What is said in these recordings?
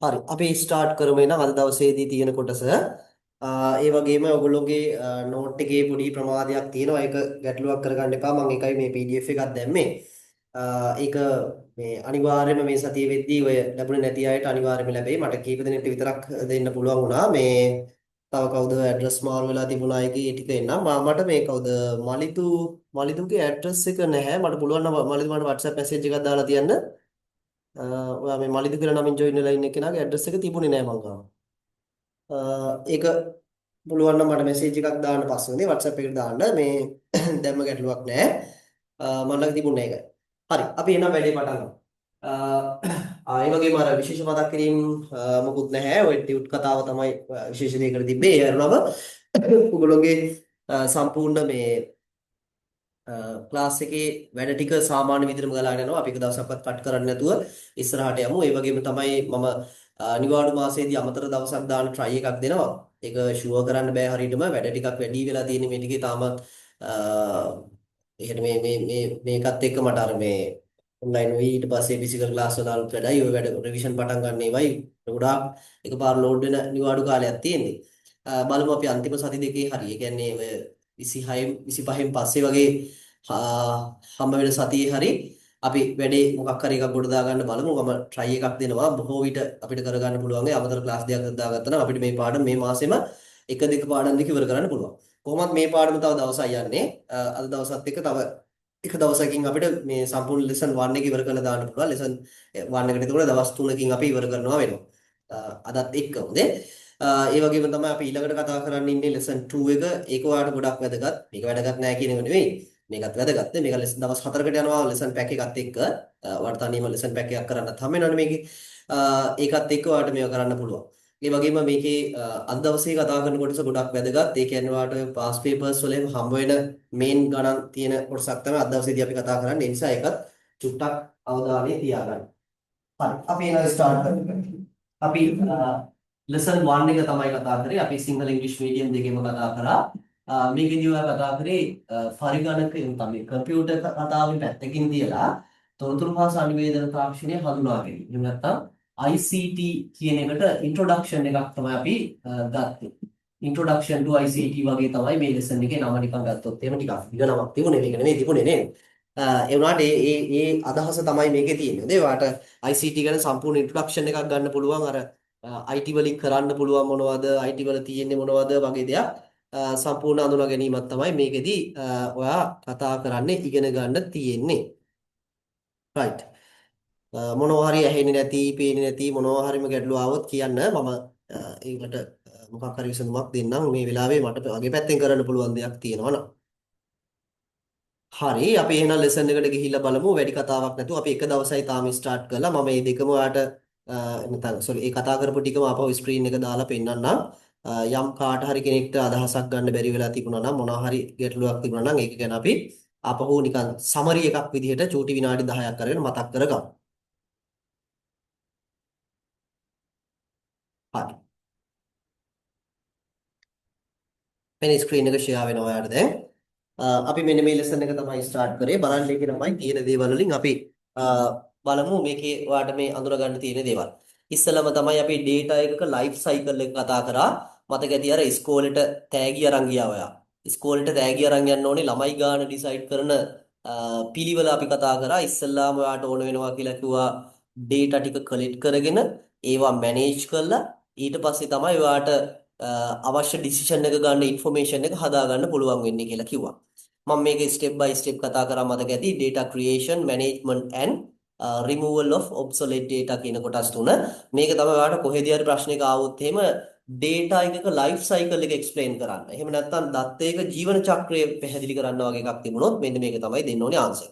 හරි අපි ස්ටාර්ට් කරමු එහෙනම් අද දවසේදී තියෙන කොටස. ඒ වගේම ඔයගොල්ලෝගේ නෝට් එකේ පොඩි ප්‍රමාදයක් තියෙනවා. ඒක ගැටලුවක් කරගන්න එපා. මම ඒකයි මේ PDF එකක් දැම්මේ. ඒක මේ අනිවාර්යයෙන්ම මේ සතිය වෙද්දී ඔය ලැබුණේ නැති අයට අනිවාර්යයෙන්ම ලැබෙයි. මට කීප දෙනෙක්ට විතරක් දෙන්න පුළුවන් වුණා. මේ තව කවුද ඇඩ්‍රස් මාරු වෙලා තිබුණා ඒකේ ටික එන්න. මට මේ කවුද මලිදුගේ ඇඩ්‍රස් එක නැහැ. මට පුළුවන් නම් මලිදු මට WhatsApp මැසේජ් එකක් දාලා තියන්න. ඔයා මේ මලිදු කියලා නමින් ජොයින් වෙලා ඉන්න කෙනාගේ ඇඩ්‍රස් එක තිබුණේ නෑ මං ගාව. ඒක පුළුවන් නම් මට මැසේජ් එකක් දාන්න පස්සේදී WhatsApp එකට දාන්න මේ දැම්ම ගැටලුවක් නෑ. මම ළඟ තිබුණේ ඒකයි. හරි අපි එනම් වැඩේ පටන් ගමු. ඒ වගේම අර විශේෂ මතක් කිරීම මොකුත් නැහැ. ඔය ටියුට් කතාව තමයි විශේෂ දෙයකට තිබ්බේ. ඒ අරනම ඔයගොල්ලෝගේ සම්පූර්ණ මේ ක්ලාස් එකේ වැඩ ටික සාමාන්‍ය විදිහටම ගලාගෙන යනවා. අපි එක දවසක්වත් කට් කරන්නේ නැතුව ඉස්සරහට යමු. ඒ වගේම තමයි මම නිවාඩු මාසයේදී අමතර දවසක් දාන්න try එකක් දෙනවා. ඒක ෂුවර් කරන්න බෑ හරියටම. වැඩ ටිකක් වැඩි වෙලා තියෙන මේ ටිකේ තාමත් එහෙට මේකත් එක්ක මට අර මේ ඔන්ලයින් වෙයි ඊට පස්සේ ෆිසිකල් ක්ලාස් වලට වඩා ඔය වැඩ රිවිෂන් පටන් ගන්න ඒවයි ගොඩාක් එකපාර ලෝඩ් වෙන නිවාඩු කාලයක් තියෙන්නේ. බලමු අපි අන්තිම සති දෙකේ හරි. ඒ කියන්නේ ඔය 26 25න් පස්සේ වගේ හම්බ වෙන සතියේ හරි අපි වැඩේ මොකක් හරි එකක් ගොඩ දාගන්න බලමු. මම try එකක් දෙනවා. බොහෝ විට අපිට කරගන්න පුළුවන් ඒ අමතර ක්ලාස් දෙකක් දාගත්තා නම් අපිට මේ පාඩම මේ මාසෙම එක දෙක පාඩම් දෙක ඉවර කරන්න පුළුවන්. කොහොමත් මේ පාඩම තව දවසක් යන්නේ. අද දවසත් එක්ක තව එක දවසකින් අපිට මේ සම්පූර්ණ lesson 1 එක ඉවර කරලා දාන්න පුළුවන්. lesson 1 එකට එතකොට දවස් 3කින් අපි ඉවර කරනවා වෙනවා. අදත් එක්ක හොඳේ. ඒ වගේම තමයි අපි ඊළඟට කතා කරන්න ඉන්නේ lesson 2 එක. ඒක ඔයාලට ගොඩක් වැදගත්. මේක වැදගත් නෑ කියන එක නෙවෙයි. මේකත් වැදගත්. මේක දවස් 4කට යනවා lesson pack එකත් එක්ක. ඔයාලට තනියම lesson pack එකක් කරන්නත් හම් වෙනවනේ මේකේ. ඒකත් එක්ක ඔයාලට මේක කරන්න පුළුවන්. ඒ වගේම මේකේ අද දවසේ කතා කරන කොටස ගොඩක් වැදගත්. ඒ කියන්නේ ඔයාලට past papers වලින් හම්බ වෙන main ගණන් තියෙන කොටසක් තමයි අද දවසේදී අපි කතා කරන්නේ. ඒ නිසා ඒකත් චුට්ටක් අවධානය තියාගන්න. හරි. අපි එනවා start කරමු. අපි lesson 1 එක තමයි කතා කරේ. අපි සිංහල ඉංග්‍රීසි මීඩියම් දෙකේම කතා කරා. මේකදී ඔයා කතා කරේ පරිගණක තමයි කම්පියුටර් කතාවේ පැත්තකින් තියලා තොරතුරු හා සංවේදන තාක්ෂණය හඳුනා ගැනීම. එහෙම නැත්නම් ICT කියන එකට introduction එකක් තමයි අපි ගත්තේ. introduction to ICT වගේ තමයි මේ lesson එකේ නම නිකන් ගත්තොත් එහෙම ටිකක් දිග නමක් තිබුණේ. මේක නෙමෙයි තිබුණේ නේද? ඒ වුණාට ඒ අදහස තමයි මේකේ තියෙන්නේ. හොඳේ ඔයාට ICT ගැන සම්පූර්ණ introduction එකක් ගන්න පුළුවන්. අර IT වලින් කරන්න පුළුවන් මොනවද? IT වල තියෙන්නේ මොනවද වගේ දේවල් සම්පූර්ණ අඳුනා ගැනීමක් තමයි මේකෙදී ඔයා කතා කරන්නේ ඉගෙන ගන්න තියෙන්නේ. right. මොනවා හරි ඇහෙන්නේ නැති, පේන්නේ නැති මොනවා හරිම ගැටලුව ආවොත් කියන්න මම ඒකට මොකක් හරි විසඳුමක් දෙන්නම්. මේ වෙලාවේ මට වගේ පැත්තෙන් කරන්න පුළුවන් දෙයක් තියෙනවා නම්. හරි අපි එහෙනම් ලෙසන් එකට ගිහිල්ලා බලමු. වැඩි කතාවක් නැතුව අපි එක දවසයි තාම ස්ටාර්ට් කරලා මම මේ දෙකම ඔයාලට නැත්නම් සෝරි ඒ කතා කරපු ටිකම ආපහු ස්ක්‍රීන් එක දාලා පෙන්නන්නම්. යම් කාට හරි කෙනෙක්ට අදහසක් ගන්න බැරි වෙලා තිබුණා නම් මොනවා හරි ගැටලුවක් තිබුණා නම් ඒක ගැන අපි ආපහු නිකන් සමරි එකක් විදිහට චූටි විනාඩි 10ක් අරගෙන මතක් කරගමු. හරි. මේ ස්ක්‍රීන් එක ෂෙයා වෙනවා ඔයාලට දැන්. අපි මෙන්න මේ ලෙසන් එක තමයි ස්ටාර්ට් කරේ. බලන්න ඒකේ තමයි තියෙන දේවල් වලින් අපි බලමු මේකේ ඔයාලට මේ අඳුර ගන්න තියෙන දේවල්. ඉස්සෙල්ලම තමයි අපි data එකක life cycle එක කතා කරා. මතක ඇති අර ඉස්කෝලේට තෑගි අරන් ගියා ඔයා. ඉස්කෝලේට තෑගි අරන් යන්න ඕනේ ළමයි ගාන ඩිසයිඩ් කරන පිළිවෙල අපි කතා කරා. ඉස්සෙල්ලාම ඔයාලට ඕන වෙනවා කියලා කිව්වා data ටික collect කරගෙන ඒවා manage කරලා ඊට පස්සේ තමයි ඔයාලට අවශ්‍ය ඩිසිෂන් එක ගන්න ඉන්ෆර්මේෂන් එක හදා ගන්න පුළුවන් වෙන්නේ කියලා කිව්වා. මම මේක ස්ටෙප් බයි ස්ටෙප් කතා කරා මතක ඇති data creation management and removal of obsolete data කියන කොටස් තුන. මේක තමයි ඔයාලට කොහෙදී හරි ප්‍රශ්නයක ආවොත් එහෙම data එකක life cycle එක explain කරන්න. එහෙම නැත්නම් දත්තයක ජීවන චක්‍රය පැහැදිලි කරන්න වගේ එකක් තිබුණොත් මෙන්න මේක තමයි දෙන්න ඕනේ ආන්සර්.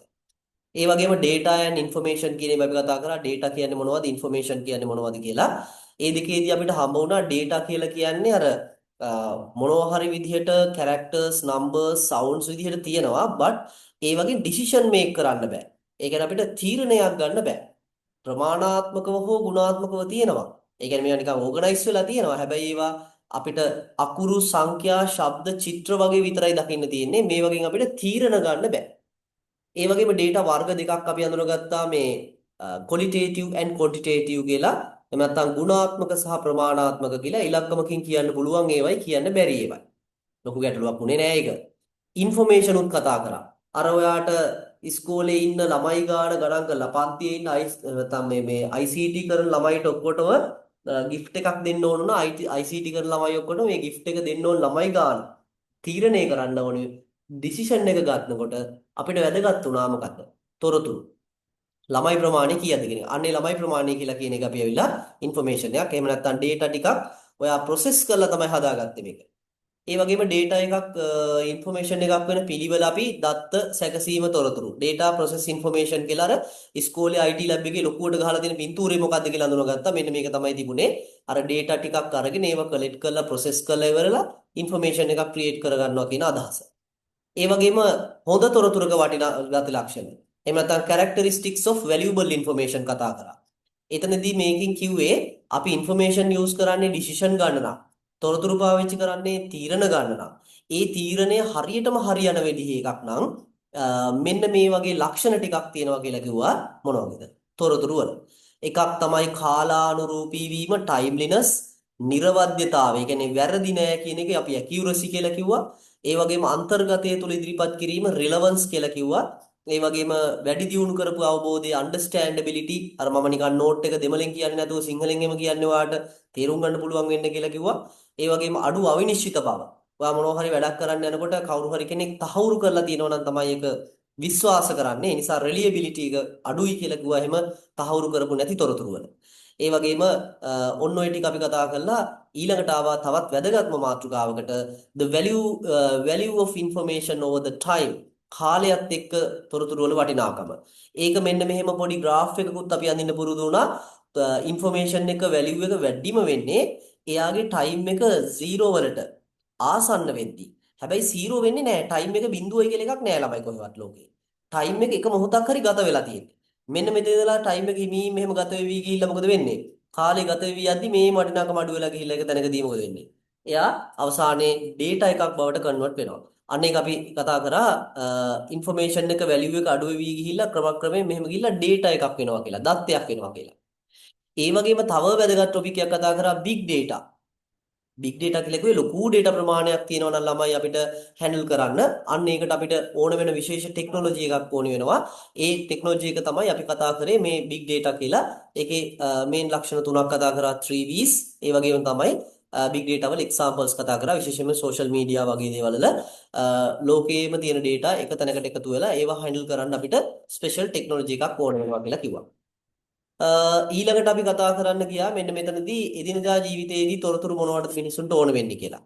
ඒ වගේම data and information කියන එක අපි කතා කරා. data කියන්නේ මොනවද? information කියන්නේ මොනවද කියලා. ඒ දෙකේදී අපිට හම්බ වුණා data කියලා කියන්නේ අර මොනවා හරි විදිහට characters numbers sounds විදිහට තියෙනවා but ඒ වගේ decision make කරන්න බෑ. ඒ කියන්නේ අපිට තීරණයක් ගන්න බෑ. ප්‍රමාණාත්මකව හෝ ගුණාත්මකව තියෙනවා. ඒ කියන්නේ මේවා නිකන් ඕගනයිස් වෙලා තියෙනවා. හැබැයි ඒවා අපිට අකුරු සංඛ්‍යා ශබ්ද චිත්‍ර වගේ විතරයි දකින්න තියෙන්නේ. මේ වගේ අපිට තීරණ ගන්න බෑ. ඒ වගේම data වර්ග දෙකක් අපි අඳුරගත්තා මේ qualitative and quantitative කියලා. එහෙම නැත්නම් ගුණාත්මක සහ ප්‍රමාණාත්මක කියලා ඉලක්කමකින් කියන්න පුළුවන් ඒවයි කියන්න බැරි ඒවයි. ලොකු ගැටලුවක් උනේ නෑ ඒක. ඉන්ෆර්මේෂන් උත් කතා කරා. අර ඔයාට ඉස්කෝලේ ඉන්න ළමයි ගණන් කරලා පන්තියේ ඉන්න නැත්නම් මේ ICT කරන ළමයිට ඔක්කොටම gift එකක් දෙන්න ඕන නම් ICT කරන ළමයි ඔක්කොටම මේ gift එක දෙන්න ඕන ළමයි ගාන තීරණය කරන්න ඕනේ. ඩිසිෂන් එක ගන්නකොට අපිට වැදගත් වුණා මොකද්ද? තොරතුරු. ළමයි ප්‍රමාණය කීයද කියන එක. අන්නේ ළමයි ප්‍රමාණය කියලා කියන එක අපි ඇවිල්ලා ඉන්ෆර්මේෂන් එකක්. එහෙම නැත්නම් data ටිකක් ඔයා process කරලා තමයි හදාගත්තේ මේක. ඒ වගේම data එකක් information එකක් වෙන පිළිවෙල අපි දත්ත සැකසීම තොරතුරු data process information කියලා අර ඉස්කෝලේ IT lab එකේ ලොකුවට ගහලා තියෙන පින්තූරේ මොකද්ද කියලා අඳුනගත්තා. මෙන්න මේක තමයි තිබුණේ. අර data ටිකක් අරගෙන ඒව collect කරලා process කරලා ඉවරලා information එකක් create කරගන්නවා කියන අදහස. ඒ වගේම හොඳ තොරතුරක වටිනා ගති ලක්ෂණ. එහෙම නැත්නම් characteristics of valuable information කතා කරා. එතනදී මේකෙන් කිව්වේ අපි information use කරන්නේ decision ගන්න නම් තොරතුරු පාවිච්චි කරන්නේ තීරණ ගන්න නම් ඒ තීරණය හරියටම හරියන විදිහ එකක් නම් මෙන්න මේ වගේ ලක්ෂණ ටිකක් තියෙනවා කියලා කිව්වා මොනවද? තොරතුරු වල. එකක් තමයි කාලානුරූපී වීම timeliness නිර්වද්‍යතාවය. ඒ කියන්නේ වැරදි නෑ කියන එක අපි accuracy කියලා කිව්වා. ඒ වගේම අන්තර්ගතය තුළ ඉදිරිපත් කිරීම relevance කියලා කිව්වා. ඒ වගේම වැඩි දියුණු කරපු අවබෝධය understandability අර මම නිකන් නෝට් එක දෙමළෙන් කියන්නේ නැතුව සිංහලෙන් එම කියන්නේ ඔයාට තේරුම් ගන්න පුළුවන් වෙන්න කියලා කිව්වා. ඒ වගේම අඩු අවිනිශ්චිත බව. ඔයා මොනවා හරි වැඩක් කරන්න යනකොට කවුරු හරි කෙනෙක් තහවුරු කරලා තියෙනවා නම් තමයි ඒක විශ්වාස කරන්නේ. ඒ නිසා reliability එක අඩුයි කියලා කිව්වා. එහෙම තහවුරු කරපු නැති තොරතුරු වල. ඒ වගේම ඔන්න ඔය ටික අපි කතා කළා. ඊළඟට ආවා තවත් වැදගත්ම මාතෘකාවකට the value of information over the time කාලයත් එක්ක තොරතුරු වල වටිනාකම. ඒක මෙන්න මෙහෙම පොඩි graph එකකුත් අපි අඳින්න පුරුදු වුණා. information එක value එක වැඩිම වෙන්නේ එයාගේ time එක 0 වලට ආසන්න වෙද්දී. හැබැයි 0 වෙන්නේ නැහැ. time එක 0යි කියලා එකක් නැහැ ළමයි කොහෙවත් ලෝකේ. time එක එක මොහොතක් හරි ගත වෙලා තියෙන්නේ. මෙන්න මෙතන ඉඳලා time එක හිමීම මෙහෙම ගත වෙවි ගිහිල්ලා මොකද වෙන්නේ? කාලේ ගත වෙවි යද්දි මේ වටිනාකම අඩු වෙලා ගිහිල්ලා එක තැනකදී මොකද වෙන්නේ? එයා අවසානයේ data එකක් බවට convert වෙනවා. අන්න ඒක අපි කතා කරා information එක value එක අඩු වෙවි ගිහිල්ලා ක්‍රමක්‍රමයෙන් මෙහෙම ගිහිල්ලා data එකක් වෙනවා කියලා. දත්තයක් වෙනවා කියලා. ඒ වගේම තව වැදගත් ටොපික් එකක් කතා කරා big data. big data කියලා කිව්වේ ලොකු data ප්‍රමාණයක් තියෙනවා නම් ළමයි අපිට handle කරන්න. අන්න ඒකට අපිට ඕන වෙන විශේෂ ටෙක්නොලොජි එකක් ඕනි වෙනවා. ඒ ටෙක්නොලොජි එක තමයි අපි කතා කරේ මේ big data කියලා. ඒකේ main ලක්ෂණ තුනක් කතා කරා 3V's. ඒ වගේම තමයි big data වල examples කතා කරා. විශේෂයෙන්ම social media වගේ දේවල් වල ලෝකයේම තියෙන data එක තැනකට එකතු වෙලා ඒවා handle කරන්න අපිට special technology එකක් ඕන වෙනවා කියලා කිව්වා. ඊළඟට අපි කතා කරන්න ගියා මෙන්න මෙතනදී එදිනදා ජීවිතයේදී තොරතුරු මොනවටද මිනිසුන්ට ඕන වෙන්නේ කියලා.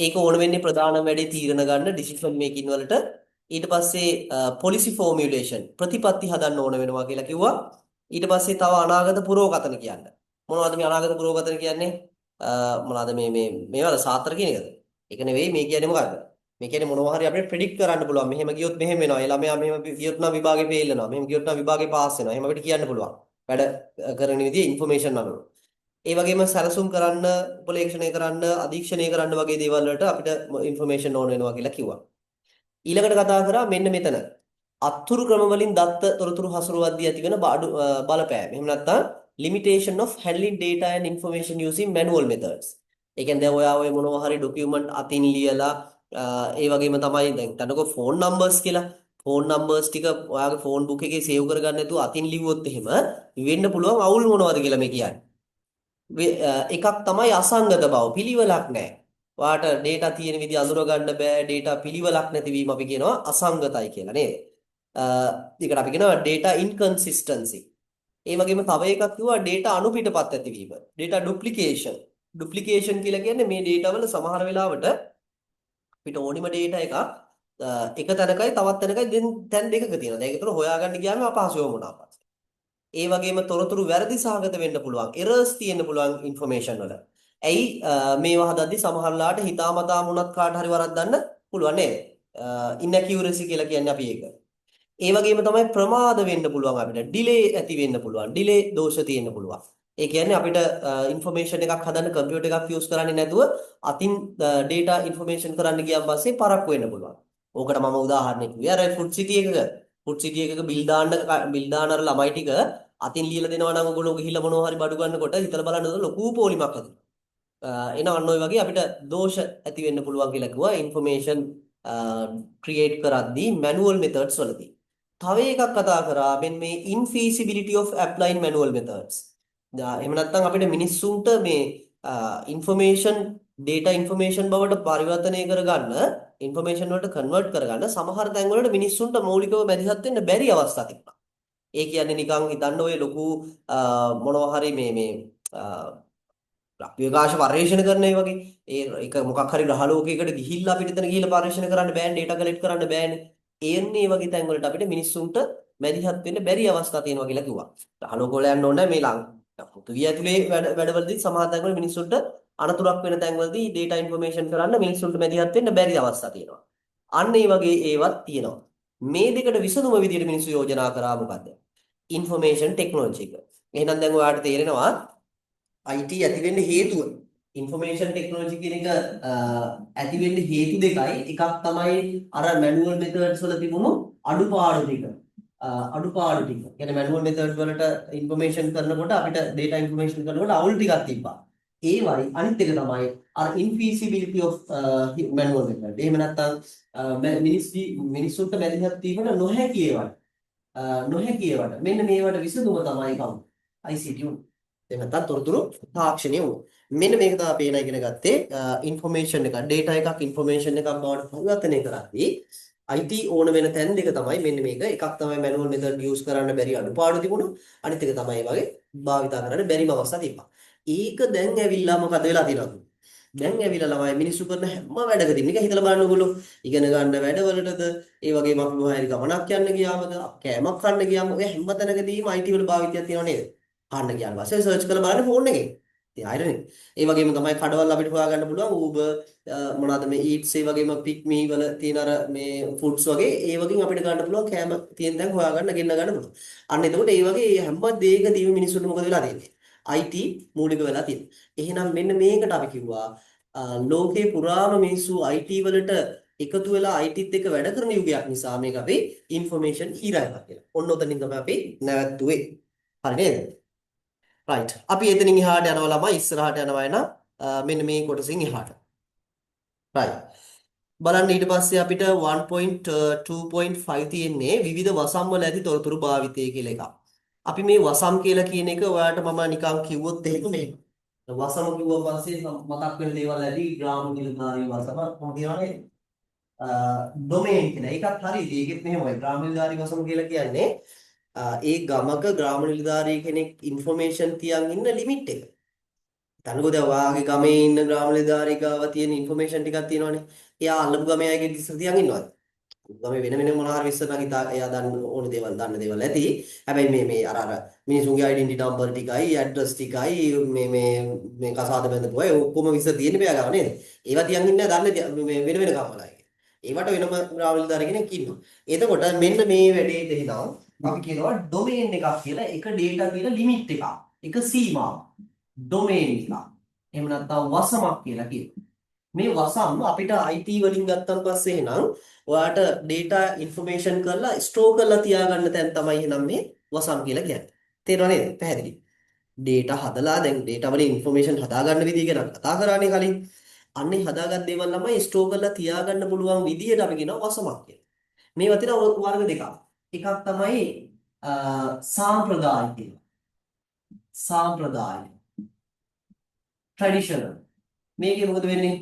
ඒක ඕන වෙන්නේ ප්‍රධානම වැඩේ තීරණ ගන්න decision making වලට. ඊට පස්සේ policy formulation ප්‍රතිපත්ති හදන්න ඕන වෙනවා කියලා කිව්වා. ඊට පස්සේ තව අනාගත පුරෝගතන කියන්න. මොනවද මේ අනාගත පුරෝගතන කියන්නේ? මොනවාද මේවල සාත්‍ර කියන එකද? ඒක නෙවෙයි මේ කියන්නේ මොකද්ද? මේ කියන්නේ මොනවා හරි අපිට predict කරන්න පුළුවන්. මෙහෙම ගියොත් මෙහෙම වෙනවා. ඒ ළමයා මෙහෙම ගියොත් නම් විභාගේ fail වෙනවා. මෙහෙම ගියොත් නම් විභාගේ pass වෙනවා. එහෙම අපිට කියන්න පුළුවන්. වැඩ කරන විදිහේ ইনফර්මේෂන් අනුව. ඒ වගේම සැලසුම් කරන්න, උපලේඛනය කරන්න, අධීක්ෂණය කරන්න වගේ දේවල් වලට අපිට ইনফර්මේෂන් ඕන වෙනවා කියලා කිව්වා. ඊළඟට කතා කරා මෙන්න මෙතන. අත්තුරු ක්‍රම වලින් දත්ත තොරතුරු හසුරුවද්දී ඇති වෙන බලපෑම. එහෙම නැත්නම් limitation of handling data and information using manual methods. ඒ කියන්නේ දැන් ඔයා ඔය මොනවා හරි ડોකියුමන්ට් අතින් ලියලා ඒ වගේම තමයි දැන් තනකො ෆෝන් නම්බර්ස් කියලා ෆෝන් නම්බර්ස් ටික ඔයාගේ ෆෝන් බුක් එකේ සේව් කරගන්න නැතුව අතින් ලිව්වොත් එහෙම වෙන්න පුළුවන් අවුල් මොනවද කියලා මේ කියන්නේ. එකක් තමයි අසංගත බව. පිළිවෙලක් නැහැ. ඔයාට data තියෙන විදිහ අඳුර ගන්න බෑ. data පිළිවෙලක් නැතිවීම අපි කියනවා අසංගතයි කියලා නේද? ඒකට අපි කියනවා data inconsistency. ඒ වගේම තව එකක් කිව්වා data අනුපිටපත් ඇතිවීම. data duplication. duplication කියලා කියන්නේ මේ data වල සමහර වෙලාවට අපිට ඕනිම data එකක් එක තැනකයි තවත් තැනකයි තැන් දෙකක තියෙනවා. දැන් ඒකට හොයාගන්න ගියාම අපහසු වෙනවා අපට. ඒ වගේම තොරතුරු වැරදි සහගත වෙන්න පුළුවන්. errors තියෙන්න පුළුවන් information වල. ඇයි මේවා හදද්දි සමහරලාට හිතාමතා වුණත් කාට හරි වරද්දන්න පුළුවන් නේද? inaccuracy කියලා කියන්නේ අපි ඒක. ඒ වගේම තමයි ප්‍රමාද වෙන්න පුළුවන් අපිට. delay ඇති වෙන්න පුළුවන්. delay දෝෂ තියෙන්න පුළුවන්. ඒ කියන්නේ අපිට information එකක් හදන්න computer එකක් use කරන්නේ නැතුව අතින් data information කරන්න ගියන් පස්සේ පරක්කු වෙන්න පුළුවන්. ඕකට මම උදාහරණයක් කිව්වේ. අර food city එකක බිල් දාන අර ළමයි ටික අතින් ලියලා දෙනවා නම් ඔයගොල්ලෝ ගිහිල්ලා මොනවා හරි බඩු ගන්නකොට හිතලා බලන්න ලොකු පොලිමක් හදනවා. එන අන්න ඔය වගේ අපිට දෝෂ ඇති වෙන්න පුළුවන් කියලා කිව්වා ඉන්ෆර්මේෂන් ක්‍රියේට් කරද්දී මැනුවල් මෙතඩ්ස් වලදී. තව එකක් කතා කරා මේ infeasibility of applying manual methods. එහෙම නැත්නම් අපිට මිනිස්සුන්ට මේ ඉන්ෆර්මේෂන් data information බවට පරිවර්තනය කරගන්න ඉන්ෆර්මේෂන් වලට කන්වර්ට් කරගන්න සමහර තැන් වලට මිනිස්සුන්ට මৌলিකව මැදිහත් වෙන්න බැරි අවස්ථා තිබුණා. ඒ කියන්නේ නිකන් හිතන්න ඔය ලොකු මොනවා හරි මේ ප්‍රාප්තිවිකාශ පර්යේෂණ කරන ඒ වගේ ඒ එක මොකක් හරි ග්‍රහලෝකයකට ගිහිල්ලා අපිට එතන ගිහිල්ලා පර්යේෂණ කරන්න බෑනේ ඩේටා කලෙක්ට් කරන්න බෑනේ. එන්නේ වගේ තැන් වලට අපිට මිනිස්සුන්ට මැදිහත් වෙන්න බැරි අවස්ථා තියෙනවා කියලා කිව්වා. ග්‍රහලෝක වල යන්න ඕනේ මේ පෘථිවිය ඇතුලේ වැඩවලදී සමහර තැන් වල මිනිස්සුන්ට අනතුරක් වෙන තැන් වලදී ඩේටා ඉන්ෆර්මේෂන් කරන්න මිනිස්සුන්ට මැදිහත් වෙන්න බැරි අවස්ථා තියෙනවා. අන්න ඒ වගේ ඒවත් තියෙනවා. මේ දෙකට විසඳුම විදියට මිනිස්සු යෝජනා කරා මොකද්ද? ඉන්ෆර්මේෂන් ටෙක්නොලොජි එක. එහෙනම් දැන් ඔයාලට තේරෙනවා IT ඇති වෙන්න හේතුව ඉන්ෆර්මේෂන් ටෙක්නොලොජි කියන එක ඇති වෙන්න හේතු දෙකයි. එකක් තමයි අර මැනුවල් මෙතඩ්ස් වල තිබුණු අඩුපාඩු ටික. අඩුපාඩු ටික. කියන්නේ මැනුවල් මෙතඩ් වලට ඉන්ෆර්මේෂන් කරනකොට අපිට data ඉන්ෆර්මේෂන් කරනකොට අවුල් ටිකක් තිබ්බා. ඒවයි අනිත් එක තමයි අර infeasibility of manual method. එහෙම නැත්නම් මිනිස්සුන්ට මැදිහත් වීමට නොහැකි ඒවට. නොහැකි ඒවට. මෙන්න මේවට විසඳුම තමයි කවුද? ICT උන්. එහෙම නැත්නම් තොරතුරු තාක්ෂණය උන්. මෙන්න මේක තමයි අපි ඉගෙන ගත්තේ ඉන්ෆර්මේෂන් එක data එකක් ඉන්ෆර්මේෂන් එකක් බවට පරිවර්තනය කරද්දී IT ඕන වෙන තැන් දෙක තමයි මෙන්න මේක. එකක් තමයි manual method use කරන්න බැරි අඩුපාඩු තිබුණා. අනිත් එක තමයි වගේ භාවිතා කරන්න බැරිම අවස්ථා තිබ්බා. ඒක දැන් ඇවිල්ලා මොකද වෙලා තියෙනවද? දැන් ඇවිල්ලා ළමයි මිනිස්සු කරන හැම වැඩකදීම නිකන් හිතලා බලන්න ඕගොල්ලෝ ඉගෙන ගන්න වැඩවලටද ඒ වගේම අපි මොහාරි ගමනක් යන්න ගියාමද කෑමක් කන්න ගියාම ඔය හැම තැනකදීම IT වල භාවිතයක් තියෙනව නේද? කන්න ගියාන් පස්සේ සර්ච් කරලා බලන්න ෆෝන් එකේ. ඉතින් ආයෙත් ඒ වගේම තමයි කඩවල් අපිට හොයාගන්න පුළුවන් Uber මොනවාද මේ Eats ඒ වගේම Pick Me වල තියෙන අර මේ ෆුඩ්ස් වගේ ඒ වගේම අපිට ගන්න පුළුවන් කෑම තියෙන තැන් හොයාගන්න ගෙන්න ගන්න පුළුවන්. අන්න එතකොට ඒ වගේ හැම දෙයකදීම මිනිස්සුන්ට මොකද වෙලා තියෙන්නේ? IT මූලික වෙලා තියෙනවා. එහෙනම් මෙන්න මේකට අපි කිව්වා ලෝකේ පුරාම මිනිස්සු IT වලට එකතු වෙලා ITත් එක්ක වැඩ කරන යුගයක් නිසා මේක අපි ইনফরমේෂන් හීරාවක් කියලා. ඔන්න ඔතනින් තමයි අපි නැවැත්තුවේ. හරි නේද? right. අපි එතනින් එහාට යනවා ළමයි ඉස්සරහට යනවා එන මෙන්න මේ කොටසින් එහාට. right. බලන්න ඊට පස්සේ අපිට 1.2.5 තියෙන්නේ විවිධ වසම් වල ඇති තොරතුරු භාවිතය කියලා එකක්. අපි මේ වසම් කියලා කියන එක ඔයාලට මම නිකන් කිව්වොත් එහෙම මේ වසම කිව්වා පස්සේ මතක් වෙන දේවල් ඇති ග්‍රාම නිලධාරී වසම කොහොමද කියනවනේ ඩොමේන් කියලා. ඒකත් හරියි. ඒකෙත් මෙහෙමයි. ග්‍රාම නිලධාරී වසම කියලා කියන්නේ ඒ ගමක ග්‍රාම නිලධාරී කෙනෙක් ඉන්ෆර්මේෂන් තියන් ඉන්න ලිමිට් එක. තනකො දැන් ඔයාගේ ගමේ ඉන්න ග්‍රාම නිලධාරී ගාව තියෙන ඉන්ෆර්මේෂන් ටිකක් තියෙනවනේ. එයා අල්ලපු ගමේ අයගේ විස්තර තියන් ඉන්නවද? ගමේ වෙන වෙන මොනවා හරි විස්තර නම් එයා දන්න ඕන දේවල් දන්න දේවල් ඇති. හැබැයි මේ අර මිනිසුන්ගේ ඩෙන්ටිටි නම්බර් ටිකයි ඇඩ්‍රස් ටිකයි මේ කසාද බඳපු අය ඔක්කොම විස්තර තියෙන බෑ ගාව නේද? ඒවා තියන් ඉන්නේ දන්නේ මේ වෙන වෙන ගම්වල අය. ඒවට වෙනම ග්‍රාම නිලධාරී කෙනෙක් ඉන්නවා. එතකොට මෙන්න මේ වැඩේට එනවා අපි කියනවා ඩොමේන් එකක් කියලා එක data කියන ලිමිට් එකක්. එක සීමාවක්. ඩොමේන් එකක්. එහෙම නැත්නම් වසමක් කියලා කියනවා. මේ වසම් අපිට IT වලින් ගත්තන් පස්සේ එහෙනම් ඔයාට data information කරලා store කරලා තියාගන්න තැන් තමයි එහෙනම් මේ වසම් කියලා කියන්නේ. තේරෙනව නේද? පැහැදිලි. data හදලා දැන් data වලින් information හදාගන්න විදිය ගැන කතා කරානේ කලින්. අන්නේ හදාගත් දේවල් ළමයි store කරලා තියාගන්න පුළුවන් විදියට අපි කියනවා වසමක් කියලා. මේවා තියෙන වර්ග දෙකක්. එකක් තමයි සාම්ප්‍රදායික කියලා. සාම්ප්‍රදායික. traditional. මේකේ මොකද වෙන්නේ?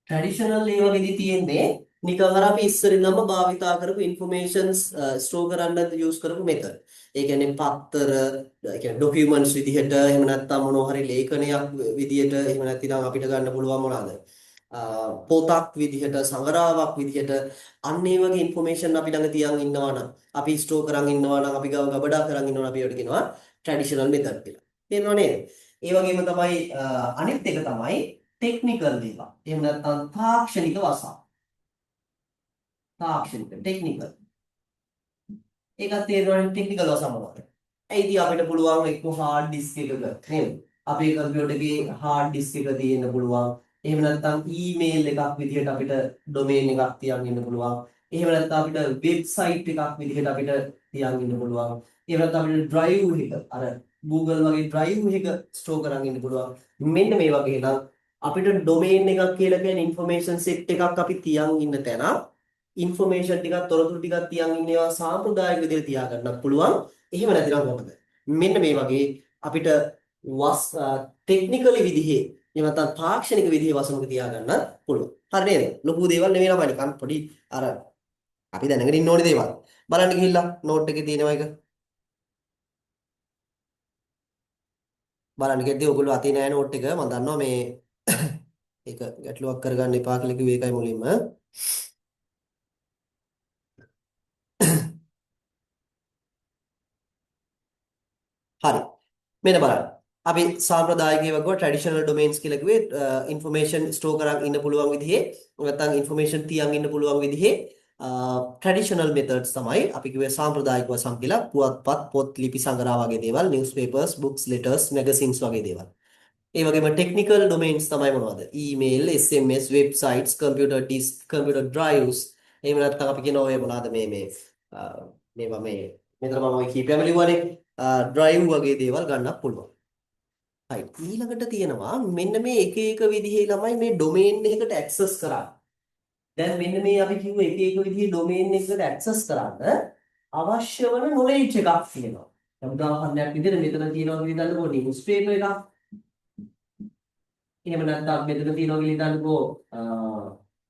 traditional ඒ වගේදී තියෙන්නේ නිකන් අර අපි ඉස්සරින්ම භාවිතා කරපු informations store කරන්න use කරපු method. ඒ කියන්නේ පත්තර, ඒ කියන්නේ documents විදිහට එහෙම නැත්නම් මොනවා හරි ලේඛනයක් විදිහට එහෙම නැත්නම් අපිට ගන්න පුළුවන් මොනවාද? පොතක් විදිහට, සංග්‍රහාවක් විදිහට අන්න ඒ වගේ information අපි ළඟ තියන් ඉන්නවා නම්, අපි store කරන් ඉන්නවා නම්, අපි ගාව ගබඩා කරන් ඉන්නවා නම් අපි ඒකට කියනවා traditional method කියලා. තේරෙනව නේද? ඒ වගේම තමයි අනිත් එක තමයි ටෙක්නිකල් දේවල්. එහෙම නැත්නම් තාක්ෂණික වසම්. තාක්ෂණික ටෙක්නිකල්. ඒකත් තේරෙනවනේ ටෙක්නිකල් වසම් මොනවද? ඒ ඉතින් අපිට පුළුවන් එක්ක hard disk එකක නේද? අපේ කම්පියුටර් එකේ hard disk එක තියෙන්න පුළුවන්. එහෙම නැත්නම් ඊමේල් එකක් විදිහට අපිට ඩොමේන් එකක් තියන් ඉන්න පුළුවන්. එහෙම නැත්නම් අපිට වෙබ්සයිට් එකක් විදිහට අපිට තියන් ඉන්න පුළුවන්. එහෙම නැත්නම් අපිට drive එක අර Google වගේ drive එක store කරන් ඉන්න පුළුවන්. මෙන්න මේ වගේ නම් අපිට domain එකක් කියලා කියන්නේ information set එකක් අපි තියන් ඉන්න තැන information ටිකක් තොරතුරු ටිකක් තියන් ඉන්නේවා සාම්ප්‍රදායික විදිහට තියාගන්නත් පුළුවන්. එහෙම නැතිනම් කොහොමද? මෙන්න මේ වගේ අපිට ටෙක්නිකලි විදිහේ එහෙම නැත්නම් තාක්ෂණික විදිහේ වසමක තියාගන්න පුළුවන්. හරි නේද? ලොකු දේවල් නෙවෙයි ළමයි නිකන් පොඩි අර අපි දැනගෙන ඉන්න ඕනේ දේවල්. බලන්න ගිහිල්ලා නෝට් එකේ තියෙනවා එක. බලන්න ගියදී ඔයගොල්ලෝ අතේ නෑ නෝට් එක. මම දන්නවා මේ ඒක ගැටලුවක් කරගන්න එපා කියලා කිව්වේ ඒකයි මුලින්ම. හරි. මෙන්න බලන්න. අපි සාම්ප්‍රදායිකව වගේ ට්‍රැඩිෂනල් ඩොමේන්ස් කියලා කිව්වේ ইনফরমේෂන් ස්ටෝර් කරන් ඉන්න පුළුවන් විදිහේ නැත්නම් ইনফরমේෂන් තියන් ඉන්න පුළුවන් විදිහේ ට්‍රැඩිෂනල් මෙතඩ්ස් තමයි අපි කිව්වේ සාම්ප්‍රදායික වසම් කියලා පුවත්පත් පොත් ලිපි සංග්‍රහ වගේ දේවල් news papers books letters magazines වගේ දේවල්. ඒ වගේම ටෙක්නිකල් ඩොමේන්ස් තමයි මොනවද? Email, SMS, websites, computer disk, computer drives. එහෙම නැත්නම් අපි කියනවා ඔය මොනවද මේවා මෙතන මම ඔය කීපයම ලිව්වනේ ඩ්‍රයිව් වගේ දේවල් ගන්නත් පුළුවන්. හරි ඊළඟට තියෙනවා මෙන්න මේ එක එක විදිහේ ළමයි මේ ඩොමේන් එකකට ඇක්සස් කරන්නේ. දැන් මෙන්න මේ අපි කිව්ව එක එක විදිහේ ඩොමේන් එකකට ඇක්සස් කරන්න අවශ්‍ය වන නොලෙජ් එකක් තියෙනවා. දැන් උදාහරණයක් විදිහට මෙතන තියෙනවා කියලා හිතන්නකෝ නිවුස් පේපර් එකක්. එහෙම නැත්නම් මෙතන තියෙනවා කියලා හිතන්නකෝ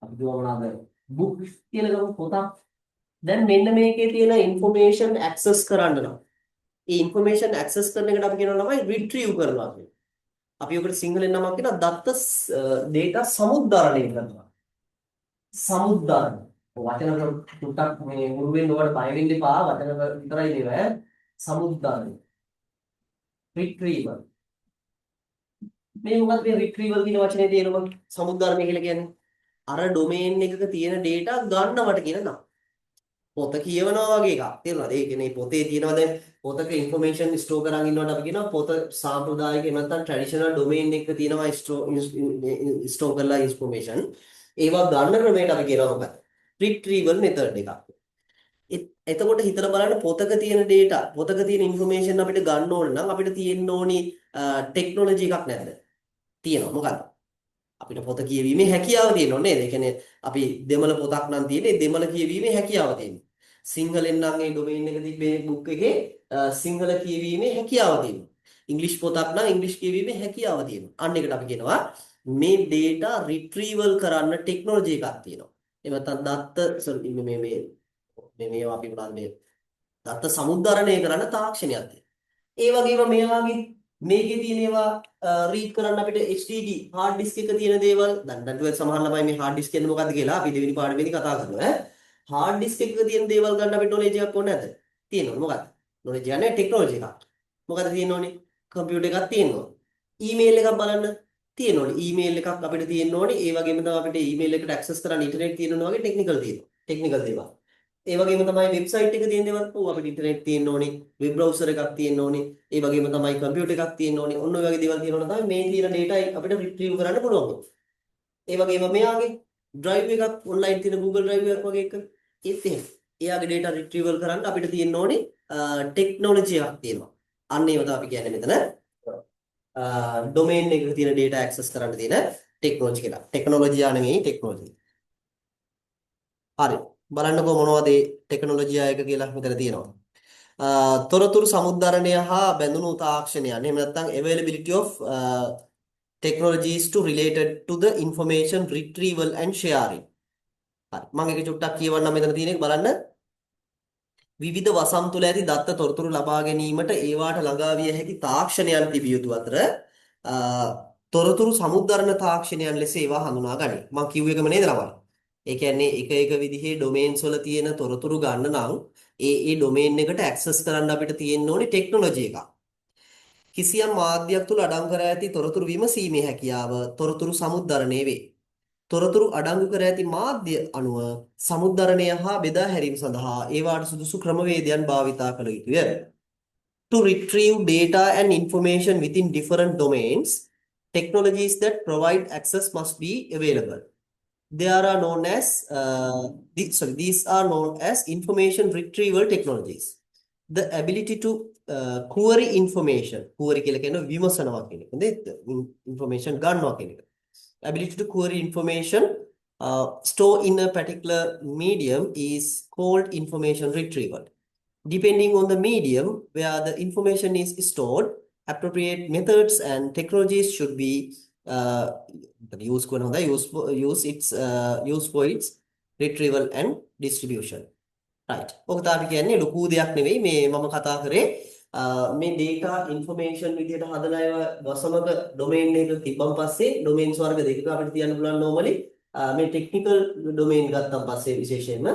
අපි දුව මොනවාද බුක් කියලා ගමු පොතක්. දැන් මෙන්න මේකේ තියෙන ইনফরমේෂන් ඇක්සස් කරන්න නම් ඒ ইনফরমේෂන් ඇක්සස් කරන එකට අපි කියනවා ළමයි රිට්‍රීව් කරනවා කියලා. අපි ඔකට සිංහලෙන් නමක් කියනවා දත්ත data සමුද්දරණය කරනවා. සමුද්දරණ. වචන ටිකක් මේ මුරුවෙන් ඔයාලට බය වෙන්න එපා. වචන විතරයි නේද? සමුද්දරණය. රිට්‍රීවල්. මේ මොකක්ද මේ රිට්‍රීවල් කියන වචනේ තේරුම? සමුද්දරණය කියලා කියන්නේ අර ඩොමේන් එකක තියෙන data ගන්නවට කියන නම. පොත කියවනවා වගේ එකක්. තේරුණාද? ඒ කියන්නේ පොතේ තියෙනවා දැන් පොතක ইনফরমේෂන් ස්ටෝර් කරන් ඉන්නවට අපි කියනවා පොත සාම්ප්‍රදායික එහෙම නැත්නම් ට්‍රැඩිෂනල් ඩොමේන් එකක තියෙනවා ස්ටෝර් කරලා ইনফরমේෂන්. ඒවා ගන්න ක්‍රමයට අපි කියනවා මොකක්ද? රිට්‍රීවල් මෙතඩ් එකක්. එතකොට හිතලා බලන්න පොතක තියෙන data පොතක තියෙන ইনফরমේෂන් අපිට ගන්න ඕන නම් අපිට තියෙන්න ඕනි ටෙක්නොලොජි එකක් නැද්ද? තියෙනවා. මොකක්ද? අපිට පොත කියවීමේ හැකියාව තියෙනවා නේද? ඒ කියන්නේ අපි දෙමළ පොතක් නම් තියෙන්නේ දෙමළ කියවීමේ හැකියාව තියෙනවා. සිංහලෙන් නම් ඒ ඩොමේන් එක තිබ්බේ බුක් එකේ සිංහල කියවීමේ හැකියාව තියෙනවා. ඉංග්‍රීසි පොතක් නම් ඉංග්‍රීසි කියවීමේ හැකියාව තියෙනවා. අන්න ඒකට අපි කියනවා මේ data retrieval කරන්න ටෙක්නොලොජි එකක් තියෙනවා. එහෙම නැත්නම් දත්ත මේවා අපි මොනවද මේ දත්ත සමුද්දරණය කරන්න තාක්ෂණයක් තියෙනවා. ඒ වගේම මේ වගේ මේකේ තියෙන ඒවා රීඩ් කරන්න අපිට HDD hard disk එක තියෙන දේවල් දැන් සමහර ළමයි මේ hard disk කියන්නේ මොකද්ද කියලා අපි දෙවෙනි පාඩමේදී කතා කරනවා hard disk එකක තියෙන දේවල් ගන්න අපිට knowledge එකක් ඕනේ නැද්ද? තියෙනවා. මොකද්ද? knowledge කියන්නේ ටෙක්නොලොජි එකක්. මොකද්ද තියෙන්න ඕනේ? කම්පියුටර් එකක් තියෙන්න ඕනේ. ඊමේල් එකක් බලන්න තියෙන්න ඕනේ. ඊමේල් එකක් අපිට තියෙන්න ඕනේ. ඒ වගේම තමයි අපිට ඊමේල් එකට ඇක්සස් කරන්න ඉන්ටර්නෙට් තියෙනවා වගේ ටෙක්නිකල් තියෙනවා. ටෙක්නිකල් දේවල්. ඒ වගේම තමයි වෙබ්සයිට් එක තියෙන දේවල් අපිට ඉන්ටර්නෙට් තියෙන්න ඕනේ, වෙබ් බ්‍රවුසර් එකක් තියෙන්න ඕනේ, ඒ වගේම තමයි කම්පියුටර් එකක් තියෙන්න ඕනේ. ඔන්න ඔය වගේ දේවල් තියෙනවා තමයි මේ තියෙන data අපිට රිට්‍රීව් කරන්න පුළුවන්. ඒ වගේම මෙයාගේ drive එකක් online තියෙන Google Drive එකක් වගේ එක ඒත් එහෙම. එයාගේ data retrieval කරන්න අපිට තියෙන්න ඕනේ ටෙක්නොලොජි එකක් තියෙනවා. අන්න ඒව තමයි අපි කියන්නේ මෙතන domain එකක තියෙන data access කරන්න තියෙන ටෙක්නොලොජි කියලා. ටෙක්නොලොජි නෙමෙයි ටෙක්නොලොජි. හරි. බලන්නකෝ මොනවද ටෙක්නොලොජි එක කියලා මෙතන තියෙනවා. තොරතුරු සමුද්දරණය හා බැඳුණු තාක්ෂණයන්. එහෙම නැත්නම් availability of technologies to related to the information retrieval and sharing. හරි. මම ඒක චුට්ටක් කියවන්නම් මෙතන තියෙන එක බලන්න. විවිධ වසම් තුළ ඇති දත්ත තොරතුරු ලබා ගැනීමට ඒවාට ළඟා විය හැකි තාක්ෂණයන් තිබිය යුතු අතර තොරතුරු සමුද්දරණ තාක්ෂණයන් ලෙස ඒවා හඳුනා ගනී. මම කිව්ව එකම නේද ළමයි? ඒ කියන්නේ එක විදිහේ ඩොමේන්ස් වල තියෙන තොරතුරු ගන්න නම් ඒ ඩොමේන් එකට ඇක්සස් කරන්න අපිට තියෙන්න ඕනේ ටෙක්නොලොජි එකක්. කිසියම් මාධ්‍යයක් තුල අඩංගු කර ඇති තොරතුරු විමසීමේ හැකියාව තොරතුරු සමුද්දරණය වේ. තොරතුරු අඩංගු කර ඇති මාධ්‍ය අනුව සමුද්දරණය හා බෙදා හැරීම සඳහා ඒවාට සුදුසු ක්‍රමවේදයන් භාවිතා කළ යුතුය. To retrieve data and information within different domains, technologies that provide access must be available. There are known as these are known as information retrieval technologies. The ability to query information, query කියලා කියන විමසනවා කියන එක. නේද? Information ගන්නවා කියන එක. Ability to query information stored in a particular medium is called information retrieval. Depending on the medium where the information is stored, appropriate methods and technologies should be uh, used use for its retrieval and distribution. Right. ඔක තමයි කියන්නේ ලොකු දෙයක් නෙවෙයි මේ මම කතා කරේ මේ data information විදිහට හදන අය වසමක domain එක තිබ්බන් පස්සේ domains වර්ග දෙකක අපිට තියන්න පුළුවන් normally මේ technical domain ගත්තන් පස්සේ විශේෂයෙන්ම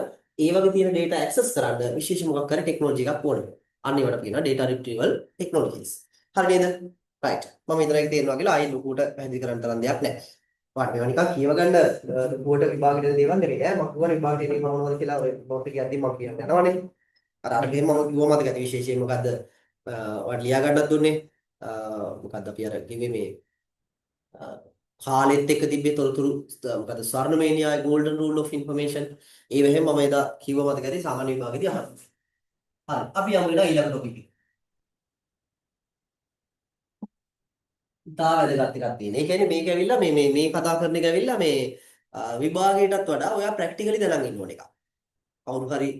ඒ වගේ තියෙන data access කරන්න විශේෂ මොකක් හරි technology එකක් ඕනේ. අන්න ඒවට කියනවා data retrieval technologies. හරි නේද? right. මම ඉතන එක තේරෙනවා කියලා ආයෙ ලොකුට පැහැදිලි කරන්න තරම් දෙයක් නැහැ. වාට මේවා නිකන් කියව ගන්න පොට විභාගෙට දේවල් නෙවෙයි ඈ මම කියවන විභාගෙට එන්නේ මොනවද කියලා ඔය පොත් එක යද්දි මම කියන්න යනවනේ අර ගෙම මම කිව්ව මතක ඇති විශේෂයෙන් මොකද්ද ඔයාලට ලියා ගන්නත් දුන්නේ මොකද්ද අපි අර කිව්වේ මේ කාලෙත් එක්ක තිබ්බේ තොරතුරු මොකද්ද ස්වර්ණමය න්‍යාය golden rule of information ඒ වෙලෙම මම එදා කිව්ව මතක ඇති සාමාන්‍ය විභාගෙදී අහන්න හරි අපි යමු ඊළඟ ටොපික් එක ඉතා වැදගත් එකක් තියෙන. ඒ කියන්නේ මේක ඇවිල්ලා මේ කතා කරන එක ඇවිල්ලා මේ විභාගයටත් වඩා ඔයා ප්‍රැක්ටිකලි දැනන් ඉන්න ඕන එකක්. කවුරු හරි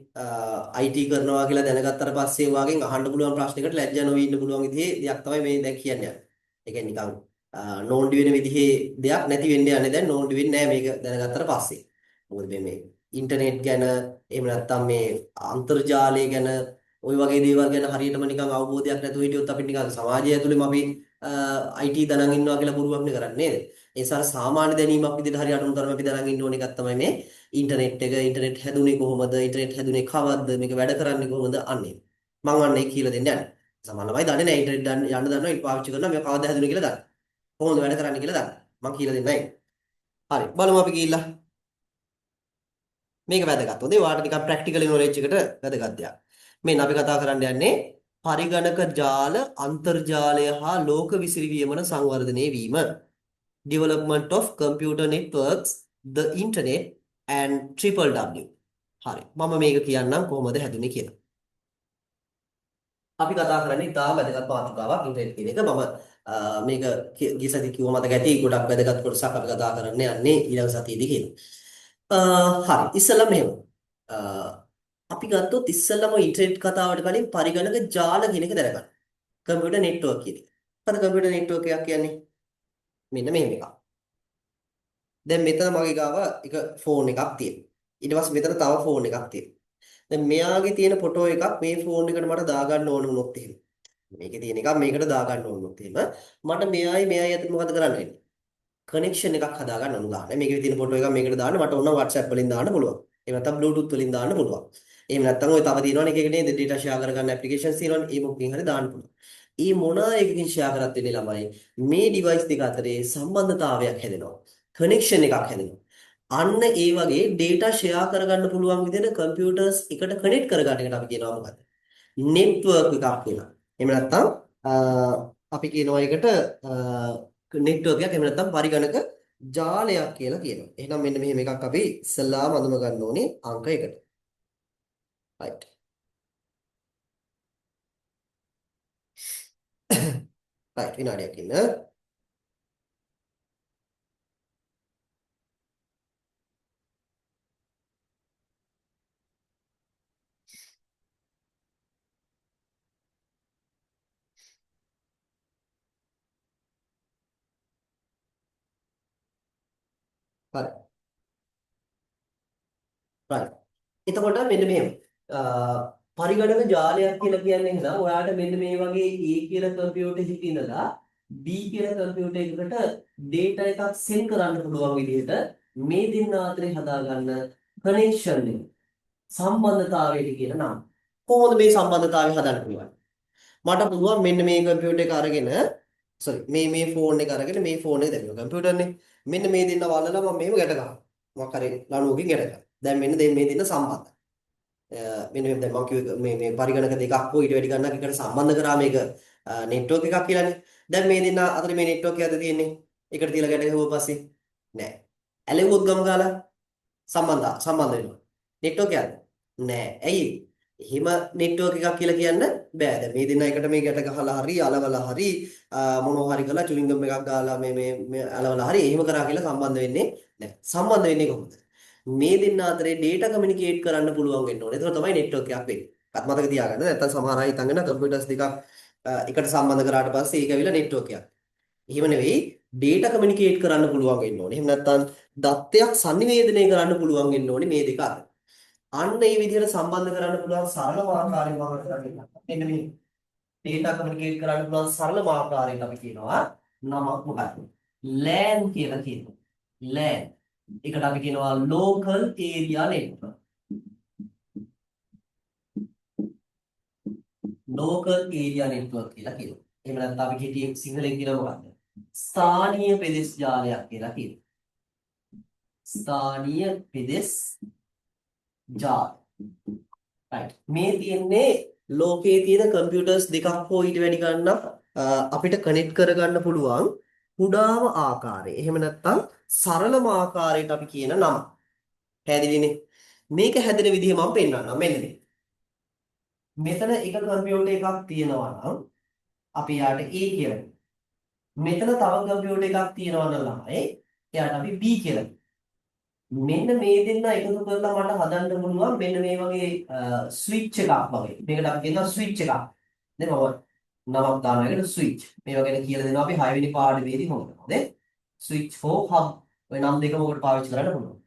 IT කරනවා කියලා දැනගත්තට පස්සේ ඔයාගෙන් අහන්න පුළුවන් ප්‍රශ්නයකට ලැජ්ජා නොවී ඉන්න පුළුවන් විදිහේ දෙයක් තමයි මේ දැන් කියන්නේ. ඒ කියන්නේ නිකන් නෝන්ඩි වෙන විදිහේ දෙයක් නැති වෙන්න යන්නේ දැන් නෝන්ඩි වෙන්නේ නැහැ මේක දැනගත්තට පස්සේ. මොකද මේ ඉන්ටර්නෙට් ගැන එහෙම නැත්නම් මේ අන්තර්ජාලය ගැන ওই වගේ දේවල් ගැන හරියටම නිකන් අවබෝධයක් නැතුව හිටියොත් අපි නිකන් සමාජය ඇතුළෙම අපි IT දනන් ඉන්නවා කියලා බොරුවක් නේ කරන්නේ නේද? ඒ නිසා සාමාන්‍ය දැනීමක් විදිහට හරි අනුන් තරම අපි දනන් ඉන්න ඕන එකක් තමයි මේ ඉන්ටර්නෙට් හැදුනේ කොහොමද? ඉන්ටර්නෙට් හැදුනේ කවද්ද? මේක වැඩ කරන්නේ කොහොමද? අන්නේ. මම අන්නේ කියලා දෙන්න යන්නේ. සමහර ළමයි දන්නේ නැහැ ඉන්ටර්නෙට් යන්න දන්නවා ඒක පාවිච්චි කරනවා මේක කවද්ද හැදුනේ කියලා දන්න. කොහොමද වැඩ කරන්නේ කියලා දන්න. මම කියලා දෙන්නයි. හරි. බලමු අපි ගිහිල්ලා. මේක වැදගත්. හොඳේ ඔයාලට නිකන් ප්‍රැක්ටිකල් නොලෙජ් එකට වැදගත් දෙයක්. මෙන්න අපි කතා කරන්න යන්නේ පරිගණක ජාල අන්තර්ජාලය හා ලෝක විසිරිවීමන සංවර්ධනය වීම. Development of computer networks, the internet and triple W. හරි. මම මේක කියන්නම් කොහොමද හැදුනේ කියලා. අපි කතා කරන්නේ ඉතාම වැදගත් මාතෘකාවක් ඉන්ටර්නෙට් කියන එක. මම මේක ගියසති කිව්ව මතක ඇති ගොඩක් වැදගත් කොටසක් අපි කතා කරන්න යන්නේ ඊළඟ සතියේදී කියලා. හරි. ඉස්සෙල්ලා මෙහෙම. අපි ගත්තොත් ඉස්සෙල්ලාම ඉන්ටර්නෙට් කතාවට කලින් පරිගණක ජාල කියන එක දැනගන්න. කම්පියුටර් නෙට්වර්ක් කියන එක. මොකද කම්පියුටර් නෙට්වර්ක් එකක් කියන්නේ? මෙන්න මෙහෙම එකක්. දැන් මෙතන මගේ ගාව එක ෆෝන් එකක් තියෙනවා. ඊට පස්සේ මෙතන තව ෆෝන් එකක් තියෙනවා. දැන් මෙයාගේ තියෙන ෆොටෝ එකක් මේ ෆෝන් එකට මට දාගන්න ඕන වුණොත් එහෙම. මේකේ තියෙන එකක් මේකට දාගන්න ඕන වුණොත් එහෙම මට මෙයයි අතර මොකද කරන්න වෙන්නේ? කනෙක්ෂන් එකක් හදාගන්න ඕන ගන්න. මේකේ තියෙන ෆොටෝ එකක් මේකට දාන්න මට ඕන WhatsApp වලින් දාන්න පුළුවන්. එහෙම නැත්නම් Bluetooth වලින් දාන්න පුළුවන්. එහෙම නැත්නම් ඔය තව තියෙනවනේ එක එක නේද data share කරගන්න applications තියෙනවනේ ඒ මොකකින් හරි දාන්න පුළුවන්. මේ මොන එකකින් share කරත් වෙන්නේ ළමයි මේ device දෙක අතරේ සම්බන්ධතාවයක් හැදෙනවා. කනෙක්ෂන් එකක් හැදෙනවා. අන්න ඒ වගේ data share කරගන්න පුළුවන් විදිහට computers එකට connect කරගන්න එකට අපි කියනවා මොකද්ද? network එකක් කියලා. එහෙම නැත්නම් අපි කියනවා එකට network එකක් එහෙම නැත්නම් පරිගණක ජාලයක් කියලා කියනවා. එහෙනම් මෙන්න මෙහෙම එකක් අපි ඉස්සල්ලාම අඳුන ගන්න ඕනේ අංක 1ට. right. right විනාඩියක් ඉන්න. හරි. right. එතකොට මෙන්න මෙහෙම. පරිගණක ජාලයක් කියලා කියන්නේ එහෙනම් ඔයාලට මෙන්න මේ වගේ A කියලා කම්පියුටර් එකක ඉඳලා B කියලා කම්පියුටර් එකකට data එකක් send කරන්න පුළුවන් විදිහට මේ දෙන්න අතරේ හදාගන්න කනෙක්ෂන් එක සම්බන්ධතාවයට කියන නම. කොහොමද මේ සම්බන්ධතාවය හදන්න පුළුවන්? මට පුළුවන් මෙන්න මේ කම්පියුටර් එක අරගෙන මේ ෆෝන් එක අරගෙන මේ ෆෝන් එක දැම්මා කම්පියුටර්නේ. මෙන්න මේ දෙන්න වල්ලලා මම මේව ගැට ගන්නවා. මොකක් හරි ලණුවකින් ගැට ගන්නවා. දැන් මෙන්න මේ දෙන්න සම්බන්ධයි. මෙන්න දැන් මම කිව්වේ මේ පරිගණක දෙකක් හෝ ඊට වැඩි ගණනක් එකට සම්බන්ධ කරා මේක නෙට්වර්ක් එකක් කියලානේ. දැන් මේ දෙන්න අතර මේ නෙට්වර්ක් එකද තියෙන්නේ. එකට තියලා ගැට ගහුවා පස්සේ නෑ. ඇලෙවුවොත් ගම ගාලා සම්බන්ධ වෙනවා. නෙට්වර්ක් එකක් නෑ. ඇයි? එහෙම නෙට්වර්ක් එකක් කියලා කියන්න බෑ. දැන් මේ දෙන්නා එකට මේ ගැට ගහලා හරි අලවලා හරි මොනවා හරි කරලා චුවින්ගම් එකක් ගාලා මේ අලවලා හරි එහෙම කරා කියලා සම්බන්ධ වෙන්නේ නෑ. සම්බන්ධ වෙන්නේ කොහොමද? මේ දෙන්න අතරේ data communicate කරන්න පුළුවන් වෙන්න ඕනේ. ඒක තමයි නෙට්වර්ක් එකක් වෙන්නේ. අත් මතක තියාගන්න. නැත්නම් සමහර අය හිතන් ඉන්න කම්පියුටර්ස් දෙකක් එකට සම්බන්ධ කරාට පස්සේ ඒක ඇවිල්ලා නෙට්වර්ක් එකක්. එහෙම නෙවෙයි data communicate කරන්න පුළුවන් වෙන්න ඕනේ. එහෙම නැත්නම් දත්තයක් sannivedanaya කරන්න පුළුවන් වෙන්න ඕනේ මේ දෙක අතර. අන්න ඒ විදිහට සම්බන්ධ කරන්න පුළුවන් සරලම ආකාරයෙන් මම කරන්නේ. මෙන්න මේ data communicate කරන්න පුළුවන් සරලම ආකාරයෙන් අපි කියනවා නමක් මොකක්ද? LAN කියලා කියනවා. LAN. ඒකට අපි කියනවා local area network. local area network කියලා කියනවා. එහෙම නැත්නම් අපි හිතියේ සිංහලෙන් කියනවා මොකක්ද? ස්ථානීය පෙදෙස් ජාලයක් කියලා කියනවා. ස්ථානීය පෙදෙස් ජාල. right. මේ තියෙන්නේ ලෝකයේ තියෙන කම්පියුටර්ස් දෙකක් හෝ ඊට වැඩි ගණනක් අපිට කනෙක්ට් කරගන්න පුළුවන් කුඩාම ආකාරය. එහෙම නැත්නම් සරලම ආකාරයට අපි කියන නම. පැහැදිලිනේ? මේක හැදෙන විදිහ මම පෙන්නන්නම්. මෙන්න මේ. මෙතන එක කම්පියුටර් එකක් තියෙනවා නම් අපි යාට A කියලා. මෙතන තව කම්පියුටර් එකක් තියෙනවා නම් ළමයි එයාට අපි B කියලා. මෙන්න මේ දෙන්න එකතු කරලා මට හදන්න පුළුවන් මෙන්න මේ වගේ ස්විච් එකක් වගේ. මේකට අපි කියනවා ස්විච් එකක්. දැන් මම නමක් දානවා ඒකට ස්විච්. මේ වගේ කියලා දෙනවා අපි 6 වෙනි පාඩමේදී මොකද? නේ? Switch for hub. ඔය නම් දෙකම ඔකට පාවිච්චි කරන්න පුළුවන්.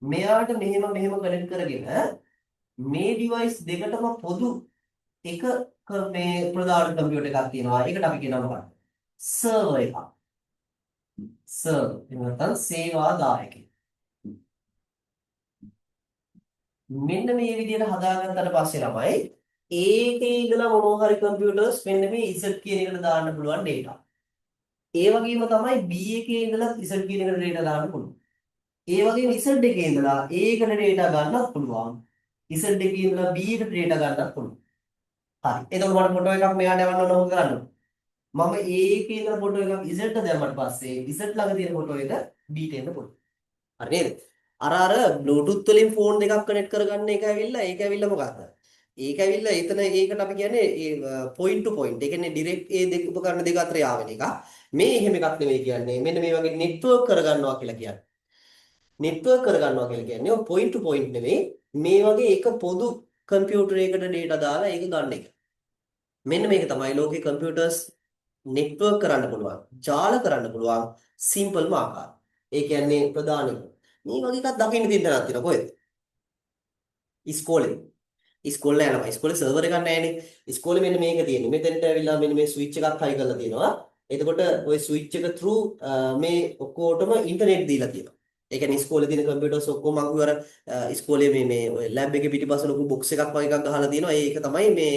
මෙයාට මෙහෙම කනෙක්ට් කරගෙන මේ ඩිවයිස් දෙකටම පොදු එක මේ ප්‍රධාන කම්පියුටර් එකක් තියෙනවා. ඒකට අපි කියනවා මොකක්ද? සර්වර් එකක්. සර්වර්. එහෙම නැත්නම් සේවාදායකයෙක්. මෙන්න මේ විදිහට හදාගත්තට පස්සේ ළමයි ඒකේ ඉඳලා මොනවා හරි කම්පියුටර්ස් මෙන්න මේ Z කියන එකට දාන්න පුළුවන් data. ඒ වගේම තමයි B එකේ ඉඳලා Z කියන එකට data දාන්න පුළුවන්. ඒ වගේම Z එකේ ඉඳලා A එකට data ගන්නත් පුළුවන්. Z එකේ ඉඳලා B එකට data ගන්නත් පුළුවන්. හරි. එතකොට මට ෆොටෝ එකක් මෙයාට යවන්න ඕන මොකද කරන්න? මම A එකේ ඉඳලා ෆොටෝ එකක් Z ට දැම්මට පස්සේ Z ළඟ තියෙන ෆොටෝ එක B ට එන්න පුළුවන්. හරි නේද? අර Bluetooth වලින් ෆෝන් දෙකක් කනෙක්ට් කරගන්න එක ඇවිල්ලා ඒක ඇවිල්ලා මොකක්ද? ඒක ඇවිල්ලා එතන ඒකට අපි කියන්නේ point to point. ඒ කියන්නේ direct ඒ දෙක උපකරණ දෙක අතර යාවෙන එක. මේ එහෙම එකක් නෙවෙයි කියන්නේ. මෙන්න මේ වගේ network කරගන්නවා කියලා කියන්නේ. network කරගන්නවා කියලා කියන්නේ point to point නෙවෙයි. මේ වගේ එක පොදු කම්පියුටර් එකකට data දාලා ඒක ගන්න එක. මෙන්න මේක තමයි ලෝකේ කම්පියුටර්ස් network කරන්න පුළුවන්. ජාල කරන්න පුළුවන් simple ආකාරය. ඒ කියන්නේ ප්‍රධාන එක. මේ වගේ එකක් දකින්න තියෙන තැනක් තියෙනවා කොහෙද? ඉස්කෝලේ. ඉස්කෝලේ යනවා. ඉස්කෝලේ සර්වර් එකක් නැහැනේ. ඉස්කෝලේ මෙන්න මේක තියෙන්නේ. මෙතෙන්ට ඇවිල්ලා මෙන්න මේ ස්විච් එකක් හයි කරලා තියෙනවා. එතකොට ওই ස්විච් එක through මේ ඔක්කොටම ඉන්ටර්නෙට් දීලා තියෙනවා. ඒ කියන්නේ ඉස්කෝලේ තියෙන කම්පියුටර්ස් ඔක්කොම අංගු අර ඉස්කෝලේ මේ ඔය ලැබ් එකේ පිටිපස්ස ලොකු බොක්ස් එකක් වගේ එකක් ගහලා තියෙනවා. ඒක තමයි මේ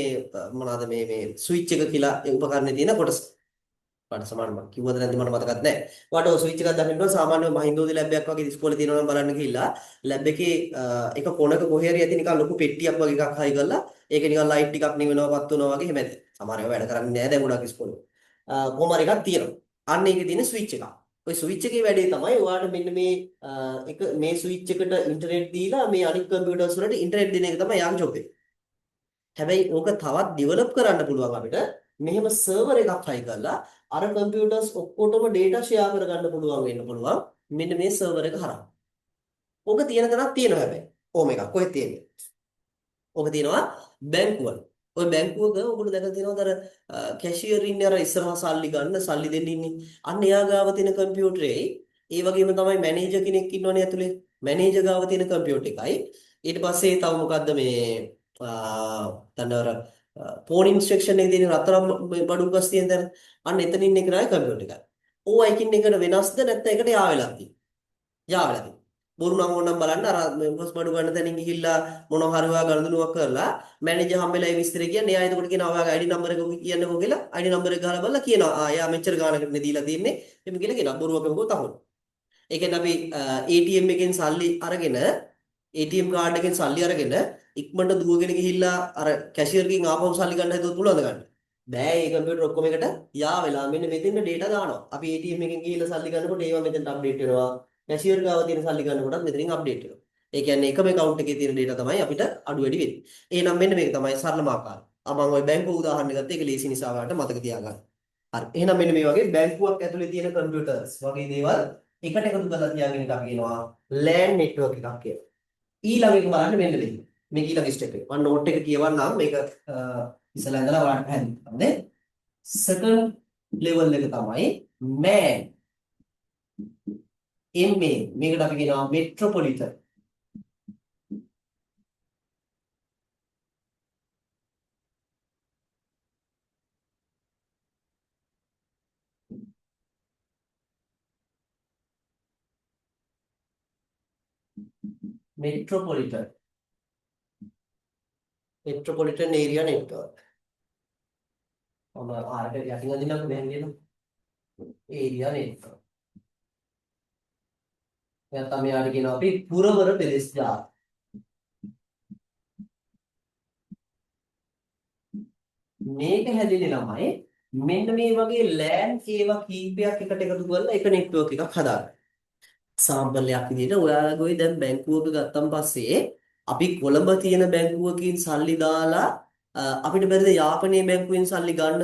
මොනවාද මේ ස්විච් එක කියලා ඒ උපකරණේ තියෙන කොටස. මට සමාන මම කිව්වද නැද්ද මට මතකත් නැහැ. ඔයාලට ඔය ස්විච් එකක් දකින්න සාමාන්‍ය මහින්දෝදි ලැබ් එකක් වගේ ඉස්කෝලේ තියෙනවා නම් බලන්න ගිහිල්ලා ලැබ් එකේ එක කොනක කොහේ හරි ඇති නිකන් ලොකු පෙට්ටියක් වගේ එකක් හයි කරලා ඒක නිකන් ලයිට් ටිකක් නිවෙනවා පත් වෙනවා වගේ එහෙම ඇති. සමහර ඒවා වැඩ කරන්නේ නැහැ දැන් ගොඩක් ඉස්කෝලේ. කොහොම හරි එකක් තියෙනවා. අන්න ඒකේ තියෙන ස්විච් එකක්. ඔය ස්විච් එකේ වැඩේ තමයි ඔයාලට මෙන්න මේ එක මේ ස්විච් එකට ඉන්ටර්නෙට් දීලා මේ අනිත් කම්පියුටර්ස් වලට ඉන්ටර්නෙට් දෙන එක තමයි යාගේ ජොබ් එක. හැබැයි ඕක තවත් ඩෙවලොප් කරන්න පුළුවන් අපිට මෙහෙම සර්වර් එකක් හයි කරලා අර කම්පියුටර්ස් ඔක්කොටම data share කරගන්න පුළුවන් වෙන්න පුළුවන් මෙන්න මේ සර්වර් එක හරහා. ඕක තියෙන තැනක් තියෙනවා හැබැයි. ඕම එකක් කොහෙද තියෙන්නේ? ඕක තියෙනවා බැංකුවල. ඔය බැංකුවක ඔයගොල්ලෝ දැකලා තියෙනවද අර කැෂියර් ඉන්නේ අර ඉස්සරහා සල්ලි ගන්න සල්ලි දෙන්න ඉන්නේ. අන්න එයා ගාව තියෙන කම්පියුටරේ ඒ වගේම තමයි මැනේජර් කෙනෙක් ඉන්නවනේ ඇතුලේ. මැනේජර් ගාව තියෙන කම්පියුටර් එකයි. ඊට පස්සේ තව මොකද්ද මේ තනර ෆෝන් ඉන්ස්ට්‍රක්ෂන් එකේ තියෙන රත්තරන් බඩු ගස් තියෙන තැන අන්න එතනින් එක නයි කම්පියුටර් එකයි. ඕවා එකින් එකට වෙනස්ද නැත්නම් එකට යා වෙලා තියෙන්නේ. යා වෙලා තියෙන්නේ. බොරු නම් ඕනම් බලන්න අර ගස් බඩු ගන්න තැනින් ගිහිල්ලා මොනවා හරි ඔයා ගණදනුවක් කරලා මැනේජර් හම්බෙලා ඒ විස්තර කියන්නේ එයා එතකොට කියනවා ඔයාගේ ID නම්බර් එක කියන්නකෝ කියලා ID නම්බර් එක ගහලා බලලා කියනවා එයා මෙච්චර ගානකට නේ දීලා තියෙන්නේ එමෙ කියලා කියනවා බොරුවකමකෝ තහවුරු. ඒ කියන්නේ අපි ATM එකෙන් සල්ලි අරගෙන ATM කාඩ් එකෙන් සල්ලි අරගෙන ඉක්මනට දුවගෙන ගිහිල්ලා අර කැෂියර්ගෙන් ආපහු සල්ලි ගන්න හදුවොත් පුළුවන්ද ගන්න? බෑ ඒ කම්පියුටර් ඔක්කොම එකට යා වෙලා මෙන්න මෙතෙන්ට data දානවා. අපි ATM එකෙන් ගිහිල්ලා සල්ලි ගන්නකොට ඒවා මෙතෙන්ට අප්ඩේට් වෙනවා. කැෂියර් ගාව තියෙන සල්ලි ගන්නකොටත් මෙතනින් අප්ඩේට් වෙනවා. ඒ කියන්නේ එකම account එකේ තියෙන data තමයි අපිට අඩු වැඩි වෙන්නේ. එහෙනම් මෙන්න මේක තමයි සරලම ආකාරය. මම ওই බැංකුව උදාහරණ ගත්තා. ඒක ලේසි නිසා ඔයාලට මතක තියාගන්න. හරි. එහෙනම් මෙන්න මේ වගේ බැංකුවක් ඇතුලේ තියෙන කම්පියුටර්ස් වගේ දේවල් එකට එකතු කරලා තියාගෙන එකක් කියනවා LAN network එකක් කියලා. ඊළඟ එක බලන්න මෙන්න මේක. මේක ඊළඟ ස්ටෙප් එක. මම නෝට් එක කියවන්නම් මේක ඉස්සලා ඉඳලා ඔයාලට පැහැදිලි කරන්න. සෙකන්ඩ් ලෙවල් එක තමයි MAN. MA මේකට අපි කියනවා මෙට්‍රොපොලිටන්. Metropolitan area network. මම ආරට යටින් අදින්නකෝ මෙහෙම කියනවා. Area network. නැත්නම් මෙයාට කියනවා අපි පුරවර පෙදෙස් ජාල. මේක හැදෙන්නේ ළමයි මෙන්න මේ වගේ LAN ඒවා කීපයක් එකට එකතු කරලා එක නෙට්වර්ක් එකක් හදාගන්න. සාම්පලයක් විදිහට ඔයාලගේ දැන් බැංකුවක ගත්තන් පස්සේ අපි කොළඹ තියෙන බැංකුවකින් සල්ලි දාලා අපිට බැරිද යාපනයේ බැංකුවෙන් සල්ලි ගන්න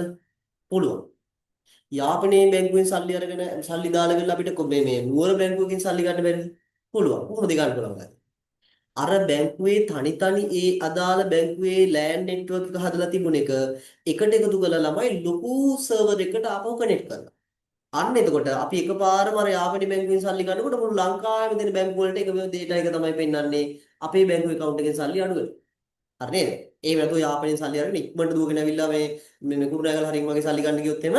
පුළුවන්. යාපනයේ බැංකුවෙන් සල්ලි අරගෙන සල්ලි දාලා ගිහලා අපිට මේ නුවර බැංකුවකින් සල්ලි ගන්න බැරිද? පුළුවන්. කොහොමද ගන්න පුළුවන්? අර බැංකුවේ තනි ඒ අදාළ බැංකුවේ LAN network එක හදලා තිබුණ එක එකට එකතු කරලා ළමයි ලොකු සර්වර් එකකට ආපහු කනෙක්ට් කරනවා. අන්න එතකොට අපි එකපාරම අර යාපනයේ බැංකුවෙන් සල්ලි ගන්නකොට මුළු ලංකාවේම තියෙන බැංකු වලට එකම data එක තමයි පෙන්වන්නේ. අපේ බැංකු account එකෙන් සල්ලි අඩු වෙනවා. හරි නේද? ඒ වෙනතෝ යාපනයෙන් සල්ලි අරගෙන ඉක්මනට දුවගෙන ඇවිල්ලා මේ කුරුණෑගල හරින් වගේ සල්ලි ගන්න ගියොත් එහෙම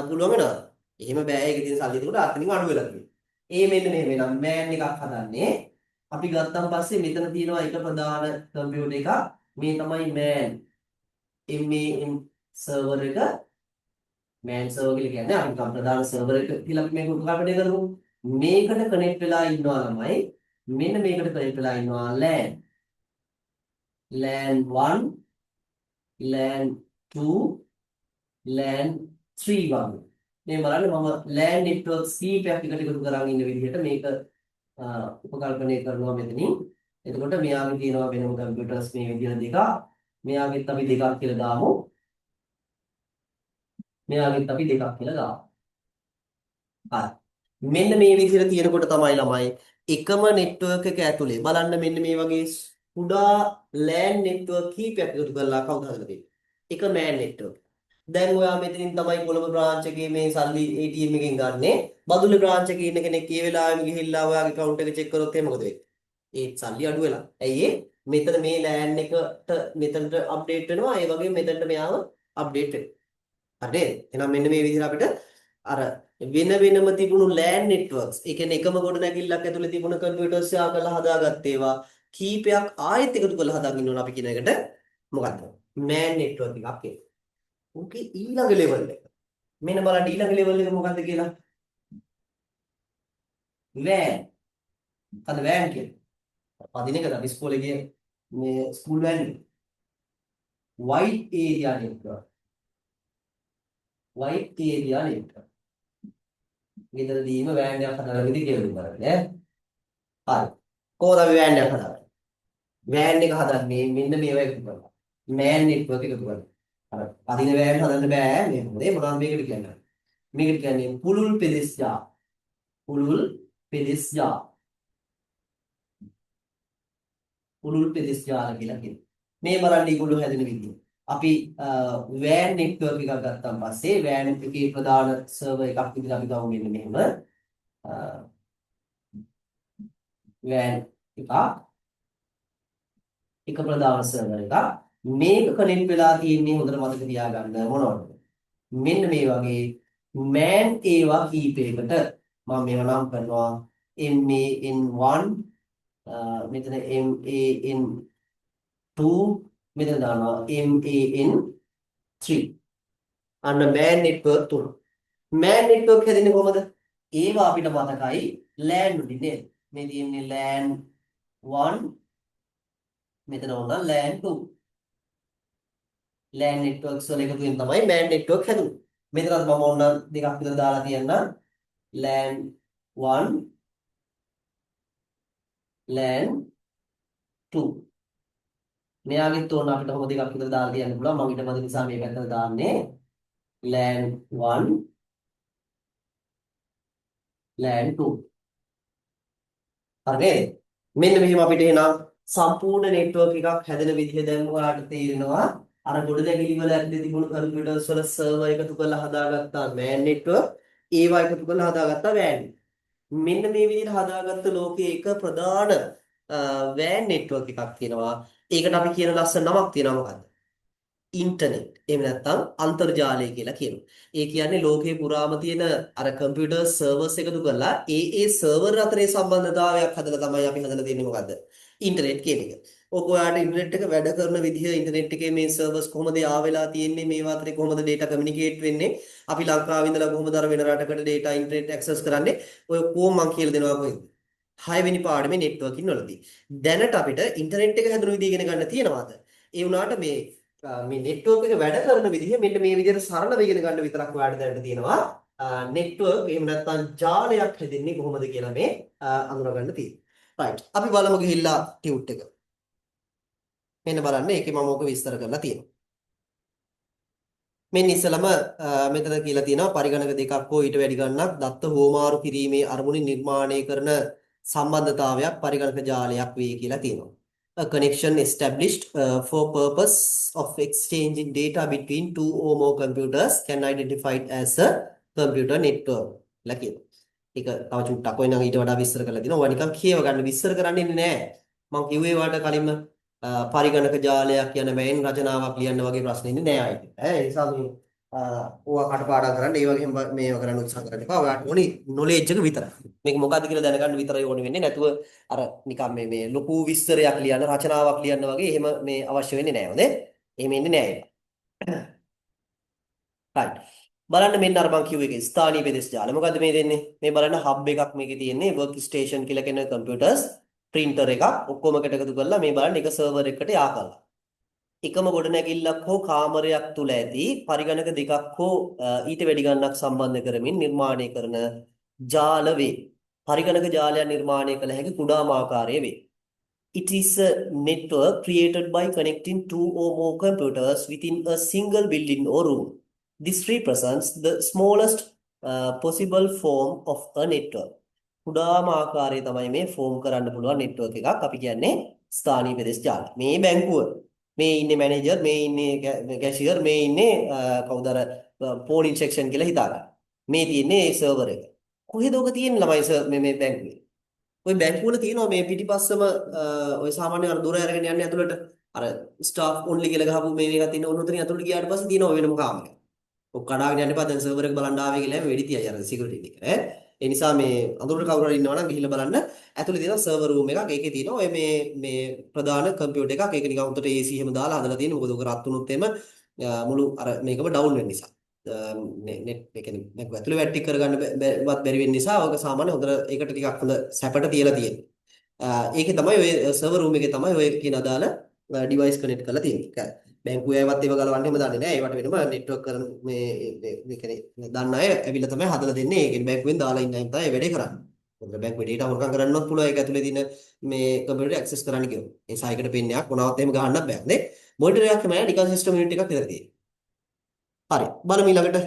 පුළුවන් වෙනවා. එහෙම බෑ. ඒකේ තියෙන සල්ලි එතකොට අතනින් අඩු වෙලා තියෙනවා. ඒ මෙන්න මෙහෙම වෙනම් මෑන් එකක් හදන්නේ අපි ගත්තන් පස්සේ මෙතන තියෙනවා එක ප්‍රධාන කම්පියුටර් එකක්. මේ තමයි මෑන්. MAN සර්වර් එක. මෑන් සර්වර් කියලා කියන්නේ අපි ප්‍රධාන සර්වර් එක කියලා අපි මේක උත්කල්පනය කරමු. මේකට කනෙක්ට් වෙලා ඉන්නවා ළමයි. මෙන්න මේකට කනෙක්ට් වෙලා ඉන්නවා LAN. LAN 1, LAN 2, LAN 3 වගේ. මේ බලන්න මම LAN networks කීපයක් එකට එකතු කරන් ඉන්න විදිහට මේක උපකල්පනය කරනවා මෙතනින්. එතකොට මෙයාගේ තියෙනවා වෙනම කම්පියුටර්ස් මේ විදිහට දෙකක්. මෙයාගෙත් අපි දෙකක් කියලා දාමු. මෙයාගෙත් අපි දෙකක් කියලා දාමු. හරි. මෙන්න මේ විදිහට තියෙනකොට තමයි ළමයි එකම network එක ඇතුලේ බලන්න මෙන්න මේ වගේ කුඩා LAN network කීපයක් එකතු කරලා කවුද හදලා තියෙන්නේ. එක MAN network. දැන් ඔයා මෙතනින් තමයි කොළඹ බ්‍රාන්ච් එකේ මේ සල්ලි ATM එකෙන් ගන්නෙ. බදුල්ල බ්‍රාන්ච් එකේ ඉන්න කෙනෙක් ඒ වෙලාවෙම ගිහිල්ලා ඔයාගේ account එක check කරොත් එහෙනම් මොකද වෙන්නේ? ඒ සල්ලි අඩු වෙලා. ඇයි ඒ? මෙතන මේ LAN එකට මෙතනට අප්ඩේට් වෙනවා. ඒ වගේම මෙතනට මෙයාව අප්ඩේට් වෙනවා. හරිද? එහෙනම් මෙන්න මේ විදිහට අපිට අර වෙන වෙනම තිබුණු LAN networks ඒ කියන්නේ එකම ගොඩනැගිල්ලක් ඇතුලේ තිබුණ කම්පියුටර්ස් යා කරලා හදාගත්ත ඒවා කීපයක් ආයෙත් එකතු කරලා හදාගෙන ඉන්නවා අපි කියන එකට මොකක්ද? MAN network එකක් කියනවා. ඕකේ ඊළඟ ලෙවල් එක. මෙන්න බලන්න ඊළඟ ලෙවල් එක මොකක්ද කියලා. WAN. අද WAN කියන්නේ. පදින එකද අපි ඉස්කෝලේ ගියේ මේ ස්කූල් WAN එක. Wide area network. Wide area network. ගෙදරදීම WAN එකක් හදාගන්න විදිහ කියලා දුන්නා නේ. හරි. කොහොමද අපි WAN එකක් හදාගන්නේ? WAN එක හදන්නේ මෙන්න මේවා එකතු කරලා. MAN network එකතු කරලා. අර පදින WAN හදන්න බෑ මේ මොනවද මේකට කියන්නේ. මේකට කියන්නේ පුළුල් පෙදෙස් ජාල. පුළුල් පෙදෙස් ජාල. පුළුල් පෙදෙස් ජාල කියලා කියනවා. මේ බලන්න ඒගොල්ලෝ හැදෙන විදිහ. අපි WAN network එකක් ගත්තාන් පස්සේ WAN එකේ ප්‍රධාන සර්වර් එකක් විදිහට අපි ගමු මෙන්න මෙහෙම. WAN එක ප්‍රධාන සර්වර් එකක්. මේක කනෙක්ට් වෙලා තියෙන්නේ හොඳට මතක තියාගන්න මොනවද? මෙන්න මේ වගේ MAN ඒවා කීපයකට මම මේවා නම් කරනවා MAN1 මෙතන MAN2 මෙතන දානවා MAN3 අන්න MAN network තුන. MAN network හැදෙන්නේ කොහමද? ඒවා අපිට මතකයි LAN වලින් නේද? මේ තියෙන්නේ LAN 1 මෙතන ඕන LAN 2 LAN networks වල එකතුවෙන් තමයි MAN network හැදුනේ. මෙතනත් මම ඕන දෙකක් විතර දාලා තියන්නම්. LAN 1 LAN 2. මෙයාගෙත් ඕන අපිට කොහොමද එකක් විතර දාලා තියන්න පුළුවන්. මම ඊට මදි නිසා මේ පැත්තට දාන්නේ LAN 1 LAN 2. හරි නේද? මෙන්න මෙහෙම අපිට එනවා සම්පූර්ණ නෙට්වර්ක් එකක් හැදෙන විදිහ දැන් ඔයාලට තේරෙනවා. අර ගොඩනැගිලි වල ඇතුලේ තිබුණු කම්පියුටර්ස් වල සර්වර් එකතු කරලා හදාගත්තා MAN නෙට්වර්ක්. ඒවා එකතු කරලා හදාගත්තා WAN. මෙන්න මේ විදිහට හදාගත්ත ලෝකයේ එක ප්‍රධාන WAN නෙට්වර්ක් එකක් තියෙනවා. ඒකට අපි කියන ලස්සන නමක් තියෙනවා මොකද්ද? ඉන්ටර්නෙට්. එහෙම නැත්නම් අන්තර්ජාලය කියලා කියනවා. ඒ කියන්නේ ලෝකේ පුරාම තියෙන අර කම්පියුටර් සර්වර්ස් එකතු කරලා ඒ සර්වර් අතරේ සම්බන්ධතාවයක් හදලා තමයි අපි හදලා තියෙන්නේ මොකද්ද? ඉන්ටර්නෙට් කියන එක. ඔක ඔයාලට ඉන්ටර්නෙට් එක වැඩ කරන විදිහ ඉන්ටර්නෙට් එකේ මේ සර්වර්ස් කොහොමද ආවෙලා තියෙන්නේ මේවා අතරේ කොහොමද data communicate වෙන්නේ අපි ලංකාවේ ඉඳලා කොහොමද අර වෙන රටකට data ඉන්ටර්නෙට් access කරන්නේ ඔය කොහොම මම කියලා දෙනවා කොහෙද 6 වෙනි පාඩමේ networking වලදී දැනට අපිට ඉන්ටර්නෙට් එක හැදුණු විදිහ ඉගෙන ගන්න තියෙනවාද ඒ වුණාට මේ network එක වැඩ කරන විදිහ මෙන්න මේ විදිහට සරලව ඉගෙන ගන්න විතරක් ඔයාලට දැනට තියෙනවා network එහෙම නැත්නම් ජාලයක් හැදෙන්නේ කොහොමද කියලා මේ අඳුරගන්න තියෙනවා right අපි බලමු ගිහිල්ලා ටියුට් එක මෙන්න බලන්න ඒකේ මම ඕක විස්තර කරලා තියෙනවා. මෙන්න ඉස්සලම මෙතන කියලා තියෙනවා පරිගණක දෙකක් හෝ ඊට වැඩි ගණනක් දත්ත හෝමාරු කිරීමේ අරමුණින් නිර්මාණය කරන සම්බන්ධතාවයක් පරිගණක ජාලයක් වේ කියලා තියෙනවා. A connection established for purpose of exchanging data between two or more computers can identified as a computer network. ලා කියනවා. ඒක තව චුට්ටක් ඔය නම් ඊට වඩා විස්තර කරලා දිනවා. ඔය නිකන් කියව ගන්න විස්තර කරන්න ඉන්නේ නැහැ. මම කිව්වේ වාට කලින්ම පරිගණක ජාලයක් යන මේන් රචනාවක් ලියන්න වගේ ප්‍රශ්න ඉන්නේ නෑ අයිති. ඒ නිසා මේ ඕවා කටපාඩම් කරන්න ඒ වගේම මේව කරන්න උත්සාහ කරන්න එපා. ඔයාලට ඕනි නොලෙජ් එක විතරයි. මේක මොකද්ද කියලා දැනගන්න විතරයි ඕනි වෙන්නේ. නැතුව අර නිකන් මේ ලොකු විස්තරයක් ලියන්න රචනාවක් ලියන්න වගේ එහෙම මේ අවශ්‍ය වෙන්නේ නෑ. හොඳේ? එහෙම ඉන්නේ නෑ ඒක. right. බලන්න මෙන්න අර මං කිව්ව එකේ ස්ථානීය පෙදෙස් ජාල. මොකද්ද මේ දෙන්නේ? මේ බලන්න හබ් එකක් මේකේ තියෙන්නේ work station කියලා කියන කම්පියුටර්ස් printer එකක් ඔක්කොම එකතු කරලා මේ බලන්න එක සර්වර් එකකට යා කරලා. එකම ගොඩනැගිල්ලක් හෝ කාමරයක් තුල ඇති පරිගණක දෙකක් හෝ ඊට වැඩි ගණනක් සම්බන්ධ කරමින් නිර්මාණය කරන ජාල වේ. පරිගණක ජාලයක් නිර්මාණය කළ හැකි කුඩාම ආකාරයේ වේ. It is a network created by connecting two or more computers within a single building or room. This represents the smallest possible form of a network. කුඩාම ආකාරයේ තමයි මේ ෆෝම් කරන්න පුළුවන් නෙට්වර්ක් එකක් අපි කියන්නේ ස්ථානීය ප්‍රදේශ ජාල. මේ බැංකුව මේ ඉන්නේ මැනේජර් මේ ඉන්නේ කැෂියර් මේ ඉන්නේ කවුද අර පෝලිං සෙක්ෂන් කියලා හිතාගන්න. මේ තියෙන්නේ ඒ සර්වර් එක. කොහෙද ඔක තියෙන්නේ ළමයි සර් මේ බැංකුවේ. ওই බැංකුවල තියෙනවා මේ පිටිපස්සම ඔය සාමාන්‍ය අර දොර අරගෙන යන්නේ ඇතුළට අර ස්ටාෆ් ඔන්ලි කියලා ගහපු මේ එකක් තියෙන ඕන උතරින් ඇතුළට ගියාට පස්සේ තියෙනවා වෙනම කාමරයක්. ඔක් කඩාගෙන යන්න එපා දැන් සර්වර් එක බලන්න ආවේ කියලා වෙඩි තියයි අර සිකියුරිටි එක ඈ. ඒ නිසා මේ අඳුරට කවුරු හරි ඉන්නවා නම් ගිහිල්ලා බලන්න. ඇතුලේ තියෙන සර්වර් රූම් එකක්. ඒකේ තියෙනවා ඔය මේ ප්‍රධාන කම්පියුටර් එකක්. ඒක නිකන් උන්ට AC එහෙම දාලා හදලා තියෙන. මොකද ඔක රත් වුණොත් එම මුළු අර මේකම ඩවුන් වෙන නිසා. නෙට් ඒ කියන්නේ මේක ඇතුලේ වැට්ටි කරගන්න වත් බැරි වෙන නිසා ඔක සාමාන්‍ය හොඳට ඒකට ටිකක් හොඳ සැපට තියලා තියෙනවා. ඒකේ තමයි ඔය සර්වර් රූම් එකේ තමයි ඔය කියන අදාළ ඩිවයිස් කනෙක්ට් කරලා තියෙන්නේ. බැංකුවේ අයවත් ඒව ගලවන්න එහෙම දන්නේ නැහැ. ඒවට වෙනම නෙට්වර්ක් කරන මේ කියන්නේ දන්න අය ඇවිල්ලා තමයි හදලා දෙන්නේ. ඒ කියන්නේ බැංකුවෙන් දාලා ඉන්න අය තමයි වැඩේ කරන්නේ. මොකද බැංකුවේ data හොරකම් කරන්නවත් පුළුවන්. ඒක ඇතුලේ තියෙන මේ කම්පියුටර් ඇක්සස් කරන්න කියනවා. ඒ සායකට පෙන්නයක් මොනවත් එහෙම ගහන්නත් බෑ. නේ? මොනිටර් එකක් තමයි නිකන් සිස්ටම් යුනිට් එකක් විතර තියෙන්නේ. හරි. බලමු ඊළඟට.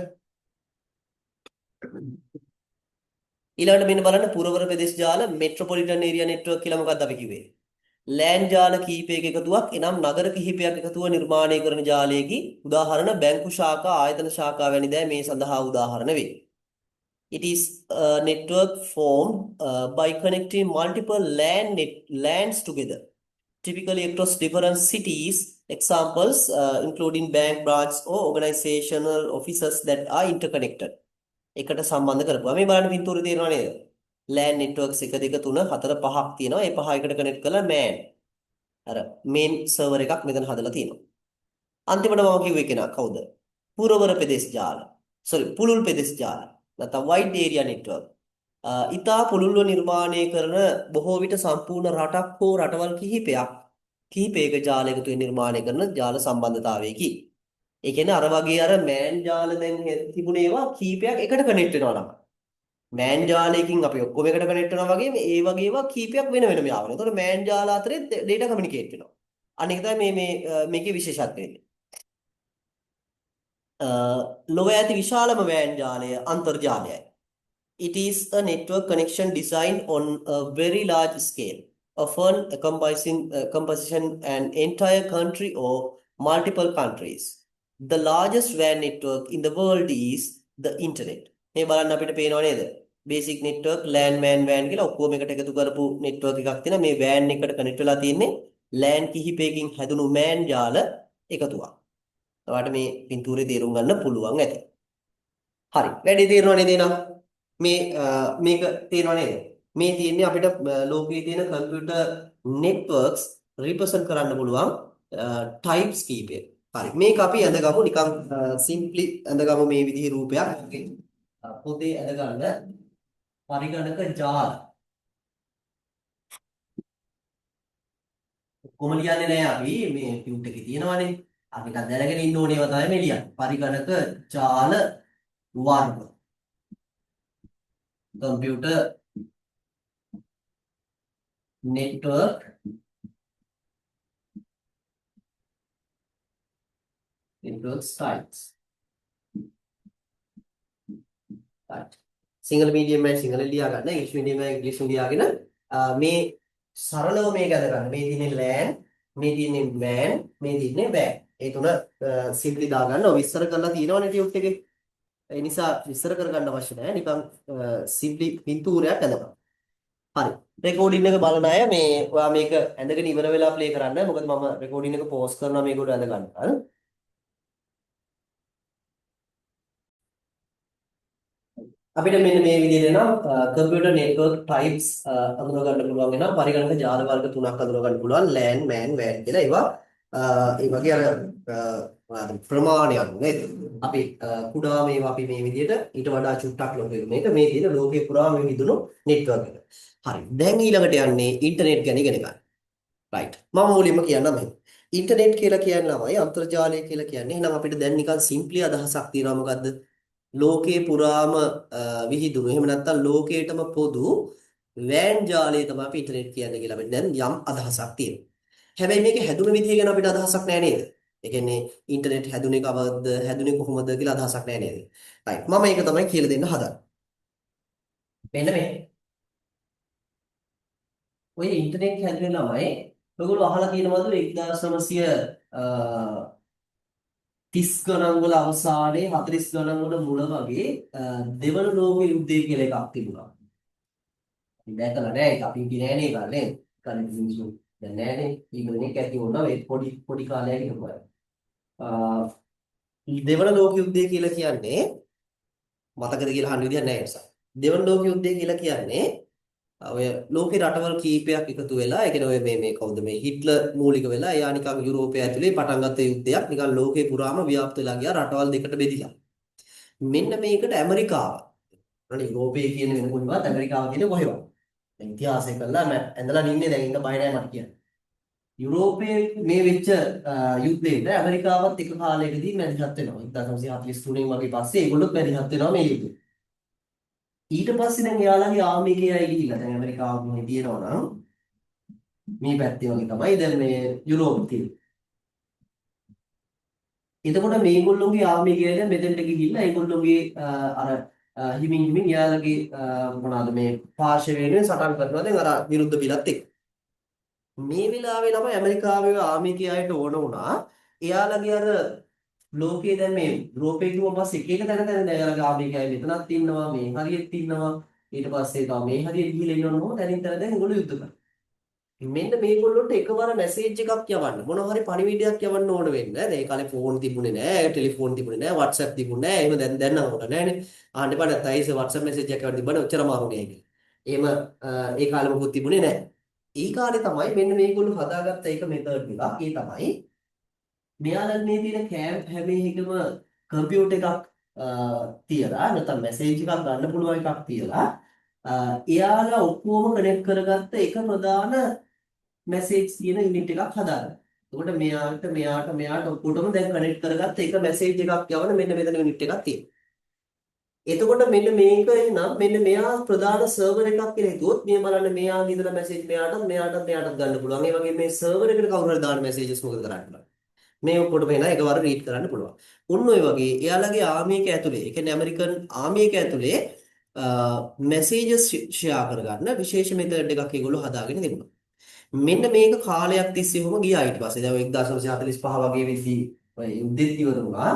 ඊළඟට මෙන්න බලන්න පුරවර ප්‍රදේශ ජාල මෙට්‍රොපොලිටන් ඒරියා නෙට්වර්ක් කියලා මොකක්ද අපි කිව්වේ? ලෑන් ජාල කීපයක එකතුවක් එනම් නගර කිහිපයක් එකතුව නිර්මාණය කරන ජාලයකි උදාහරණ බැංකු ශාඛා ආයතන ශාඛා වැනි දෑ මේ සඳහා උදාහරණ වේ. It is a network formed by connecting multiple lands together, typically across different cities. Examples including bank branches or organizational offices that are interconnected. එකට සම්බන්ධ කරපුවා. මේ බලන්න පින්තූරේ තියෙනවා නේද? LAN networks 1 2 3 4 5ක් තියෙනවා. ඒ පහ එකට කනෙක්ට් කරලා MAN අර මේන් සර්වර් එකක් මෙතන හදලා තියෙනවා. අන්තිමට මම කිව්වේ කෙනා කවුද? පුරවර ප්‍රදේශ ජාල. පුළුල් ප්‍රදේශ ජාල. නැත්නම් wide area network. ඉතා පුළුල්ව නිර්මාණය කරන බොහෝ විට සම්පූර්ණ රටක් හෝ රටවල් කිහිපයක ජාලයකට නිර්මාණය කරන ජාල සම්බන්ධතාවයකි. ඒ කියන්නේ අර වගේ අර MAN ජාල දැන් තිබුණේ ඒවා කීපයක් එකට කනෙක්ට් වෙනවා නම්. මෑන් ජාලයකින් අපි ඔක්කොම එකට කනෙක්ට් වෙනවා වගේම ඒ වගේ ඒවා කීපයක් වෙන වෙනම ආවන. ඒතකොට මෑන් ජාල අතරේ data communicate වෙනවා. අනික තමයි මේකේ විශේෂත්වය. ලොව ඇති විශාලම මෑන් ජාලය අන්තර්ජාලයයි. It is a network connection designed on a very large scale, often encompassing an entire country or multiple countries. The largest WAN network in the world is the internet. මේ බලන්න අපිට පේනව නේද? basic network, LAN, MAN, WAN කියලා ඔක්කොම එකට එකතු කරපු network එකක් තියෙනවා. මේ WAN එකට connect වෙලා තියෙන්නේ LAN කිහිපයකින් හැදුණු MAN ජාල එකතුවක්. ඔයාලට මේ පින්තූරේ තේරුම් ගන්න පුළුවන් ඇති. හරි. වැඩි තේරෙනව නේද එහෙනම්? මේක තේරෙනව නේද? මේ තියෙන්නේ අපිට ලෝකයේ තියෙන කම්පියුටර් නෙට්වර්ක්ස් රිප්‍රසන්ට් කරන්න පුළුවන් ටයිප්ස් කීපය. හරි. මේක අපි ඇඳගමු නිකන් සිම්ප්ලි ඇඳගමු මේ විදිහේ රූපයක්. පොතේ ඇඳගන්න පරිගණක ජාල. කොහොම ලියන්නේ නැහැ අපි මේ ටියුට් එකේ තියෙනවානේ. අපිට දැනගෙන ඉන්න ඕනේ ඒවා තමයි මේ ලියන්නේ. පරිගණක ජාල වර්ග. computer network types. right. Sinhala medium එකෙන් සිංහල ලියා ගන්න, ඉංග්‍රීසි මීඩියම් එකෙන් ඉංග්‍රීසි ලියාගෙන මේ සරලව මේක අද ගන්න. මේ තියෙන්නේ LAN, මේ තියෙන්නේ WAN, මේ තියෙන්නේ WAN. ඒ තුන සිම්පලි දා ගන්න. ඔය විස්තර කරලා තියෙනවනේ ටියුට් එකේ. ඒ නිසා විස්තර කරගන්න අවශ්‍ය නැහැ. නිකන් සිම්පලි පින්තූරයක් ඇඳගන්න. හරි. රෙකෝඩින් එක බලන අය මේ ඔයා මේක ඇඳගෙන ඉවර වෙලා ප්ලේ කරන්න. මොකද මම රෙකෝඩින් එක පෝස් කරනවා මේක උඩ ඇඳ ගන්න. හරි. අපිට මෙන්න මේ විදිහට නම් කම්පියුටර් නෙට්වර්ක් ටයිප්ස් අඳුර ගන්න පුළුවන් වෙනවා. පරිගණක ජාල වර්ග තුනක් අඳුර ගන්න පුළුවන්. LAN, MAN, WAN කියලා ඒවා ඒ වගේ අර මොනවාද ප්‍රමාණයක් නේද? අපි කුඩා මේවා අපි මේ විදිහට ඊට වඩා චුට්ටක් ලොකු මේක මේ තියෙන ලෝකේ පුරාම විදුණු නෙට්වර්ක් එක. හරි. දැන් ඊළඟට යන්නේ ඉන්ටර්නෙට් ගැන ඉගෙන ගන්න. රයිට්. මම මුලින්ම කියන්නම් මෙහෙම. ඉන්ටර්නෙට් කියලා කියනවාමයි අන්තර්ජාලය කියලා කියන්නේ. එහෙනම් අපිට දැන් නිකන් සිම්ප්ලි අදහසක් තියෙනවා මොකද්ද? ලෝකේ පුරාම විහිදුණු එහෙම නැත්නම් ලෝකේටම පොදු WAN ජාලය තමයි අපි ඉන්ටර්නෙට් කියන්නේ කියලා අපිට දැන් යම් අදහසක් තියෙනවා. හැබැයි මේක හැදුන විදිය ගැන අපිට අදහසක් නැහැ නේද? ඒ කියන්නේ ඉන්ටර්නෙට් හැදුනේ කවද්ද හැදුනේ කොහොමද කියලා අදහසක් නැහැ නේද? රයිට්. මම ඒක තමයි කියලා දෙන්න හදන්නේ. මෙන්න මේ. ඔය ඉන්ටර්නෙට් හැදුවේ ළමයි ඔයගොල්ලෝ අහලා තියෙනවද 30 ගණන් වල අවසානයේ 40 ගණන් වල මුල වගේ දෙවන ලෝක යුද්ධය කියලා එකක් තිබුණා. අපි දැකලා නැහැ ඒක අපි ඉන්නේ නැහැ නේද නේද? කලින් මිනිස්සු දැන් නැහැනේ. ඊගොල්ලෝ ඇති වුණා ඒ පොඩි කාලයක් හිටපුවා. දෙවන ලෝක යුද්ධය කියලා කියන්නේ මතකද කියලා අහන්න විදියක් නැහැ නිසා. දෙවන ලෝක යුද්ධය කියලා කියන්නේ ඔය ලෝකේ රටවල් කීපයක් එකතු වෙලා ඒ කියන්නේ ඔය මේ කවුද මේ හිට්ලර් මූලික වෙලා එයා නිකන් යුරෝපය ඇතුලේ පටන් ගත්ත යුද්ධයක් නිකන් ලෝකේ පුරාම ව්‍යාප්ත වෙලා ගියා රටවල් දෙකට බෙදිලා. මෙන්න මේකට ඇමරිකාව. අනේ යුරෝපය කියන වෙන කොහෙවත් ඇමරිකාව කියන්නේ කොහෙවත්. දැන් ඉතිහාසය කළා මම ඇඳලා ඉන්නේ දැන් ඉන්න බය නැහැ මට කියන්න. යුරෝපයේ මේ වෙච්ච යුද්ධේට ඇමරිකාවත් එක කාලයකදී මැදිහත් වෙනවා. 1943 වගේ පස්සේ ඒගොල්ලොත් මැදිහත් වෙනවා මේ යුද්ධේ. ඊට පස්සේ දැන් එයාලගේ ආර්මි එකේ අය ගිහිල්ලා දැන් ඇමරිකාව මේ තියෙනවා නම් මේ පැත්තේ වගේ තමයි දැන් මේ යුරෝප් තියෙන්නේ. එතකොට මේගොල්ලෝගේ ආර්මි එකේ දැන් මෙතෙන්ට ගිහිල්ලා ඒගොල්ලෝගේ අර හිමින් එයාලගේ මොනවාද මේ පාර්ශවයෙන් සටන් කරනවා දැන් අර විරුද්ධ පිටත් එක්ක. මේ වෙලාවේ ළමයි ඇමරිකාවේ ආර්මි එකේ අයට ඕන වුණා එයාලගේ අර ලෝකයේ දැන් මේ යුරෝපයේ කිව්ව පස්සේ එක තැන දැන් එයාලගේ ආර්මි එකේ අය මෙතනත් ඉන්නවා මේ හරියට ඉන්නවා ඊට පස්සේ තව මේ හරියට ගිහිල්ලා ඉන්නවනෝ තැනින් තැන දැන් ඒගොල්ලෝ යුද්ධ කරනවා. මෙන්න මේගොල්ලොන්ට එකවර මැසේජ් එකක් යවන්න මොනවා හරි පණිවිඩයක් යවන්න ඕන වෙන්නේ. දැන් ඒ කාලේ ෆෝන් තිබුණේ නැහැ, ටෙලිෆෝන් තිබුණේ නැහැ, WhatsApp තිබුණේ නැහැ. එහෙම දැන් නම් උඩ නැහැනේ. ආන්න එපා නැත්නම් ඒ WhatsApp මැසේජ් එකක් යවන්න තිබ්බම ඔච්චර මාරු නෑ කියලා. එහෙම ඒ කාලෙ මොකුත් තිබුණේ නැහැ. ඒ කාලේ තමයි මෙන්න මේගොල්ලෝ හදාගත්ත එක මෙතඩ් එකක්. ඒ තමයි මෙයාලා මේ තියෙන කැම්ප් හැම එකම කම්පියුටර් එකක් තියලා නැත්නම් මැසේජ් එකක් ගන්න පුළුවන් එකක් තියලා එයාලා ඔක්කොම කනෙක්ට් කරගත්ත එක ප්‍රධාන මැසේජ් තියෙන යුනිට් එකක් හදාගන්න. එතකොට මෙයාට ඔක්කොටම දැන් කනෙක්ට් කරගත්ත එක මැසේජ් එකක් යවන මෙන්න මෙතන යුනිට් එකක් තියෙනවා. එතකොට මෙන්න මේක එහෙනම් මෙන්න මෙයා ප්‍රධාන සර්වර් එකක් කියලා හිතුවොත් මේ බලන්න මෙයාගේ ඉඳලා මැසේජ් මෙයාටත් ගන්න පුළුවන්. ඒ වගේ මේ සර්වර් එකට කවුරු හරි දාන මැසේජස් මොකද කරන්නේ? මේ ඔක්කොටම එන එකවර රීඩ් කරන්න පුළුවන්. උන් ඔය වගේ එයාලගේ ආර්මි එක ඇතුලේ, ඒ කියන්නේ ඇමරිකන් ආර්මි එක ඇතුලේ මැසේජස් ෂෙයා කරගන්න විශේෂ මෙතඩ් එකක් ඒගොල්ලෝ හදාගෙන තිබුණා. මෙන්න මේක කාලයක් තිස්සේ ඔහොම ගියා ඊට පස්සේ. දැන් 1945 වගේ වෙද්දී ඔය යුද්ධෙත් ඉවර වුණා.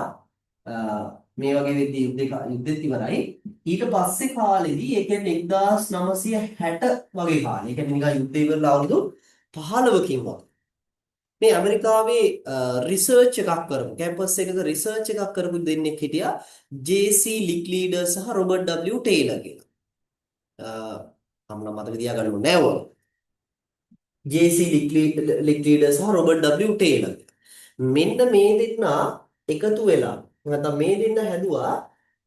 අ, මේ වගේ වෙද්දී යුද්ධෙත් ඉවරයි. ඊට පස්සේ කාලෙදී ඒ කියන්නේ 1960 වගේ කාලේ. ඒ කියන්නේ නිකන් යුද්ධය ඉවරලා අවුරුදු 15කින් වගේ. මේ ඇමරිකාවේ රිසර්ච් එකක් කරපු කැම්පස් එකක රිසර්ච් එකක් කරපු දෙන්නෙක් හිටියා ජේ.සී. ලික්ලීඩර් සහ රොබර්ට් ඩබ්ලිව් ටේලර් කියලා. මම මතක තියාගන්න ඕනේ නෑ වගේ. ජේ.සී. ලික්ලීඩර් සහ රොබර්ට් ඩබ්ලිව් ටේලර්. මෙන්න මේ දෙන්නා එකතු වෙලා නැත්නම් මේ දෙන්න හැදුවා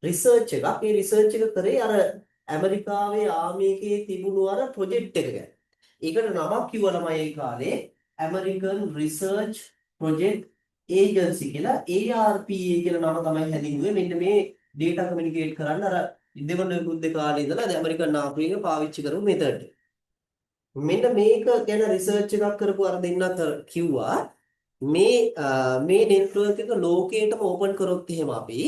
රිසර්ච් එකක්. මේ රිසර්ච් එක කරේ අර ඇමරිකාවේ ආර්මි එකේ තිබුණු අර ප්‍රොජෙක්ට් එක ගැන. ඒකට නමක් කිව්වා ළමයි ඒ කාලේ American Research Project Agency කියලා ARPA කියලා නම තමයි හැදින්නුවේ. මෙන්න මේ data communicate කරන්න අර දෙවන යුද්ධ කාලේ ඉඳලා ඇමරිකන් ආර්මි එක පාවිච්චි කරපු මෙතඩ්. මෙන්න මේක ගැන රිසර්ච් එකක් කරපු අර දෙන්නත් කිව්වා මේ නෙට්වර්ක් එක ලෝකේටම ඕපන් කරොත් එහෙම අපි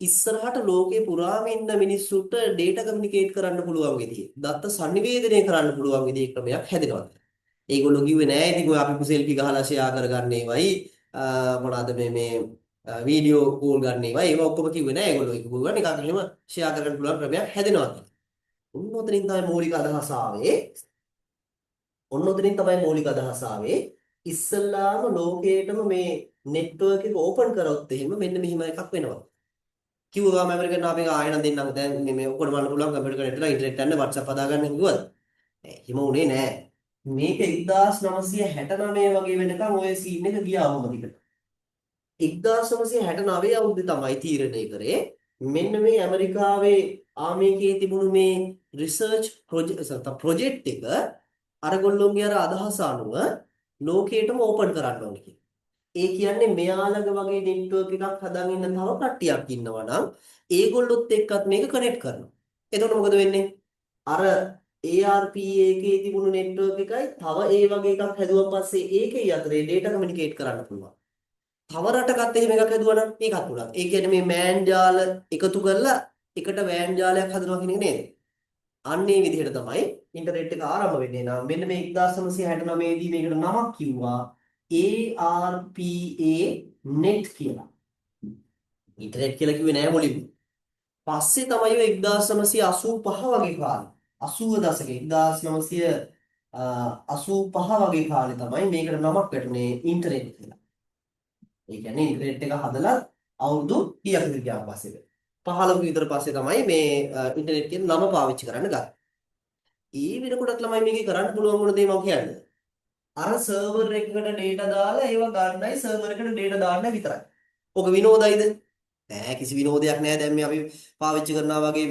ඉස්සරහට ලෝකේ පුරාම ඉන්න මිනිස්සුන්ට data communicate කරන්න පුළුවන් විදිහ, දත්ත sannivedanaya කරන්න පුළුවන් විදිහ ක්‍රමයක් හැදෙනවා. ඒගොල්ලෝ කිව්වේ නෑ ඉතින් ඔය අපි සෙල්ෆි ගහලා ෂෙයා කරගන්න ඒවයි මොනවාද මේ වීඩියෝ කෝල් ගන්න ඒවයි ඒව ඔක්කොම කිව්වේ නෑ ඒගොල්ලෝ. ඒක කිව්වා නිකන් එහෙම ෂෙයා කරගන්න පුළුවන් ක්‍රමයක් හැදෙනවා කියලා. උන්වතනින් තමයි මූලික අදහස ආවේ. ඔන්නොතනින් තමයි මූලික අදහස ආවේ. ඉස්සල්ලාම ලෝකයේටම මේ නෙට්වර්ක් එක ඕපන් කරොත් එහෙම මෙන්න මෙහිම එකක් වෙනවා. කිව්වා මම ඇමරිකන් ආපේක ආයෙන දෙන්නම් දැන් මේ ඔක්කොම බලන්න පුළුවන් කම්පියුටර් එකට ඉන්ටර්නෙට් යන්න WhatsApp හදාගන්න කිව්වද? එහෙම උනේ නෑ. මේක 1969 වගේ වෙනකම් ඔය සීන් එක ගියා වුම දිකට. 1969 අවුරුද්දේ තමයි තීරණය කරේ මෙන්න මේ ඇමරිකාවේ ආර්මි එකේ තිබුණු මේ රිසර්ච් ප්‍රොජෙක්ට් එක අරගොල්ලෝගේ අර අදහස අනුව ලෝකයටම ඕපන් කරන්න ඕනේ කියලා. ඒ කියන්නේ මෙයාලගේ වගේ නෙට්වර්ක් එකක් හදාගෙන ඉන්න තව කට්ටියක් ඉන්නවා නම් ඒගොල්ලොත් එක්කත් මේක කනෙක්ට් කරනවා. එතකොට මොකද වෙන්නේ? අර ARPA එකේ තිබුණු නෙට්වර්ක් එකයි තව ඒ වගේ එකක් හැදුවන් පස්සේ ඒකේ අතරේ data communicate කරන්න පුළුවන්. තව රටකත් එහෙම එකක් හැදුවා නම් ඒකත් පුළුවන්. ඒ කියන්නේ මේ මෑන් ජාල එකතු කරලා එකට වෑන් ජාලයක් හදනවා කියන එක නේද? අන්නේ විදිහට තමයි ඉන්ටර්නෙට් එක ආරම්භ වෙන්නේ. නම් මෙන්න මේ 1969 දී මේකට නමක් කිව්වා ARPA net කියලා. ඉන්ටර්නෙට් කියලා කිව්වේ නෑ මුලින්ම. පස්සේ තමයි ඔය 1985 වගේ කාලේ 80 දශකේ 1985 වගේ කාලේ තමයි මේකට නමක් වැටුනේ ඉන්ටර්නෙට් කියලා. ඒ කියන්නේ ඉන්ටර්නෙට් එක හදලා අවුරුදු කීයක් විතර ගියාන් පස්සේද? 15ක විතර පස්සේ තමයි මේ ඉන්ටර්නෙට් කියන නම පාවිච්චි කරන්න ගත්තේ. ඒ වෙනකොටත් ළමයි මේකේ කරන්න පුළුවන් මොන දේ මම කියන්නේ. අර සර්වර් එකකට data දාලා ඒව ගන්නයි සර්වර් එකට data දාන්න විතරයි. ඔක විනෝදයිද? නෑ කිසි විනෝදයක් නෑ. දැන් මේ අපි පාවිච්චි කරනවා වගේ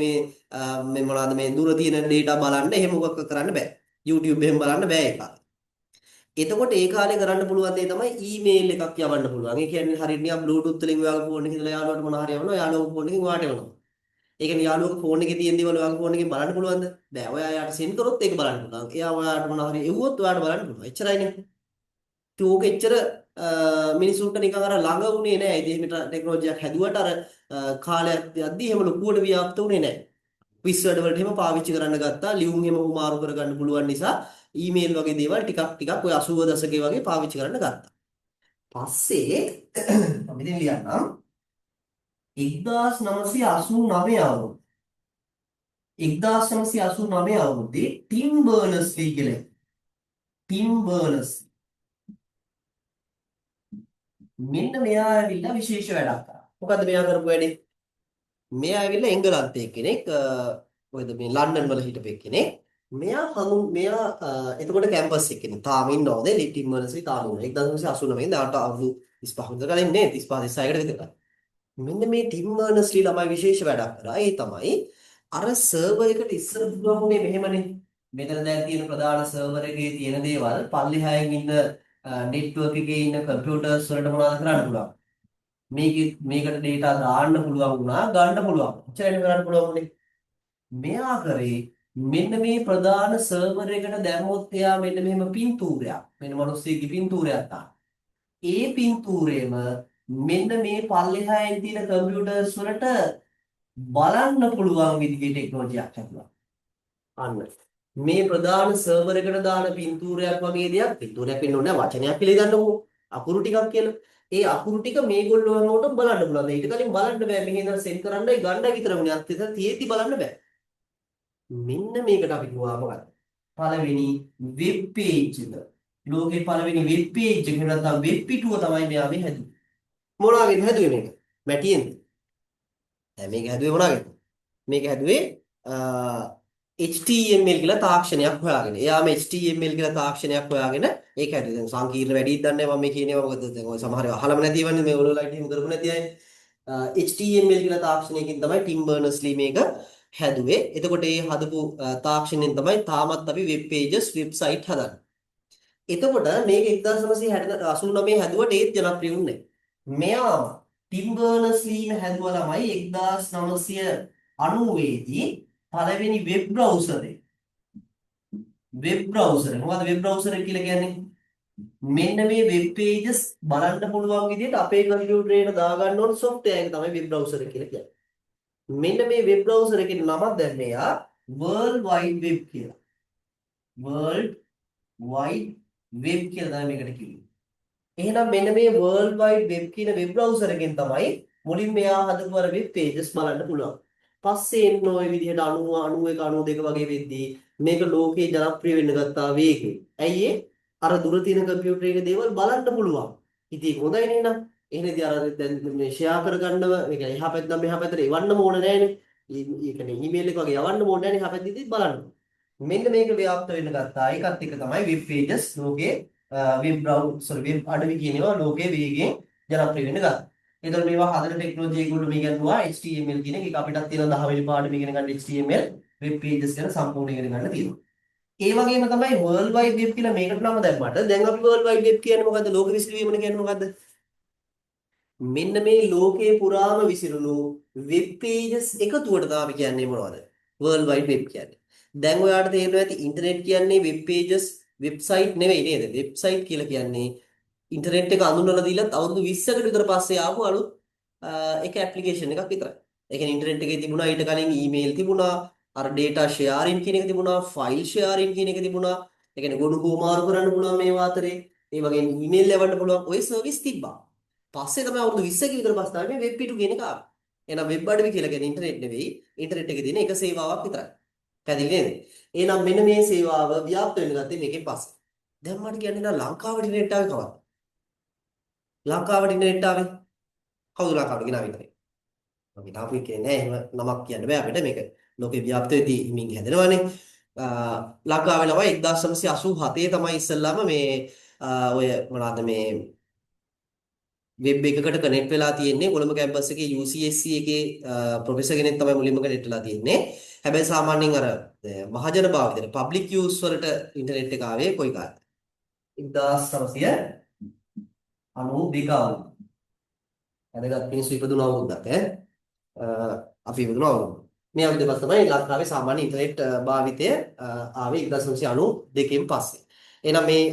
මේ මොනවාද මේ දුර තියෙන data බලන්න එහෙම මොකක් කරන්න බෑ. YouTube එහෙම බලන්න බෑ ඒක. එතකොට ඒ කාලේ කරන්න පුළුවන් දේ තමයි ඊමේල් එකක් යවන්න පුළුවන්. ඒ කියන්නේ හරියට නිකන් Bluetooth වලින් ඔයාගේ ෆෝන් එකේ ඉඳලා යාළුවට මොනවා හරි යවනවා. යාළුවගේ ෆෝන් එකෙන් ඔයාට එවනවා. ඒ කියන්නේ යාළුවගේ ෆෝන් එකේ තියෙන දේවල් ඔයාගේ ෆෝන් එකෙන් බලන්න පුළුවන්ද? බෑ. ඔයා යාට සෙන්ඩ් කරොත් ඒක බලන්න පුළුවන්. එයා ඔයාට මොනවා හරි එව්වොත් ඔයාට බලන්න පුළුවන්. එච්චරයිනේ. ඉතින් ඕක එච්චර මිනිසුන්ට නිකන් අර ළඟ වුණේ නෑ. ඉතින් එහෙම ටෙක්නොලොජියක් හැදුවට අර කාලයක් යද්දී එහෙම ලොකුවට ව්‍යාප්ත වුණේ නෑ. ක්විස් වැඩ වලට එහෙම පාවිච්චි කරන්න ගත්තා. ලියුම් එහෙම හුමාරු කරගන්න පුළුවන් නිසා ඊමේල් වගේ දේවල් ටිකක් ඔය 80 දශකයේ වගේ පාවිච්චි කරන්න ගත්තා. පස්සේ මම ඉතින් ලියන්නම් 1989 අවුරුද්ද 1989 අවුරුද්දේ ටිම් බර්නර්ස්-ලී කියලා ටිම් බර්නර්ස් මෙන්න මෙයා ඇවිල්ලා විශේෂ වැඩක් කරා. මොකද්ද මෙයා කරපු වැඩේ? මෙයා ඇවිල්ලා එංගලන්තයේ කෙනෙක් ඔයද මේ ලන්ඩන් වල හිටපු කෙනෙක්. මෙයා එතකොට කැම්පස් එකේ තාම ඉන්නවද ලිටිම් බර්නර්ස්-ලී තාම ඉන්නවා. 1989 දාට අවුරුදු 35 විතර කලින් නේ 35 36කට විතර. මෙන්න මේ ටිම් බර්නර්ස්-ලී ළමයි විශේෂ වැඩක් කරා. ඒ තමයි අර සර්වර් එකට ඉස්සර පුළුවන්නේ මෙහෙමනේ. මෙතන දැන් තියෙන ප්‍රධාන සර්වර් එකේ තියෙන දේවල් පල්ලෙහායෙන් ඉන්න නෙට්වර්ක් එකේ ඉන්න කම්පියුටර්ස් වලට මොනවද කරන්න පුළුවන්? මේකට data දාන්න පුළුවන් වුණා ගන්න පුළුවන්. එච්චරයි කරන්න පුළුවන් උනේ. මෙයා කරේ මෙන්න මේ ප්‍රධාන සර්වර් එකට දැම්මොත් එයා මෙන්න මෙහෙම පින්තූරයක්. මෙන්න මිනිස්සෙක්ගේ පින්තූරයක් තා. ඒ පින්තූරේම මෙන්න මේ පල්ලෙහායින් තියෙන කම්පියුටර්ස් වලට බලන්න පුළුවන් විදිහේ ටෙක්නොලොජියක් හැදුවා. අන්න මේ ප්‍රධාන සර්වර් එකට දාන පින්තූරයක් වගේ දෙයක් පින්තූරයක් වෙන්න ඕනේ වචනයක් කියලා ගන්නකො අකුරු ටිකක් කියලා. ඒ අකුරු ටික මේගොල්ලෝ හැමෝටම බලන්න පුළුවන්. ඊට කලින් බලන්න බෑ. මෙහෙ ඉඳන් සෙන්ඩ් කරන්නයි ගන්නයි විතර වුණේ. අත් විතර තියෙද්දි බලන්න බෑ. මෙන්න මේකට අපි කිව්වා මොකක්ද? පළවෙනි වෙබ් පේජ් එක. ලෝකේ පළවෙනි වෙබ් පේජ් එක නැත්නම් වෙබ් පිටුව තමයි මෙයා මේ හැදුවේ. මොනවාගෙන්ද හැදුවේ මේක? මැටියෙන්ද? මේක හැදුවේ මොනවාගෙන්ද? මේක හැදුවේ HTML කියලා තාක්ෂණයක් හොයාගෙන. එයාම HTML කියලා තාක්ෂණයක් හොයාගෙන ඒක හැදුවේ. දැන් සංකීර්ණ වැඩිද දන්නේ නැහැ මම මේ කියනවා මොකද දැන් ඔය සමහර අය අහලම නැතිවන්නේ මේ ඔලෝ ලයිට් එහෙම කරපු නැති අය. HTML කියලා තාක්ෂණයකින් තමයි ටිම් බර්නර්ස්ලි මේක හැදුවේ. එතකොට මේ හදපු තාක්ෂණයෙන් තමයි තාමත් අපි වෙබ් පේජස් වෙබ්සයිට් හදන්නේ. එතකොට මේක 1989 හැදුවට ඒත් ජනප්‍රිය වුණේ නැහැ. මෙයා ටිම් බර්නර්ස්-ලීම හැදුවා ළමයි 1990 දී පළවෙනි වෙබ් බ්‍රවුසර් එක. වෙබ් බ්‍රවුසර් එක. මොකද්ද වෙබ් බ්‍රවුසර් එක කියලා කියන්නේ? මෙන්න මේ වෙබ් පේජස් බලන්න පුළුවන් විදිහට අපේ කම්පියුටරේට දාගන්න ඕන software එක තමයි වෙබ් බ්‍රවුසර් එක කියලා කියන්නේ. මෙන්න මේ වෙබ් බ්‍රවුසර් එකේ නමක් දැන් මෙයා World Wide Web කියලා. World Wide Web කියලා තමයි මේකට කිව්වේ. එහෙනම් මෙන්න මේ World Wide Web කියන වෙබ් බ්‍රවුසර් එකෙන් තමයි මුලින් මෙයා හදපු අර වෙබ් පේජස් බලන්න පුළුවන්. පස්සේ එන්න ওই විදිහට 90 91 92 වගේ වෙද්දී මේක ලෝකේ ජනප්‍රිය වෙන්න ගත්තා වේගෙන්. ඇයි ඒ? අර දුර තියෙන කම්පියුටර් දේවල් බලන්න පුළුවන්. ඉතින් හොඳයි නේද? එහෙනදී අර දැන් මේ ෂෙයා කරගන්නව මේක එහා පැත්තෙන් මෙහා පැත්තට එවන්නම ඕන නෑනේ. ඒ කියන්නේ ඊමේල් එක වගේ යවන්න ඕන නෑනේ එහා පැත්තේදී බලන්න. මෙන්න මේක ව්‍යාප්ත වෙන්න ගත්තා. ඒකත් එක තමයි වෙබ් පේජස් ලෝකේ වෙබ් බ්‍රවුසර් වෙබ් අඩවි කියනවා ලෝකේ වේගෙන් ජනප්‍රිය වෙන්න ගත්තා. ඒතර මේවා හදන ටෙක්නොලොජි ඒගොල්ලෝ මේ කියනවා HTML කියන එක අපිටත් තියෙන 10 වෙනි පාඩම ඉගෙන ගන්න HTML වෙබ් පේජස් ගැන සම්පූර්ණ ඉගෙන ගන්න තියෙනවා. ඒ වගේම තමයි World Wide Web කියලා මේකට නම දැම්මට දැන් අපි World Wide Web කියන්නේ මොකද්ද? ලෝක විශ්ලේෂණය කියන්නේ මොකද්ද? මෙන්න මේ ලෝකේ පුරාම විසිරුණු වෙබ් පේජස් එකතුවට තමයි කියන්නේ මොනවද? World Wide Web කියන්නේ. දැන් ඔයාලට තේරෙනවා ඇති ඉන්ටර්නෙට් කියන්නේ වෙබ් පේජස් වෙබ්සයිට් නෙවෙයි නේද? වෙබ්සයිට් කියලා කියන්නේ ඉන්ටර්නෙට් එක අඳුන්වලා දීලත් අවුරුදු 20කට විතර පස්සේ ආපු අලුත් එක ඇප්ලිකේෂන් එකක් විතරයි. ඒ කියන්නේ ඉන්ටර්නෙට් එකේ තිබුණා ඊට කලින් ඊමේල් තිබුණා, අර data sharing කියන එක තිබුණා, file sharing කියන එක තිබුණා. ඒ කියන්නේ ගොනු හුවමාරු කරන්න පුළුවන් මේවා අතරේ. ඒ වගේම ඊමේල් යවන්න පුළුවන් ওই සර්විස් තිබ්බා. පස්සේ තමයි අවුරුදු 20ක විතර පස්සේ තමයි මේ වෙබ් පිටු කියන එක ආවේ. එහෙනම් වෙබ් අඩවි කියලා කියන්නේ ඉන්ටර්නෙට් නෙවෙයි. ඉන්ටර්නෙට් එකේ තියෙන එක සේවාවක් විතරයි. පැහැදිලි නේද? එහෙනම් මෙන්න මේ සේවාව ව්‍යාප්ත වෙන්න ගත්තේ මේකෙන් පස්සේ. දැන් මට කියන්නේ නම් ලංකාවට ඉන්ටර්නෙට් ආවේ කවද්ද? ලංකාවට ඉන්ටර්නෙට් ආවේ කවුද ලංකාවට ගෙනාවේ ඉතින්? අපි තාපු එකේ නෑ එහෙම නමක් කියන්න බෑ අපිට මේක ලෝකේ ව්‍යාප්ත වෙදී හිමින් හැදෙනවානේ. ලංකාවේ ළමයි 1987 තමයි ඉස්සෙල්ලාම මේ ඔය මොනවාද මේ වෙබ් එකකට කනෙක්ට් වෙලා තියෙන්නේ කොළඹ කැම්පස් එකේ UCSC එකේ ප්‍රොෆෙසර් කෙනෙක් තමයි මුලින්ම කනෙක්ට් වෙලා තියෙන්නේ. හැබැයි සාමාන්‍යයෙන් අර මහජන භාවිතයට පබ්ලික් යූස් වලට ඉන්ටර්නෙට් එක ආවේ කොයි කාලෙද? 1992 අවුරුද්ද. වැදගත් මිනිස්සු ඉපදුන අවුරුද්දක් අපි ඉපදුන අවුරුද්ද. මේ අවුරුද්දේ පස්සේ තමයි ලංකාවේ සාමාන්‍ය ඉන්ටර්නෙට් භාවිතය ආවේ 1992 පස්සේ. එහෙනම් මේ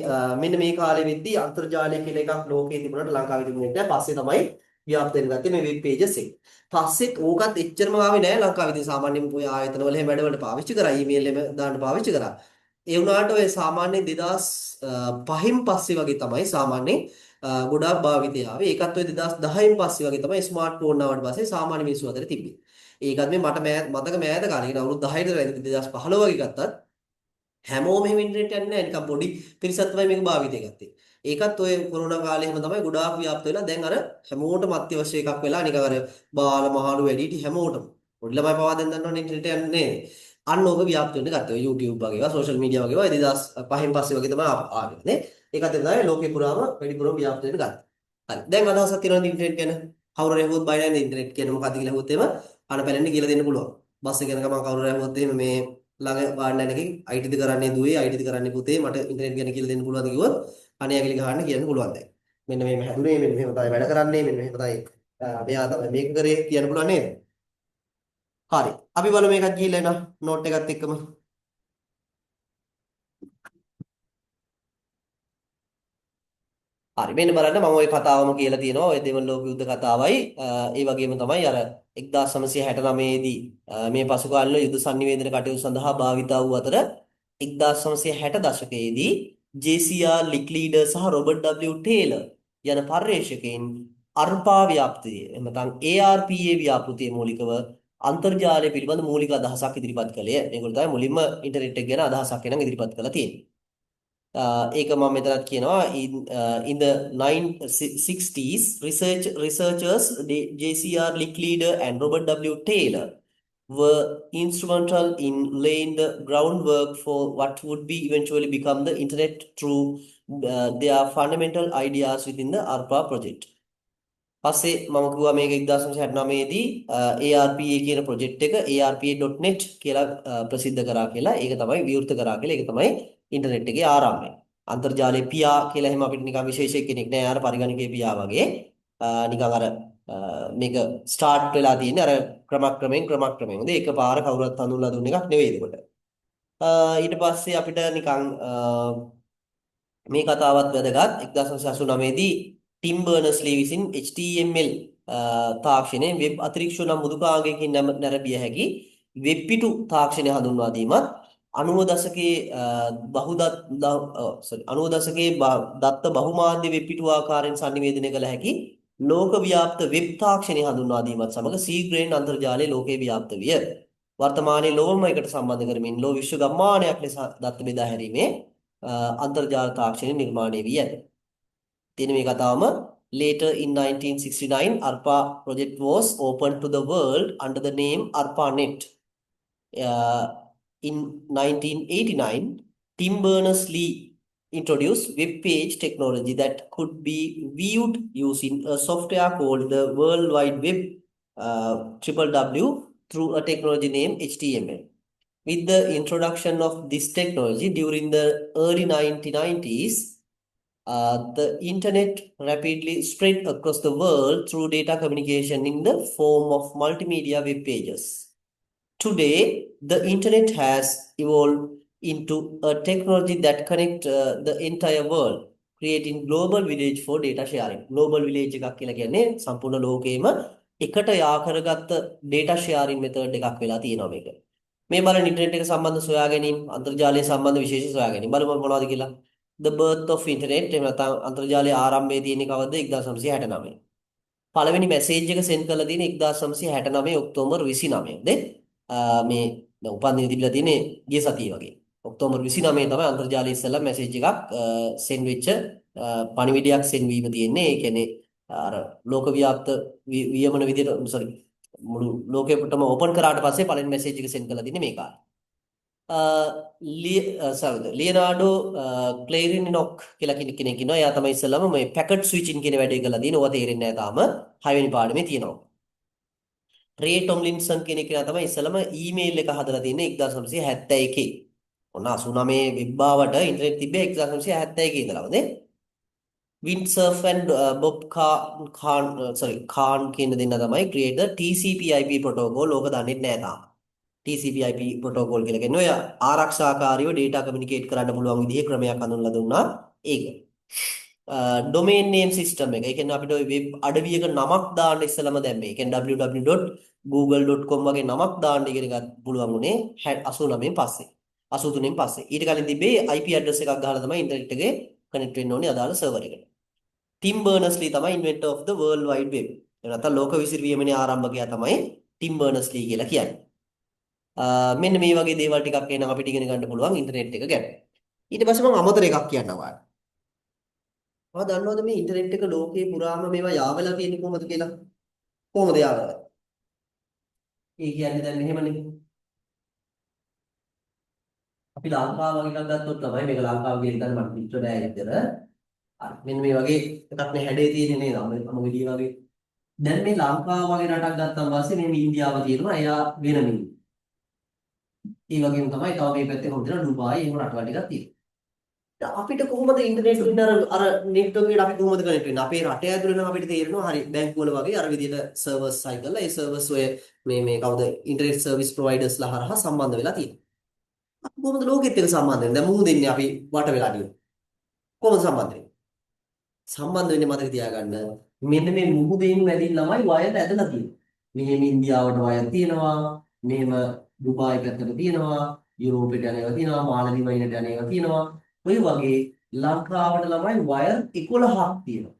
මෙන්න මේ කාලෙ වෙද්දී අන්තර්ජාලය කියලා එකක් ලෝකේ තිබුණාට ලංකාවේ තිබුණේ නැහැ. පස්සේ තමයි ව්‍යාප්ත වෙන්න ගත්තේ මේ වෙබ් පේජස් එක. පස්සෙත් ඕකත් එච්චරම ආවේ නැහැ ලංකාවේ. ඉතින් සාමාන්‍යයෙන් ඔය ආයතනවල එහෙම වැඩවලට පාවිච්චි කරා. ඊමේල් එක දාන්න පාවිච්චි කරා. ඒ වුණාට ඔය සාමාන්‍යයෙන් 2005න් පස්සේ වගේ තමයි සාමාන්‍යයෙන් ගොඩාක් භාවිතය ආවේ. ඒකත් ඔය 2010න් පස්සේ වගේ තමයි ස්මාර්ට්ෆෝන් ආවට පස්සේ සාමාන්‍ය මිනිස්සු අතර තිබ්බේ. ඒකත් මේ මට මතක මෑත කාලේ කියන අවුරුදු 10ට 2015 වගේ ගත්තත් හැමෝම එහෙම ඉන්ටර්නෙට් යන්නේ නැහැ. නිකන් පොඩි පිරිසක් තමයි මේක භාවිතය ගත්තේ. ඒකත් ඔය කොරෝනා කාලේ හැම තමයි ගොඩාක් ව්‍යාප්ත වෙලා දැන් අර හැමෝටම අත්‍යවශ්‍ය එකක් වෙලා නිකන් අර බාල මහලු වැඩිහිටි හැමෝටම. පොඩි ළමයි පවා දැන් දන්නවනේ ඉන්ටර්නෙට් යන්නේ නේද? අන්න ඕක ව්‍යාප්ත වෙන්න ගත්තා. YouTube වගේ ඒවා සෝෂල් මීඩියා වගේ ඒවා 2005න් පස්සේ වගේ තමයි ආවේ නේ. ඒකත් තමයි ලෝකේ පුරාම වැඩිපුරම ව්‍යාප්ත වෙන්න ගත්තා. හරි. දැන් අදහසක් තියෙනවද ඉන්ටර්නෙට් ගැන? කවුරු හරි අහුවොත් බය නැහැ ඉන්ටර්නෙට් කියන්නේ මොකක්ද කියලා අහුවොත් එහෙම අනපැලෙන්න කියලා දෙන්න පුළුවන්. බස් එක යන ගමන් කවුරු හරි අහුවොත් එහෙම මේ ළඟ වාඩි නැනකින් ITද කරන්නේ දුවේ ITද කරන්නේ පුතේ මට ඉන්ටර්නෙට් ගැන කියලා දෙන්න පුළුවන්ද කිව්වොත් අනේ ඇගිලි ගහන්න කියන්න පුළුවන් දැන්. මෙන්න මෙහෙම හැදුනේ මෙන්න මෙහෙම තමයි වැඩ කරන්නේ මෙන්න මෙහෙම තමයි මෙයා තමයි මේක කරේ කියන්න පුළුවන් නේද? හරි. අපි බලමු මේකත් ගිහිල්ලා එන නෝට් එකත් එක්කම. හරි මෙන්න බලන්න මම ওই කතාවම කියලා තියෙනවා ওই දෙවන ලෝක යුද්ධ කතාවයි ඒ වගේම තමයි අර 1969 දී මේ පසු කාලීන යුද්ධ sannivedana කටයුතු සඳහා භාවිතා වූ අතර 1960 දශකයේදී JCR ලික්ලීඩර් සහ රොබර්ට් W ටේලර් යන පර්යේෂකයින් අර්පා ව්‍යාපෘතිය එහෙම නැත්නම් ARPA ව්‍යාපෘතිය මූලිකව අන්තර්ජාලය පිළිබඳ මූලික අදහසක් ඉදිරිපත් කළේ. මේගොල්ලෝ තමයි මුලින්ම ඉන්ටර්නෙට් එක ගැන අදහසක් එනම් ඉදිරිපත් කළා තියෙන්නේ. ඒක මම මෙතනත් කියනවා in the 1960s researchers JCR Licklider and Robert W Taylor were instrumental in laying the groundwork for what would be eventually become the internet through their fundamental ideas within the ARPA project. පස්සේ මම කිව්වා මේක 1969 දී ARPA කියන project එක arpa.net කියලා ප්‍රසිද්ධ කරා කියලා. ඒක තමයි විවෘත කරා කියලා. ඒක තමයි ඉන්ටර්නෙට් එකේ ආරම්භය. අන්තර්ජාලයේ පියා කියලා එහෙම අපිට නිකන් විශේෂ කෙනෙක් නෑ. අර පරිගණකයේ පියා වගේ. නිකන් අර මේක ස්ටාර්ට් වෙලා තියෙන්නේ අර ක්‍රමක්‍රමයෙන්. හොඳ එකපාර කවුරුත් හඳුන්ලා දුන්න එකක් නෙවෙයි ඒකට. ඊට පස්සේ අපිට නිකන් මේ කතාවත් වැදගත් 1989 දී ටිම් බර්නර්ස්ලි විසින් HTML තාක්ෂණය වෙබ් අතිරික්ෂ නම් මුදුකාංගයකින් නැරඹිය හැකි වෙබ් පිටු තාක්ෂණය හඳුන්වා දීමත් 90 දශකයේ 90 දශකයේ දත්ත බහුමාධ්‍ය වෙබ් පිටු ආකාරයෙන් sannivedanaya කළ හැකි ලෝක ව්‍යාප්ත වෙබ් තාක්ෂණය හඳුන්වා දීමත් සමග සීග්‍රේන් අන්තර්ජාලයේ ලෝකේ ව්‍යාප්ත විය. වර්තමානයේ ලෝකම එකට සම්බන්ධ කරමින් ලෝ විශ්ව ගම්මානයක් ලෙස දත්ත බෙදා හැරීමේ අන්තර්ජාල තාක්ෂණය නිර්මාණය වී ඇත. තියෙන මේ කතාවම later in 1969 ARPA project was opened to the world under the name ARPANET. In 1989 Tim Berners-Lee introduced web page technology that could be viewed using a software called the World Wide Web WWW through a technology named HTML. With the introduction of this technology during the early 1990s, the internet rapidly spread across the world through data communication in the form of multimedia web pages. Today, the internet has evolved into a technology that connects the entire world, creating global village for data sharing. Global village එකක් කියලා කියන්නේ සම්පූර්ණ ලෝකෙම එකට යා කරගත්ත data sharing method එකක් වෙලා තියෙනවා මේක. මේ බලන ඉන්ටර්නෙට් එක සම්බන්ධ සොයා ගැනීම, අන්තර්ජාලය සම්බන්ධ විශේෂ සොයා ගැනීම. බලමු මොනවද කියලා. The birth of internet එහෙම නැත්නම් අන්තර්ජාලයේ ආරම්භය තියෙන්නේ කවද්ද? 1969. පළවෙනි මැසේජ් එක සෙන්ඩ් කරලා තියෙන්නේ 1969 ඔක්තෝබර් 29. නේ? මේ උපන්දින තිබිලා තියෙන්නේ ගිය සතියේ වගේ. ඔක්තෝබර් 29 තමයි අන්තර්ජාලයේ ඉස්සෙල්ලා මැසේජ් එකක් සෙන්ඩ් වෙච්ච පණිවිඩයක් සෙන්ඩ් වීම තියෙන්නේ. ඒ කියන්නේ අර ලෝක ව්‍යාප්ත වියමන විදියට මුළු ලෝකෙටම ඕපන් කරාට පස්සේ පළවෙනි මැසේජ් එක සෙන්ඩ් කරලා තියෙන්නේ මේක. ලියනාඩෝ ක්ලේරිනොක් කියලා කෙනෙක් ඉන්නවා. එයා තමයි ඉස්සෙල්ලාම මේ පැකට් ස්විචින් කියන වැඩේ කරලා තියෙන්නේ. ඕවා තේරෙන්නේ නැහැ තාම. 6 වෙනි පාඩමේ තියෙනවා. රේ ටොම්ලින්සන් කෙනෙක් කෙනා තමයි ඉස්සෙල්ලාම ඊමේල් එක හදලා තියෙන්නේ 1971. ඔන්න 89 වෙබ් ආවට ඉන්ටර්නෙට් තිබ්බේ 1971 ඉඳලාම නේ. Windsurf and Bob Kahn කියන දෙන්න තමයි create the TCP/IP protocol. ඕක දන්නේ නැහැ තාම. TCP/IP protocol කියලා කියන්නේ ඔය ආරක්ෂාකාරීව data communicate කරන්න පුළුවන් විදිහේ ක්‍රමයක් හඳුන්වලා දුන්නා. ඒක. domain name system එක. ඒ කියන්නේ අපිට ඔය web අඩවියක නමක් දාන්න ඉස්සලම දැන් මේ. ඒ කියන්නේ www.google.com වගේ නමක් දාන්න ඉගෙන ගන්න පුළුවන් උනේ 89 පස්සේ. 83 පස්සේ. ඊට කලින් තිබ්බේ IP address එකක් ගහලා තමයි ඉන්ටර්නෙට් එකේ කනෙක්ට් වෙන්න ඕනේ අදාළ සර්වර් එකට. ටිම් බර්නර්ස්ලි තමයි inventor of the world wide web. ඒ නැත්නම් ලෝක විසිරියමනේ ආරම්භකයා තමයි ටිම් බර්නර්ස්ලි කියලා කියන්නේ. මෙන්න මේ වගේ දේවල් ටිකක් එනම් අපිට ඉගෙන ගන්න පුළුවන් ඉන්ටර්නෙට් එක ගැන. ඊට පස්සේ මම අමතර එකක් කියන්නම් ඔයාලට. ඔයා දන්නවද මේ ඉන්ටර්නෙට් එක ලෝකේ පුරාම මේවා යාවලා තියෙන්නේ කොහොමද කියලා? කොහොමද යාවලා? ඒ කියන්නේ දැන් මෙහෙමනේ. අපි ලංකාව වගේ එකක් ගත්තොත් තමයි මේක ලංකාව කියලා හිතන්න මට පිටර බෑ විතර. මෙන්න මේ වගේ එකක් නේ හැඩේ තියෙන්නේ නේද? මම විදිය වගේ. දැන් මේ ලංකාව වගේ රටක් ගත්තාම පස්සේ මේ ඉන්දියාව තියෙනවා. එයා වෙනමින්. ඒ වගේම තමයි තව මේ පැත්තේ කොහොමද දුබායි එහෙම රටවල් ටිකක් තියෙනවා. අපිට කොහොමද ඉන්ටර්නෙට් වලින් අර නෙට්වර්ක් එකට අපි කොහොමද කනෙක්ට් වෙන්නේ? අපේ රට ඇතුළේ නම් අපිට තේරෙනවා හරි බැංකුව වල වගේ අර විදිහට සර්වර්ස් හයි කරලා ඒ සර්වර්ස් ඔය මේ කවුද ඉන්ටර්නෙට් සර්විස් ප්‍රොවයිඩර්ස්ලා හරහා සම්බන්ධ වෙලා තියෙනවා. අපි කොහොමද ලෝකෙත් එක්ක සම්බන්ධ වෙන්නේ? දැන් මුහුදින්නේ අපි වට වෙලා තියෙනවා. කොහොමද සම්බන්ධ වෙන්නේ? සම්බන්ධ වෙන්නේ මතක තියාගන්න. මෙන්න මේ මුහුදෙන් වැඩි ළමයි වයර් ඇදලා තියෙනවා. මෙහෙම ඉන්දියාවට වයර් තියෙනවා. මෙහෙම දුබායි පැත්තට තියෙනවා. යුරෝපෙට යන ඒවා තියෙනවා. මාලදිවයිනට යන ඒවා තියෙනවා. ඔය වගේ ලංකාවට ළමයි වයර් 11ක් තියෙනවා.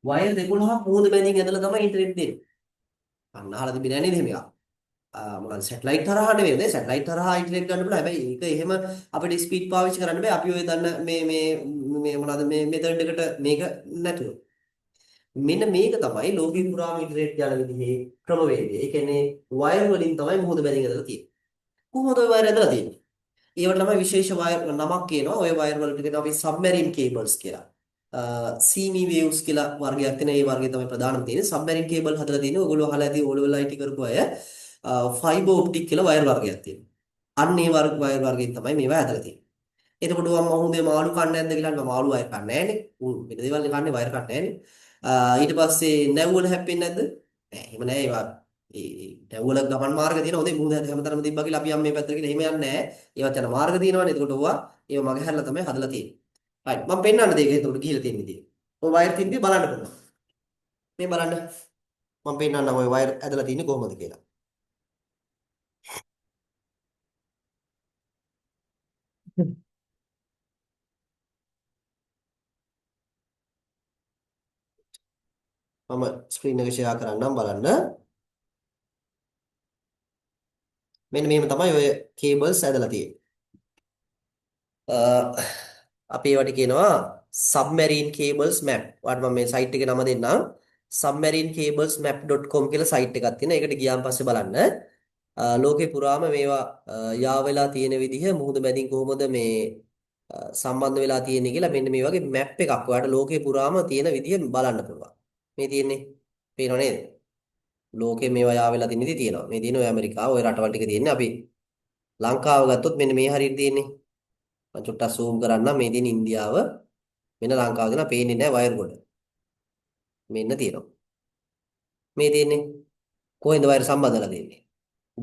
වයර් 11ක් මුහුද බැඳින් ඇදලා තමයි ඉන්ටර්නෙට් දෙන්නේ. අන්න අහලා තිබෙන්නේ නැහැ නේද එහෙම එකක්? මොකද සැටලයිට් හරහා නෙවෙයි නේ සැටලයිට් හරහා ඉන්ටර්නෙට් ගන්න පුළුවන්. හැබැයි ඒක එහෙම අපිට ස්පීඩ් පාවිච්චි කරන්න බෑ. අපි ඔය දන්න මේ මොනවද මේ මෙතඩ් එකට මේක නැතුව. මෙන්න මේක තමයි ලෝකෙ පුරාම ඉන්ටර්නෙට් යන විදිහේ ක්‍රමවේදය. ඒ කියන්නේ වයර් වලින් තමයි මුහුද බැඳින් ඇදලා තියෙන්නේ. කොහොමද ඔය වයර් ඇදලා තියෙන්නේ? ඒවට තමයි විශේෂ වයර් නමක් කියනවා. ඔය වයර් වලට කියනවා අපි සබ්මැරින් කේබල්ස් කියලා. සීමි වේව්ස් කියලා වර්ගයක් තියෙන ඒ වර්ගය තමයි ප්‍රධානම තියෙන්නේ. සබ්මැරින් කේබල් හදලා තියෙන්නේ. ඔයගොල්ලෝ අහලා ඇති ඕලෙවල් IT කරපු අය ෆයිබර් ඔප්ටික් කියලා වයර් වර්ගයක් තියෙනවා. අන්න ඒ වයර් වර්ගයෙන් තමයි මේවා ඇදලා තියෙන්නේ. එතකොට මම හොඳේ මාළු කන්නේ නැද්ද කියලා අහනවා මාළු වයර් කන්නේ නැහනේ. උන් වෙන දේවල් කන්නේ වයර් කන්නේ නැහනේ. ඊට පස්සේ නැව් වල හැප්පෙන්නේ නැද්ද? නෑ එහෙම නෑ ඒවා නැව් වල ගමන් මාර්ග තියෙනවා. හොඳේ මුහුද හැමතැනම තිබ්බා කියලා අපි යම් මේ පැත්තට කියලා එහෙම යන්නේ නෑ. ඒවත් යන මාර්ග තියෙනවානේ. එතකොට ඕවා ඒව මග හැරලා තමයි හදලා තියෙන්නේ. right මම පෙන්නන්න දෙයක එතකොට ගිහිලා තියෙන විදිය. ඔය වයර් තින්දේ බලන්න පුළුවන්. මේ බලන්න මම පෙන්නන්නම් ඔය වයර් ඇදලා තින්නේ කොහොමද කියලා. මම ස්ක්‍රීන් එක ෂෙයා කරන්නම් බලන්න. මෙන්න මෙහෙම තමයි ඔය කේබල්ස් ඇදලා තියෙන්නේ. අපි ඒවට කියනවා submarine cables map. ඔයාලට මම මේ site එකේ නම දෙන්නම්. submarinecablesmap.com කියලා site එකක් තියෙනවා. ඒකට ගියාන් පස්සේ බලන්න ලෝකේ පුරාම මේවා යා වෙලා තියෙන විදිහ මුහුද මැදින් කොහොමද මේ සම්බන්ධ වෙලා තියෙන්නේ කියලා මෙන්න මේ වගේ map එකක් ඔයාලට ලෝකේ පුරාම තියෙන විදිහ බලන්න පුළුවන්. මේ තියෙන්නේ පේනව නේද? ලෝකේ මේවා යා වෙලා තියෙන විදිහ තියෙනවා. මේ තියෙන ඔය ඇමරිකාව ඔය රටවල් ටික තියෙන්නේ අපි ලංකාව ගත්තොත් මෙන්න මේ හරියට තියෙන්නේ. මම චුට්ටක් zoom කරන්නම් මේ තියෙන ඉන්දියාව මෙන්න ලංකාව දෙනවා පේන්නේ නැහැ වයර් ගොඩ. මෙන්න තියෙනවා. මේ තියෙන්නේ කොහෙන්ද වයර් සම්බන්ධ වෙලා තියෙන්නේ?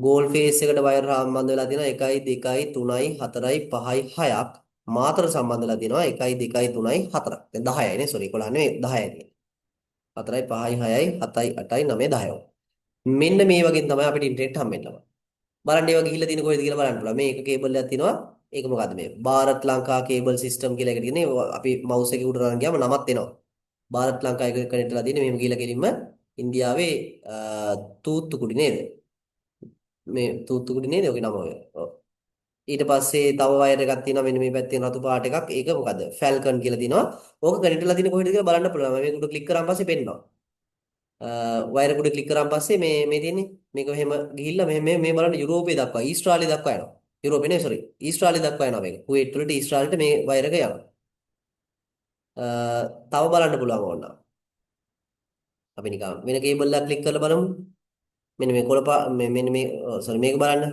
ගෝල් ෆේස් එකට වයර් සම්බන්ධ වෙලා තියෙනවා 1 2 3 4 5 6ක්. මාතර සම්බන්ධ වෙලා තියෙනවා 1 2 3 4ක්. දැන් 10යි නේ සෝරි 11 නෙවෙයි 10යි තියෙන්නේ. 4යි 5යි 6යි 7යි 8යි 9යි 10යි. මෙන්න මේ වගේ තමයි අපිට ඉන්ටර්නෙට් හම්බෙන්නේ. බලන්න ඒවා ගිහිල්ලා තියෙන කොහෙද කියලා බලන්න පුළුවන්. මේ එක කේබල් එකක් තියෙනවා. ඒක මොකද්ද මේ? ಭಾರತ್ ලංකා කේබල් සිස්ටම් කියලා එකට තියෙන්නේ. අපි මවුස් එකේ උඩ රන් ගියාම නමක් එනවා. ಭಾರತ್ ලංකා එක කනෙක්ට් වෙලා තියෙන්නේ. මෙහෙම ගිහිල්ලා ගෙලින්ම ඉන්දියාවේ තූත්තුකුඩි නේද? මේ තූත්තුකුඩි නේද? ඔගේ නම ඔය. ඔව්. ඊට පස්සේ තව වයර් එකක් තියෙනවා. මෙන්න මේ පැත්තේ රතු පාට එකක්. ඒක මොකද්ද? ෆැල්කන් කියලා තියෙනවා. ඕක කනෙක්ට් වෙලා තියෙන්නේ කොහෙද කියලා බලන්න පුළුවන්. මම මේක උඩ ක්ලික් කරාන් පස්සේ පෙන්නනවා. වයර් උඩ ක්ලික් කරාන් පස්සේ මේ තියෙන්නේ මේක මෙහෙම ගිහිල්ලා මේ බලන්න යුරෝපය දක්වා ඊස්ට්‍රාලිය දක්වා යනවා. යුරෝපේ නේ සෝරි ඊස්ට්‍රාලිය දක්වා යනවා මේක. කුවේට් වලට ඊස්ට්‍රාලියට මේ වයර් එක යනවා. තව බලන්න පුළුවන් ඕන. අපි නිකන් වෙන කේබල් එකක් ක්ලික් කරලා බලමු. මෙන්න මේ මෙන්න මේ සෝරි මේක බලන්න.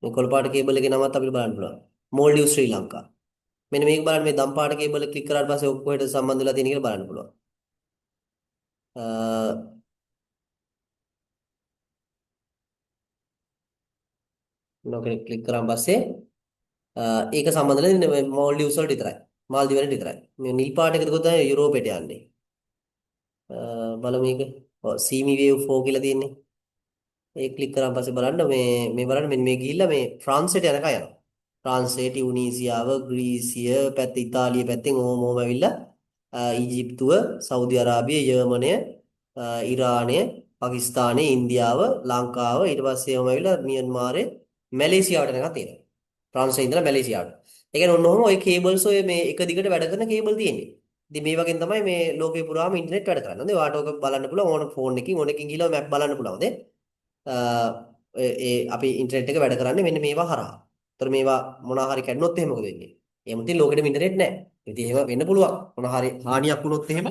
මේ කොළපාට කේබල් එකේ නමත් අපිට බලන්න පුළුවන්. මෝල්ඩිව් ශ්‍රී ලංකා. මෙන්න මේක බලන්න මේ දම් පාට කේබල් එක ක්ලික් කරාට පස්සේ ඔක කොහෙද සම්බන්ධ වෙලා තියෙන්නේ කියලා බලන්න පුළුවන්. මොනවාකට ක්ලික් කරාන් පස්සේ ඒක සම්බන්ධ වෙන්නේ මෝල්ඩිව්ස් වලට විතරයි. මාල්දිව වලට විතරයි. මේ නිල් පාට එකද කොහොමද යුරෝපයට යන්නේ. බලමු මේක. ඔව් සීමි වේව් 4 කියලා තියෙන්නේ. ඒක ක්ලික් කරාන් පස්සේ බලන්න මේ බලන්න මෙන්න මේ ගිහිල්ලා මේ ෆ්‍රාන්සයට යනකම් යනවා. ෆ්‍රාන්සයේ ටියුනීසියාව, ග්‍රීසිය, පැත්ත ඉතාලිය පැත්තෙන් ඕම ඇවිල්ලා ඊජිප්තුව, සෞදි අරාබිය, යර්මනය, ඉරානය, පාකිස්තානය, ඉන්දියාව, ලංකාව ඊට පස්සේ ඕම ඇවිල්ලා මියන්මාරේ, මැලේසියාවට යනකම් තියෙනවා. ෆ්‍රාන්සයේ ඉඳලා මැලේසියාවට. ඒ කියන්නේ ඔන්න ඔහම ওই කේබල්ස් ඔය මේ එක දිගට වැඩ කරන කේබල් තියෙන්නේ. ඉතින් මේ වගේ තමයි මේ ලෝකේ පුරාම ඉන්ටර්නෙට් වැඩ කරන්නේ. හොඳේ ඔයාලට ඔක බලන්න පුළුවන් ඕන ෆෝන් එකකින් ඕනකින් ගිහලා මැප් බලන්න පුළුවන්. හොඳේ. අපි ඉන්ටර්නෙට් එක වැඩ කරන්නේ මෙන්න මේවා හරහා. ඒතර මේවා මොනවා හරි කැඩුනොත් එහෙම මොකද වෙන්නේ? එහෙම ඉතින් ලෝකෙට ඉන්ටර්නෙට් නැහැ. ඉතින් එහෙම වෙන්න පුළුවන්. මොනවා හරි හානියක් වුණොත් එහෙම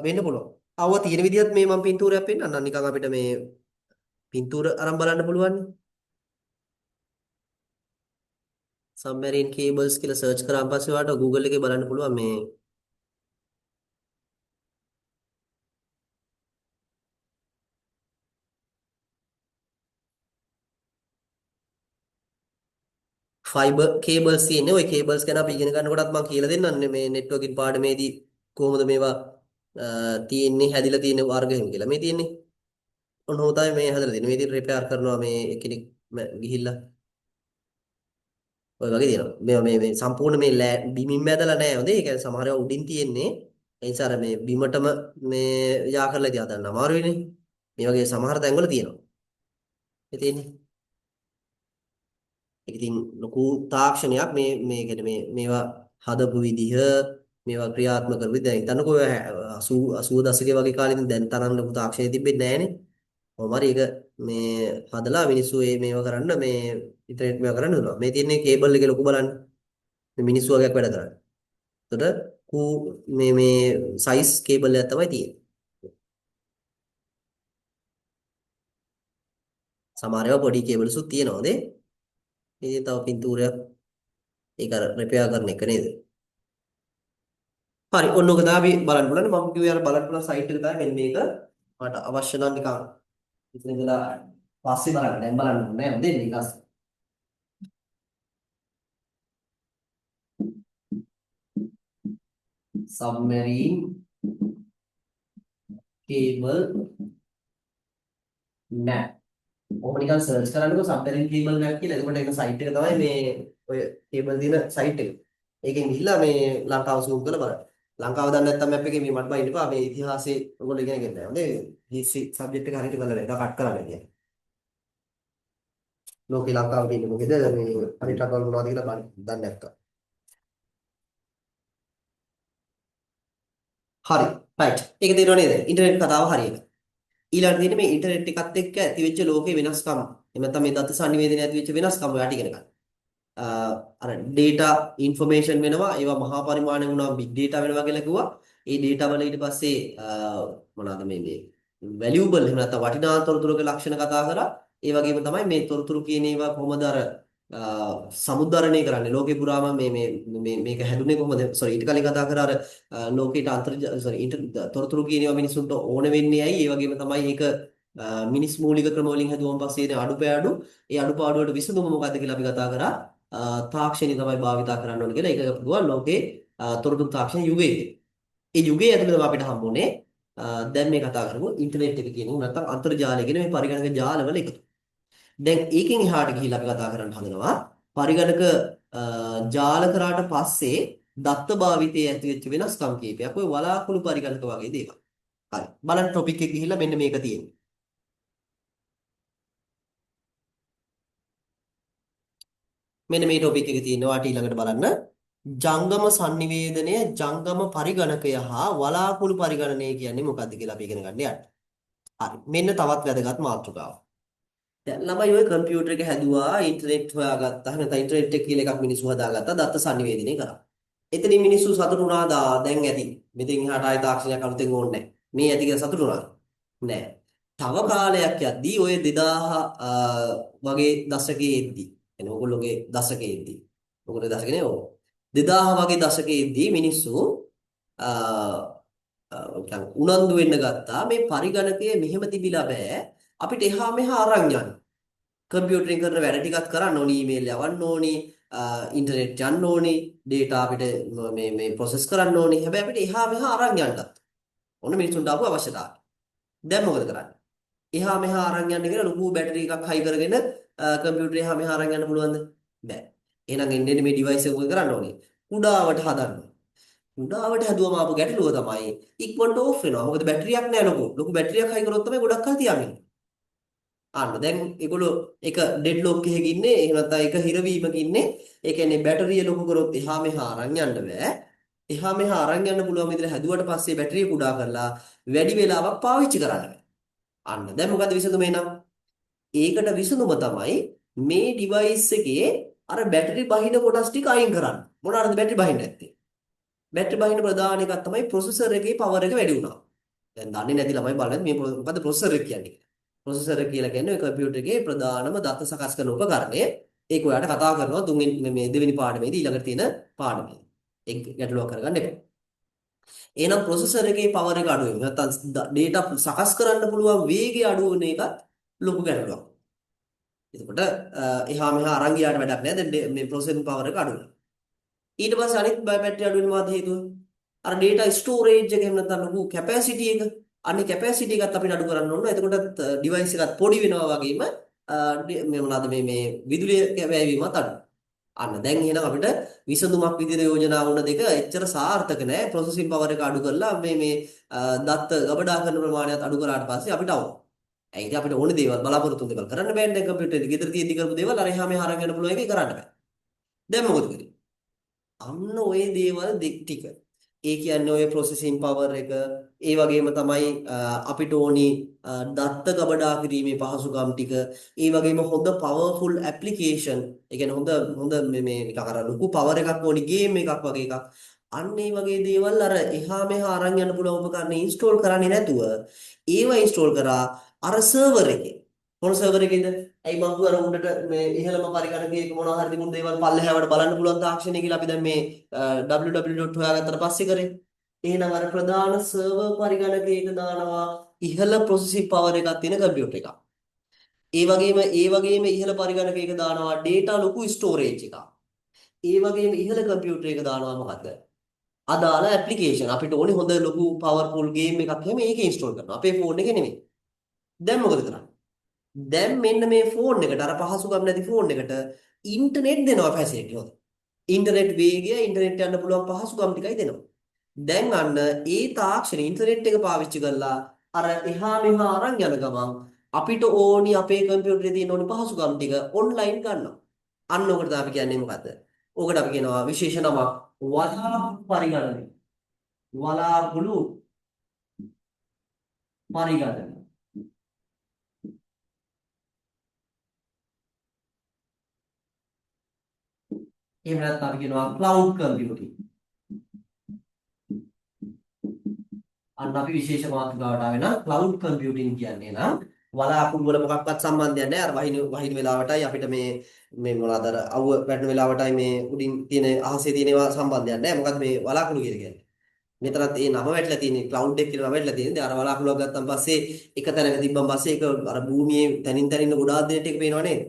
වෙන්න පුළුවන්. ආව තියෙන විදිහත් මේ මම පින්තූරයක් පෙන්නන්නම් නිකන් අපිට මේ පින්තූර අරන් බලන්න පුළුවන්. සබ්මැරීන් කේබල්ස් කියලා සර්ච් කරාන් පස්සේ ඔයාලට Google එකේ බලන්න පුළුවන් මේ ෆයිබර් කේබල්ස් තියෙන්නේ. ওই කේබල්ස් ගැන අපි ඉගෙන ගන්නකොටත් මම කියලා දෙන්නන්නේ මේ නෙට්වර්කින් පාඩමේදී කොහොමද මේවා තියෙන්නේ හැදිලා තියෙන වර්ගයෙන් කියලා. මේ තියෙන්නේ. ඔන්න ඕක තමයි මේ හදලා තියෙන්නේ. මේ ඉතින් රිපෙයාර් කරනවා මේ කෙනෙක් ගිහිල්ලා ඔය වගේ තියෙනවා. මේ සම්පූර්ණ මේ බිමින් මැදලා නැහැ හොඳේ. ඒ කියන්නේ සමහර ඒවා උඩින් තියෙන්නේ. ඒ නිසා අර මේ බිමටම මේ යා කරලා තියා ගන්න අමාරු වෙන්නේ. මේ වගේ සමහර තැන්වල තියෙනවා. ඒ තියෙන්නේ. ඒක ඉතින් ලොකු තාක්ෂණයක් මේ කියන්නේ මේවා හදපු විදිහ මේවා ක්‍රියාත්මක කරපු විදිහ. දැන් හිතන්නකෝ ඔය 80 දශකයේ වගේ කාලේ ඉතින් දැන් තරම් ලොකු තාක්ෂණයක් තිබෙන්නේ නැහනේ. කොහොම හරි ඒක මේ හදලා මිනිස්සු මේවා කරන්න මේ ඉන්ටර්නෙට් මේවා කරන්න හදනවා. මේ තියෙන්නේ කේබල් එකේ ලොකු බලන්න. මේ මිනිස්සු වගේක් වැඩ කරන්නේ. එතකොට කූ මේ සයිස් කේබල් එකක් තමයි තියෙන්නේ. සමහර ඒවා පොඩි කේබල්සුත් තියෙනවා නේ. ඉතින් තව පින්තූරයක් ඒක අර රිපෙයාර් කරන එක නේද? හරි ඔන්න ඔක තමයි බලන්න පුළුවන්. මම කිව්වේ අර බලන්න පුළුවන් සයිට් එක තමයි මෙන්න මේක. මට අවශ්‍ය නම් නිකන් ඉතින් ඉඳලා පස්සේ බලන්න. දැන් බලන්න ඕනේ නෑ. දෙන්න නිකන් submarine cable map. ඔබ නිකන් සර්ච් කරන්නකෝ submarine cable map කියලා. එතකොට ඒක සයිට් එක තමයි මේ ඔය කේබල් දින සයිට් එක. ඒකෙන් ගිහිල්ලා මේ ලංකාව zoom කරලා බලන්න. ලංකාව දන්නේ නැත්නම් මැප් එකේ මේ මට බයින්න එපා. මේ ඉතිහාසයේ ඔයගොල්ලෝ ඉගෙන ගන්න නැහැ. හොඳේ. හිස්ටරි සබ්ජෙක්ට් එක හරියට බලලා ඒක කට් කරන්න කියන්නේ. ලෝකේ ලංකාව තියෙන්නේ මොකද මේ අනිත් රටවල් මොනවද කියලා බලන්න දන්නේ නැත්තම්. හරි. රයිට්. ඒක තේරුණා නේද? ඉන්ටර්නෙට් කතාව හරියට. ඊළඟට තියෙන්නේ මේ ඉන්ටර්නෙට් එකත් එක්ක ඇති වෙච්ච ලෝකේ වෙනස්කම්. එහෙම නැත්නම් මේ දත්ත සංනිවේදනයේ ඇති වෙච්ච වෙනස්කම් ඔයාලට ඉගෙන ගන්න. අර data information වෙනවා ඒවා මහා පරිමාණයෙන් වුණා big data වෙනවා කියලා කිව්වා. ඒ data වල ඊට පස්සේ මොනවාද මේ valuable එහෙම නැත්නම් වටිනා තොරතුරුක ලක්ෂණ කතා කරා. ඒ වගේම තමයි මේ තොරතුරු කියන ඒවා කොහොමද අර සමුද්‍රණය කරන්නේ ලෝකේ පුරාම මේක හැදුනේ කොහොමද සෝරි ඊට කලින් කතා කරා අර ලෝකේට තොරතුරු කියන ඒවා මිනිසුන්ට ඕන වෙන්නේ ඇයි ඒ වගේම තමයි ඒක මිනිස් මූලික ක්‍රම වලින් හැදුවම පස්සේ එන අඩුපාඩු ඒ අඩුපාඩු වලට විසඳුම මොකක්ද කියලා අපි කතා කරා තාක්ෂණي තමයි භාවිතා කරන්න ඕන කියලා ඒක කිව්වා ලෝකේ තොරතුරු තාක්ෂණ යුගයේදී ඒ යුගයේ ඇතුළත තමයි අපිට හම්බුනේ දැන් මේ කතා කරමු ඉන්ටර්නෙට් එක කියන නැත්නම් අන්තර්ජාලය කියන මේ පරිගණක ජාලවල එකතු. දැන් ඒකෙන් එහාට ගිහිල්ලා අපි කතා කරන්න හදනවා පරිගණක ජාල කරාට පස්සේ දත්ත භාවිතයේ ඇති වෙච්ච වෙනස්කම් කීපයක් ඔය වලාකුළු පරිගණක වගේ දේවල්. හරි. බලන්න ටොපික් එක ගිහිල්ලා මෙන්න මේක තියෙනවා. මෙන්න මේ ටොපික් එක තියෙනවා ඊළඟට බලන්න. ජංගම sannivedanaya ජංගම පරිගණකය හා වලාකුළු පරිගණනය කියන්නේ මොකක්ද කියලා අපි ඉගෙන ගන්න යන්න. හරි. මෙන්න තවත් වැදගත් මාතෘකාවක්. දැන් ළමයි ඔය කම්පියුටර් එක හැදුවා ඉන්ටර්නෙට් හොයාගත්තා නැත්නම් ඉන්ටර්නෙට් එක කියලා එකක් මිනිස්සු හදාගත්තා දත්ත sannivedanaya කරා. එතනින් මිනිස්සු සතුටු වුණාද දැන් ඇති. මෙතෙන් එහාට ආයෙ තාක්ෂණයක් අලුතෙන් ඕනේ නැහැ. මේ ඇති කියලා සතුටු වුණාද? නෑ. තව කාලයක් යද්දී ඔය 2000 වගේ දශකයේදී එනේ ඕගොල්ලෝගේ දශකයේදී ඕගොල්ලෝ දශකනේ ඕ 2000 වගේ දශකයේදී මිනිස්සු උනන්දු වෙන්න ගත්තා මේ පරිගණකයේ මෙහෙම තිබිලා බෑ අපිට එහා මෙහා අරන් යන්න කම්පියුටරින් කරන වැඩ ටිකක් කරන්න ඕනි ඊමේල් යවන්න ඕනි ඉන්ටර්නෙට් යන්න ඕනි data අපිට මේ process කරන්න ඕනි හැබැයි අපිට එහා මෙහා අරන් යන්නත් ඕන මිනිස්සුන්ට ආපු අවශ්‍යතාවය දැන් මොකද කරන්නේ එහා මෙහා අරන් යන්න කියලා ලොකු බැටරි එකක් හයි කරගෙන කම්පියුටරේ එහා මෙහා අරන් යන්න පුළුවන්ද බෑ එහෙනම් එන්නේ මේ ඩිවයිස් එක මොකද කරන්න ඕනේ කුඩාවට හදන්න කුඩාවට හැදුවම ආපු ගැටලුව තමයි ඉක්මනට ඕෆ් වෙනවා මොකද බැටරියක් නෑ ලොකු බැටරියක් හයි කරොත් තමයි ගොඩක් කල් තියාගන්නේ අන්න දැන් ඒගොල්ලෝ එක ඩෙඩ් ලොක් එකක ඉන්නේ එහෙම නැත්නම් එක හිරවීමක ඉන්නේ ඒ කියන්නේ බැටරිය ලොකු කරොත් එහා මෙහා අරන් යන්න බෑ එහා මෙහා අරන් යන්න පුළුවන් විදිහට හැදුවට පස්සේ බැටරිය කුඩා කරලා වැඩි වෙලාවක් පාවිච්චි කරන්න බෑ අන්න දැන් මොකද්ද විසඳුම එනම් ඒකට විසඳුම තමයි මේ ඩිවයිස් එකේ අර බැටරි බහින කොටස් ටික අයින් කරන්න මොනවාද බැටරි බහින්න නැත්තේ බැටරි බහින ප්‍රධාන එකක් තමයි ප්‍රොසෙසර් එකේ පවර් එක වැඩි වුණා දැන් දන්නේ නැති ළමයි බලන්න මේ මොකද්ද ප්‍රොසෙසර් එක කියන්නේ ප්‍රොසෙසර් කියලා කියන්නේ ඔය කම්පියුටර් එකේ ප්‍රධානම දත්ත සකස් කරන උපකරණය ඒක ඔයාලට කතා කරනවා තුන්වෙනි මේ දෙවෙනි පාඩමේදී ඊළඟට තියෙන පාඩමේ. ඒක ගැටලුවක් කරගන්න එපා. එහෙනම් ප්‍රොසෙසර් එකේ පවර් එක අඩු වෙනවා. නැත්නම් data සකස් කරන්න පුළුවන් වේගය අඩු වෙන එකත් ලොකු ගැටලුවක්. එතකොට එහා මෙහා අරන් ගියාට වැඩක් නැහැ. දැන් මේ ප්‍රොසෙසින් පවර් එක අඩු වෙනවා. ඊට පස්සේ අනිත් බැටරි අඩු වෙන මොකද හේතුව? අර data storage එක එහෙම නැත්නම් ලොකු capacity එක. අනේ capacity එකත් අපිට අඩු කරන්න ඕන. එතකොට device එකත් පොඩි වෙනවා වගේම මේ මොනවාද මේ විදුලිය වැයවීමත් අඩු. අන්න දැන් එහෙනම් අපිට විසඳුමක් විදිහට යෝජනා වුණ දෙක එච්චර සාර්ථක නෑ. ප්‍රොසෙසින් පවර් එක අඩු කරලා මේ දත්ත ගබඩා කරන ප්‍රමාණයත් අඩු කරාට පස්සේ අපිට අවුල්. ඒ ඉතින් අපිට ඕනේ දේවල් බලාපොරොත්තු දේවල් කරන්න බෑනේ. දැන් කම්පියුටර් එකේ ගෙදර තියෙද්දි කරපු දේවල් අර එහා මෙහා අරන් යන්න පුළුවන් එකේ කරන්න බෑ. දැන් මොකද කරන්නේ? අන්න ওই දේවල් ටික. ඒ කියන්නේ ඔය processing power එක ඒ වගේම තමයි අපිට ඕනි දත්ත ගබඩා කිරීමේ පහසුකම් ටික ඒ වගේම හොඳ powerful application ඒ කියන්නේ හොඳ මේ නිකන් අර ලොකු power එකක් ඕනි game එකක් වගේ එකක් අන්න ඒ වගේ දේවල් අර එහා මෙහා අරන් යන්න පුළුවන් උපකරණ install කරන්නේ නැතුව ඒවා install කරා අර server එකේ මොන server එකේද ඇයි මං අර උඩට මේ ඉහළම පරිගණකයක මොනවා හරි තිබුණු දේවල් පල්ලෙහාවට බලන්න පුළුවන් තාක්ෂණය කියලා අපි දැන් මේ www. හොයාගත්තට පස්සේ කරේ. එහෙනම් අර ප්‍රධාන සර්වර් පරිගණකයක දානවා ඉහළ ප්‍රොසෙසින් පවර් එකක් තියෙන කම්පියුටර් එකක්. ඒ වගේම ඉහළ පරිගණකයක දානවා data ලොකු ස්ටෝරේජ් එකක්. ඒ වගේම ඉහළ කම්පියුටර් එක දානවා මොකද්ද? අදාළ ඇප්ලිකේෂන් අපිට ඕනේ හොඳ ලොකු පවර්ෆුල් ගේම් එකක් හැම මේක ඉන්ස්ටෝල් කරනවා. අපේ ෆෝන් එකේ නෙමෙයි. දැන් මොකද කරන්නේ? දැන් මෙන්න මේ ෆෝන් එකට අර පහසුකම් නැති ෆෝන් එකට ඉන්ටර්නෙට් දෙනවා ෆැසිලිටි හොඳ. ඉන්ටර්නෙට් වේගය ඉන්ටර්නෙට් යන්න පුළුවන් පහසුකම් ටිකයි දෙනවා. දැන් අන්න ඒ තාක්ෂණ ඉන්ටර්නෙට් එක පාවිච්චි කරලා අර එහා මෙහා අරන් යන ගමන් අපිට ඕනි අපේ කම්පියුටරේ තියෙන ඕනි පහසුකම් ටික ඔන්ලයින් ගන්නවා. අන්න ඔකට අපි කියන්නේ මොකද්ද? ඔකට අපි කියනවා විශේෂ නමක් වලාකුළු පරිගණනය. වලාකුළු පරිගණනය. එහෙම නැත්නම් අපි කියනවා cloud computing. අන්න අපි විශේෂ මාතෘකාවට ආවෙන cloud computing කියන්නේ නම් වලාකුළු වල මොකක්වත් සම්බන්ධයක් නැහැ. අර වහින වෙලාවටයි අපිට මේ මොනවාද අර අවුව වැටෙන වෙලාවටයි මේ උඩින් තියෙන අහසේ තියෙන ඒවා සම්බන්ධයක් නැහැ. මොකද මේ වලාකුළු කියලා කියන්නේ. මෙතනත් ඒ නම වැටලා තියෙන්නේ cloud එක කියලා නම වැටලා තියෙන්නේ. අර වලාකුළුවක් ගත්තන් පස්සේ එක තැනක තිබ්බන් පස්සේ ඒක අර භූමියේ තනින් තනින් ගොඩාක් දෙනට එක පේනව නේද?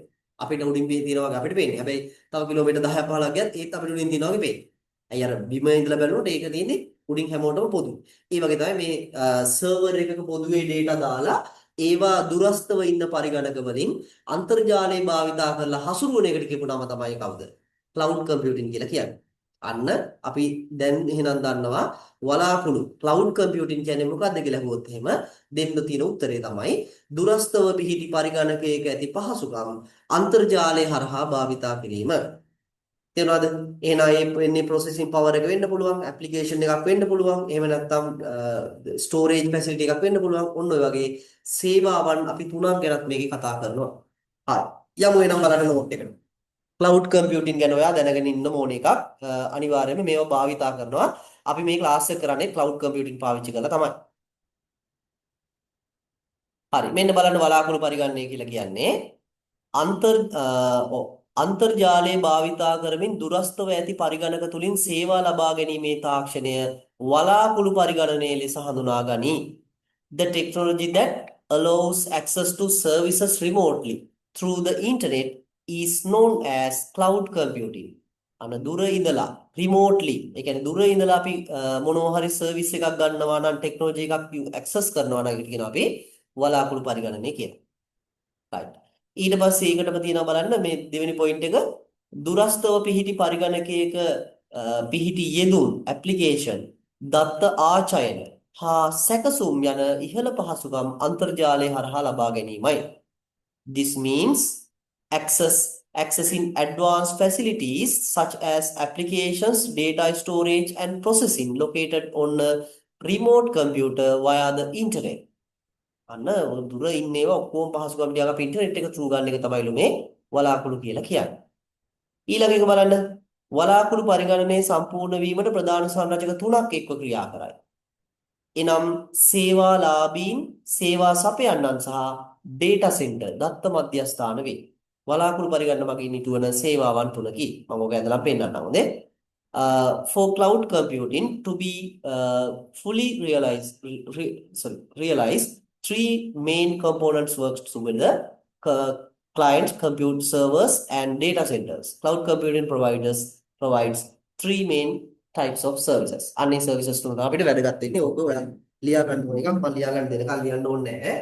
අපිට උඩින් තියෙනවා වගේ අපිට පේන්නේ. හැබැයි තව කිලෝමීටර් 10ක් 15ක් ගියත් ඒත් අපිට උඩින් තියෙනවා වගේ පේන්නේ. අය අර බිම ඉඳලා බලනකොට ඒක තියෙන්නේ උඩින් හැමෝටම පොදු. ඒ වගේ තමයි මේ සර්වර් එකක පොදුවේ data දාලා ඒවා දුරස්තව ඉන්න පරිගණක වලින් අන්තර්ජාලය භාවිතා කරලා හසුරුවන එකට කියපු නම තමයි කවුද? cloud computing කියලා කියන්නේ. අන්න අපි දැන් එහෙනම් දන්නවා වලාකුළු cloud computing කියන්නේ මොකක්ද කියලා අහුවොත් එහෙම දෙන්න තියෙන උත්තරේ තමයි දුරස්තව පිහිටි පරිගණකයක ඇති පහසුකම් අන්තර්ජාලය හරහා භාවිතා කිරීම. තේරෙනවද? එහෙනම් ඒ වෙන්නේ processing power එක වෙන්න පුළුවන්, application එකක් වෙන්න පුළුවන්, එහෙම නැත්නම් storage facility එකක් වෙන්න පුළුවන්. ඔන්න ඔය වගේ සේවාවන් අපි තුනක් ගැනත් මේකේ කතා කරනවා. හරි. යමු එනම් බලන්න නෝට් එකට. cloud computing ගැන ඔයා දැනගෙන ඉන්න ඕන එකක්. අනිවාර්යයෙන්ම මේවා භාවිතා කරනවා. අපි මේ ක්ලාස් එක කරන්නේ cloud computing පාවිච්චි කරලා තමයි. හරි. මෙන්න බලන්න වලාකුළු පරිගණනය කියලා කියන්නේ අන්තර්ජාලය භාවිතා කරමින් දුරස්තව ඇති පරිගණක තුලින් සේවා ලබා ගැනීමේ තාක්ෂණය වලාකුළු පරිගණනය ලෙස හඳුනා ගනී. The technology that allows access to services remotely through the internet is known as cloud computing. අන දුර ඉඳලා remotely ඒ කියන්නේ දුර ඉඳලා අපි මොනවා හරි සර්විස් එකක් ගන්නවා නම් ටෙක්නොලොජි එකක් access කරනවා නම් ඒකට කියනවා අපි වලාකුළු පරිගණනය කියලා. right. ඊට පස්සේ ඒකටම තියෙනවා බලන්න මේ දෙවෙනි පොයින්ට් එක දුරස්තව පිහිටි පරිගණකයක පිහිටි යෙදුම් ඇප්ලිකේෂන් දත්ත ආචයන හා සැකසුම් යන ඉහළ පහසුකම් අන්තර්ජාලය හරහා ලබා ගැනීමයි. This means accessing advanced facilities such as applications, data storage and processing located on a remote computer via the internet. අන්න දුර ඉන්න ඒවා ඔක්කොම පහසුකම් ටික අපි ඉන්ටර්නෙට් එක through ගන්න එක තමයිලු මේ වලාකුළු කියලා කියන්නේ. ඊළඟ එක බලන්න වලාකුළු පරිගණනයේ සම්පූර්ණ වීමට ප්‍රධාන සංරචක තුනක් එක්ව ක්‍රියා කරයි. එනම් සේවාලාභීන්, සේවා සපයන්නන් සහ data center දත්ත මධ්‍යස්ථාන වේ. වලාකුළු පරිගණන මගින් ඉටුවන සේවාවන් තුනකි. මම ඔක ඇදලා පෙන්නන්නම් හොඳේ. For cloud computing to be fully realized, three main components work together: client, compute servers, and data centers. Cloud computing provides three main types of services. අනේ services තුන තමයි අපිට වැදගත් වෙන්නේ. ඕක ඔයා ලියා ගන්න ඕන එකක්. මම ලියා ගන්න දෙනකල් ලියන්න ඕනේ නැහැ.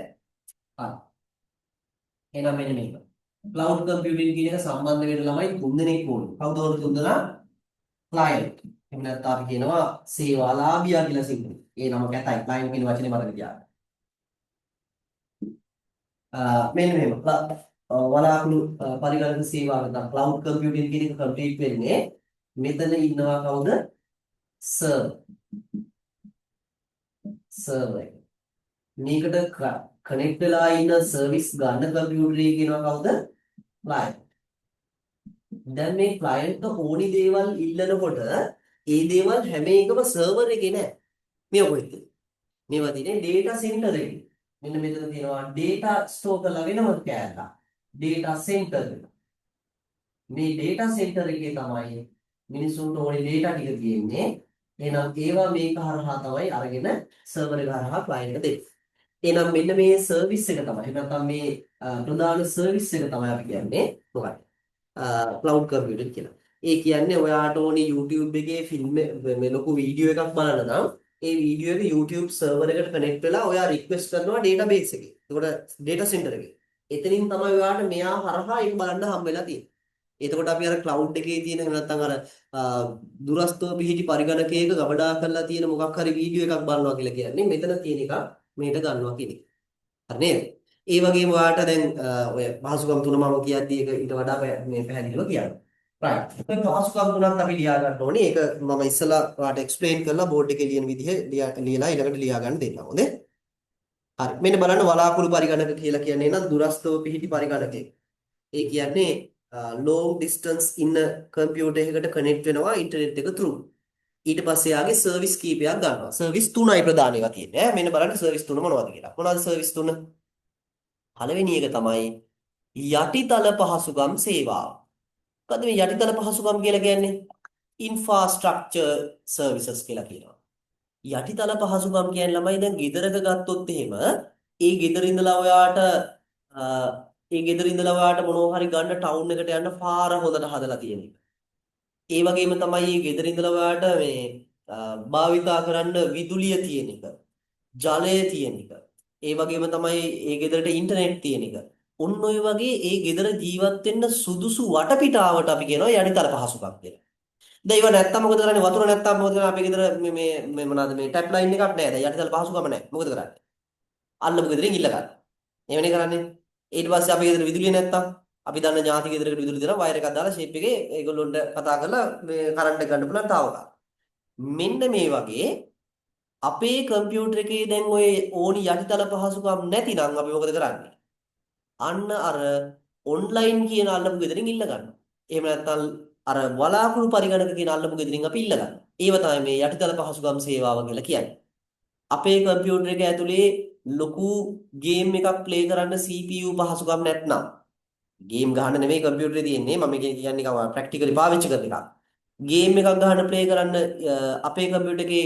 හරි. එහෙනම් මෙන්න මේක. cloud computing කියන එක සම්බන්ධ වෙන ළමයි තුන්දෙනෙක් ඕනේ. කවුද ඕන තුන්දෙනා? client. එහෙම නැත්නම් අපි කියනවා සේවාලාභියා කියලා සිංහලෙන්. ඒ නම කැතයි. client කියන වචනේ මතක තියාගන්න. මෙන්න මෙහෙම. වලාකුළු පරිගණක සේවාව නැත්නම් cloud computing කියන එක කම්ප්ලීට් වෙන්නේ මෙතන ඉන්නවා කවුද? server එක. මේකට කනෙක්ට් වෙලා ඉන්න සර්විස් ගන්න කම්පියුටරේ කියනවා කවුද? client. දැන් මේ client ඕනි දේවල් ඉල්ලනකොට ඒ දේවල් හැම එකම සර්වර් එකේ නෑ. මේ කොහෙද? මේවා තියෙන්නේ data center එකේ. මෙන්න මෙතන තියෙනවා data store කරලා වෙනම කෑල්ලක්. data center එක. මේ data center එකේ තමයි මිනිසුන්ට ඕනේ data ටික තියෙන්නේ. එහෙනම් ඒවා මේක හරහා තමයි අරගෙන සර්වර් එක හරහා client එක දෙන්නේ. එහෙනම් මෙන්න මේ සර්විස් එක තමයි. නැත්නම් මේ ප්‍රධාන සර්විස් එක තමයි අපි කියන්නේ මොකක්ද? cloud computing කියලා. ඒ කියන්නේ ඔයාට ඕනේ YouTube එකේ ෆිල්ම් මේ ලොකු වීඩියෝ එකක් බලන්න නම් ඒ වීඩියෝ එක YouTube සර්වර් එකට කනෙක්ට් වෙලා ඔයා රික්වෙස්ට් කරනවා database එකේ. එතකොට data center එකේ. එතනින් තමයි ඔයාට මෙයා හරහා ඒක බලන්න හම්බ වෙලා තියෙන්නේ. එතකොට අපි අර cloud එකේ තියෙන එහෙම නැත්නම් අර දුරස්තව පිහිටි පරිගණකයක ගබඩා කරලා තියෙන මොකක් හරි වීඩියෝ එකක් බලනවා කියලා කියන්නේ මෙතන තියෙන එක මේකට ගන්නවා කියන එක. හරි නේද? ඒ වගේම ඔයාට දැන් ඔය පහසුකම් තුන මම කියද්දී ඒක ඊට වඩා මේ පැහැදිලිව කියන්න. right. ඔය පහසුකම් තුනක් අපි ලියා ගන්න ඕනේ. ඒක මම ඉස්සලා ඔයාට එක්ස්ප්ලেইন කරලා බෝඩ් එකේ ලියන විදිහ ලියලා ඊළඟට ලියා ගන්න දෙන්නම්. හොඳේ? හරි. මෙන්න බලන්න වලාකුළු පරිගණක කියලා කියන්නේ නම් දුරස්තව පිහිටි පරිගණකයක්. ඒ කියන්නේ long distance in a computer එකකට කනෙක්ට් වෙනවා ඉන්ටර්නෙට් එක through. ඊට පස්සේ යාගේ සර්විස් කීපයක් ගන්නවා. සර්විස් තුනයි ප්‍රධාන ඒවා තියෙන්නේ. මෙන්න බලන්න සර්විස් තුන මොනවද කියලා. මොනවද සර්විස් තුන? පළවෙනි එක තමයි යටිතල පහසුකම් සේවාව. මොකද මේ යටිතල පහසුකම් කියලා කියන්නේ? infrastructure services කියලා කියනවා. යටිතල පහසුකම් කියන්නේ ළමයි දැන් ගෙදරක ගත්තොත් එහෙම ඒ ගෙදර ඉඳලා ඔයාට මොනවා හරි ගන්න ටවුන් එකට යන්න පාර හොඳට හදලා තියෙන එක. ඒ වගේම තමයි මේ ගෙදර ඉඳලා ඔයාට මේ භාවිතා කරන්න විදුලිය තියෙන එක. ජලය තියෙන එක. ඒ වගේම තමයි ඒ ගෙදරට ඉන්ටර්නෙට් තියෙන එක. ඔන්න ඔය වගේ ඒ ගෙදර ජීවත් වෙන්න සුදුසු වටපිටාවට අපි කියනවා යටිතල පහසුකම් කියලා. දැන් ඒව නැත්තම් මොකද කරන්නේ? වතුර නැත්තම් මොකද කරන්නේ? අපේ ගෙදර මේ මොනවාද මේ ටැප් ලයින් එකක් නැහැ. දැන් යටිතල පහසුකම නැහැ. මොකද කරන්නේ? අල්ලපු ගෙදරින් ඉල්ල ගන්න. එවනේ කරන්නේ. ඊට පස්සේ අපේ ගෙදර විදුලිය නැත්තම් අපි දන්න ඥාති ගෙදරකට විදුලිය දෙනවා වයර් එකක් දාලා ෂේප් එකේ ඒගොල්ලොන්ට කතා කරලා මේ කරන්ට් එක ගන්න පුළුවන් තාවකා. මෙන්න මේ වගේ අපේ කම්පියුටර් එකේ දැන් ඔය ඕනි යටිතල පහසුකම් නැතිනම් අපි මොකද කරන්නේ? අන්න අර ඔන්ලයින් කියන අල්ලපු ගෙදරින් ඉල්ල ගන්නවා. එහෙම නැත්නම් අර වලාකුළු පරිගණක කියන අල්ලපු ගෙදරින් අපි ඉල්ල ගන්නවා. ඒව තමයි මේ යටිතල පහසුකම් සේවාව කියලා කියන්නේ. අපේ කම්පියුටර් එක ඇතුලේ ලොකු ගේම් එකක් ප්ලේ කරන්න CPU පහසුකම් නැත්නම් ගේම් ගහන්න නෙමෙයි කම්පියුටරේ තියෙන්නේ මම කියන්නේ ප්‍රැක්ටිකලි පාවිච්චි කරන එක. ගේම් එකක් ගහන්න ප්ලේ කරන්න අපේ කම්පියුටර් එකේ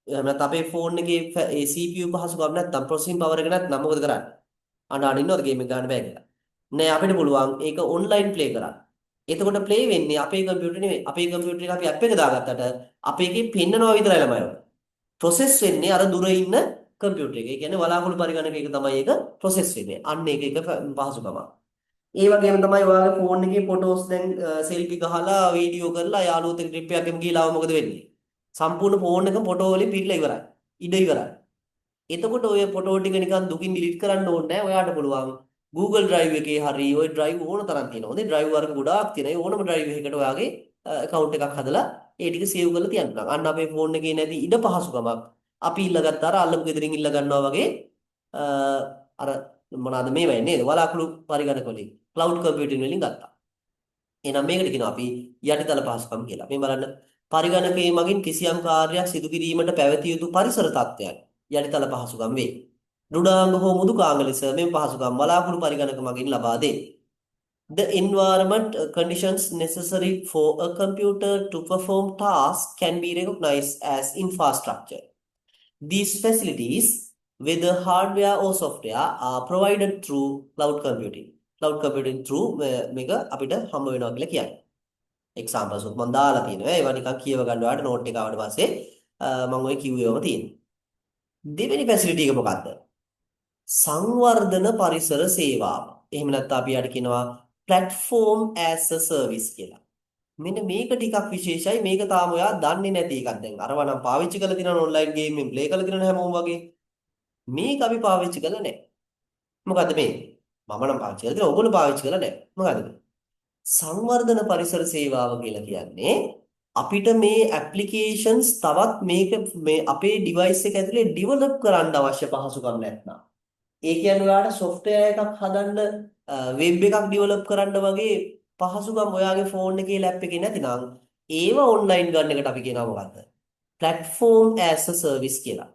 නැත්නම් අපේ ෆෝන් එකේ ඒ CPU පහසුකම් නැත්නම් ප්‍රොසෙසින් පවර් එක නැත්නම් මොකද කරන්නේ? අඬ ඉන්නවද ගේම් එක ගන්න බෑ කියලා. නෑ අපිට පුළුවන් ඒක ඔන්ලයින් ප්ලේ කරන්න. එතකොට ප්ලේ වෙන්නේ අපේ කම්පියුටරේ නෙමෙයි. අපේ කම්පියුටර් එක අපි ඇප් එක දාගත්තට අපේ එකේ පෙන්නනවා විතරයි ළමයි. ප්‍රොසෙස් වෙන්නේ අර දුර ඉන්න කම්පියුටර් එක. ඒ කියන්නේ වලාකුළු පරිගණකයක තමයි ඒක ප්‍රොසෙස් වෙන්නේ. අන්න ඒක පහසුකමක්. ඒ වගේම තමයි ඔයාගේ ෆෝන් එකේ ෆොටෝස් දැන් සෙල්ෆි ගහලා වීඩියෝ කරලා යාළුවොත් එක්ක ට්‍රිප් එකක් ගිහලා මොකද වෙන්නේ? සම්පූර්ණ ෆෝන් එක ෆොටෝ වලින් පිරීලා ඉවරයි. ඉඩ ඉවරයි. එතකොට ඔය ෆොටෝ ටික නිකන් දුකින් ඩිලීට් කරන්න ඕනේ නැහැ. ඔයාට පුළුවන් Google Drive එකේ හරි ඔය drive ඕන තරම් තියෙනවා. හොඳේ drive වර්ග ගොඩාක් තියෙනවා. ඒ ඕනම drive එකකට ඔයාගේ account එකක් හදලා ඒ ටික save කරලා තියන්න පුළුවන්. අන්න අපේ ෆෝන් එකේ නැති ඉඩ පහසුකමක් අපි ඉල්ලගත්තා අර අල්ලපු ගෙදරින් ඉල්ල ගන්නවා වගේ අර මොනවාද මේ වෙන්නේ නේද? වලාකුළු පරිගණක වලින් cloud computing වලින් ගත්තා. එහෙනම් මේකට කියනවා අපි යටිතල පහසුකම් කියලා. මේ බලන්න පරිගණකයේ මගින් කිසියම් කාර්යයක් සිදු කිරීමට පැවතිය යුතු පරිසර තත්ත්වයන් යටිතල පහසුකම් වේ. රුඩාංග හෝ මුදුකාංග ලෙස මේ පහසුකම් වලාකුළු පරිගණක මගින් ලබා දේ. The environment conditions necessary for a computer to perform tasks can be recognized as infrastructure. These facilities, whether hardware or software, are provided through cloud computing. Cloud computing through මේක අපිට හම්බ වෙනවා කියලා කියන්නේ. examples උත් මම දාලා තියෙනවා. ඒවා නිකන් කියව ගන්න ඔයාලට note එක ආවට පස්සේ මම ඔය කිව්වේවම තියෙනවා. දෙවෙනි facility එක මොකක්ද? සංවර්ධන පරිසර සේවාව. එහෙම නැත්නම් අපි යට කියනවා platform as a service කියලා. මෙන්න මේක ටිකක් විශේෂයි. මේක තාම ඔයා දන්නේ නැති එකක් දැන්. අරවා නම් පාවිච්චි කරලා තියෙනවා ඔන්ලයින් ගේම් එකෙන් ප්ලේ කරලා තියෙනවා හැමෝම වගේ. මේක අපි පාවිච්චි කරලා නැහැ. මොකද්ද මේ? මම නම් පාවිච්චි කරලා තියෙනවා. ඔයගොල්ලෝ පාවිච්චි කරලා නැහැ. මොකද්ද? සංවර්ධන පරිසර සේවාව කියලා කියන්නේ අපිට මේ ඇප්ලිකේෂන්ස් තවත් මේක මේ අපේ ඩිවයිස් එක ඇතුලේ ඩිවෙලොප් කරන්න අවශ්‍ය පහසුකම් නැත්නම් ඒ කියන්නේ ඔයාලට software එකක් හදන්න වෙබ් එකක් ඩිවෙලොප් කරන්න වගේ පහසුකම් ඔයාගේ ෆෝන් එකේ ලැප් එකේ නැතිනම් ඒව ඔන්ලයින් ගන්න එකට අපි කියනවා මොකද්ද? platform as a service කියලා.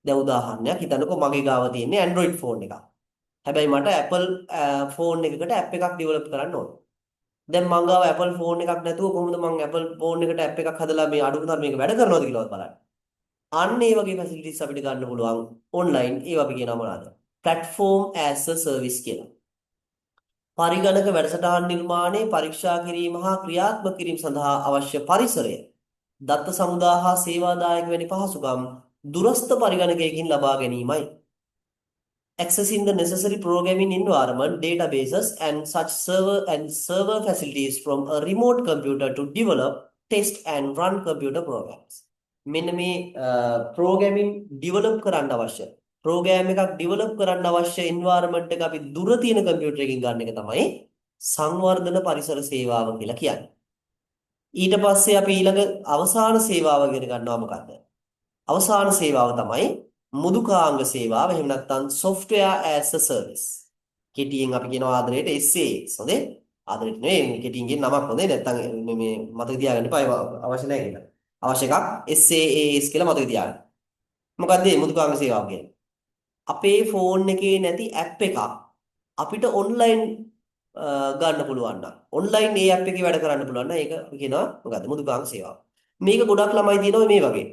දැන් උදාහරණයක් හිතන්නකෝ මගේ ගාව තියෙන්නේ Android ෆෝන් එකක්. හැබැයි මට Apple ෆෝන් එකකට app එකක් ඩිවෙලොප් කරන්න ඕන. දැන් මං ගාව Apple ෆෝන් එකක් නැතුව කොහොමද මං Apple ෆෝන් එකට app එකක් හදලා මේ අඩුම තරමේ මේක වැඩ කරනවද කියලාවත් බලන්න. අන්න ඒ වගේ ෆැසිලිටිස් අපිට ගන්න පුළුවන් ඔන්ලයින් ඒව අපි කියනවා මොනවාද? platform as a service කියලා. පරිගණක වැඩසටහන් නිර්මාණය පරීක්ෂා කිරීම හා ක්‍රියාත්මක කිරීම සඳහා අවශ්‍ය පරිසරය දත්ත සමුදා හා සේවාදායක වැනි පහසුකම් දුරස්ථ පරිගණකයකින් ලබා ගැනීමයි. Accessing the necessary programming environment, databases, and such server facilities from a remote computer to develop, test, and run computer programs. මෙන්න මේ programming develop කරන්න අවශ්‍ය program එකක් develop කරන්න අවශ්‍ය environment එක අපි දුර තියෙන computer එකකින් ගන්න එක තමයි සංවර්ධන පරිසර සේවාව කියලා කියන්නේ. ඊට පස්සේ අපි ඊළඟ අවසාන සේවාව ඉගෙන ගන්නවා මොකක්ද? අවසාන සේවාව තමයි මුදුකාංග සේවාව. එහෙම නැත්නම් software as a service. කෙටියෙන් අපි කියනවා ආදරයට SAS. හොඳේ? ආදරයට නෙවෙයි කෙටියෙන් කියන නමක් හොඳේ. නැත්නම් මේ මතක තියාගන්න එපා. අවශ්‍ය නැහැ කියලා. අවශ්‍ය එකක් SAS කියලා මතක තියාගන්න. මොකද්ද මේ මුදුකාංග සේවාව කියන්නේ? අපේ ෆෝන් එකේ නැති ඇප් එකක් අපිට ඔන්ලයින් ගන්න පුළුවන් නම් ඔන්ලයින් ඒ ඇප් එකේ වැඩ කරන්න පුළුවන් නම් ඒක අපි කියනවා මොකද්ද මුදුකාංග සේවාව. මේක ගොඩක් ළමයි දිනනවා මේ වගේ.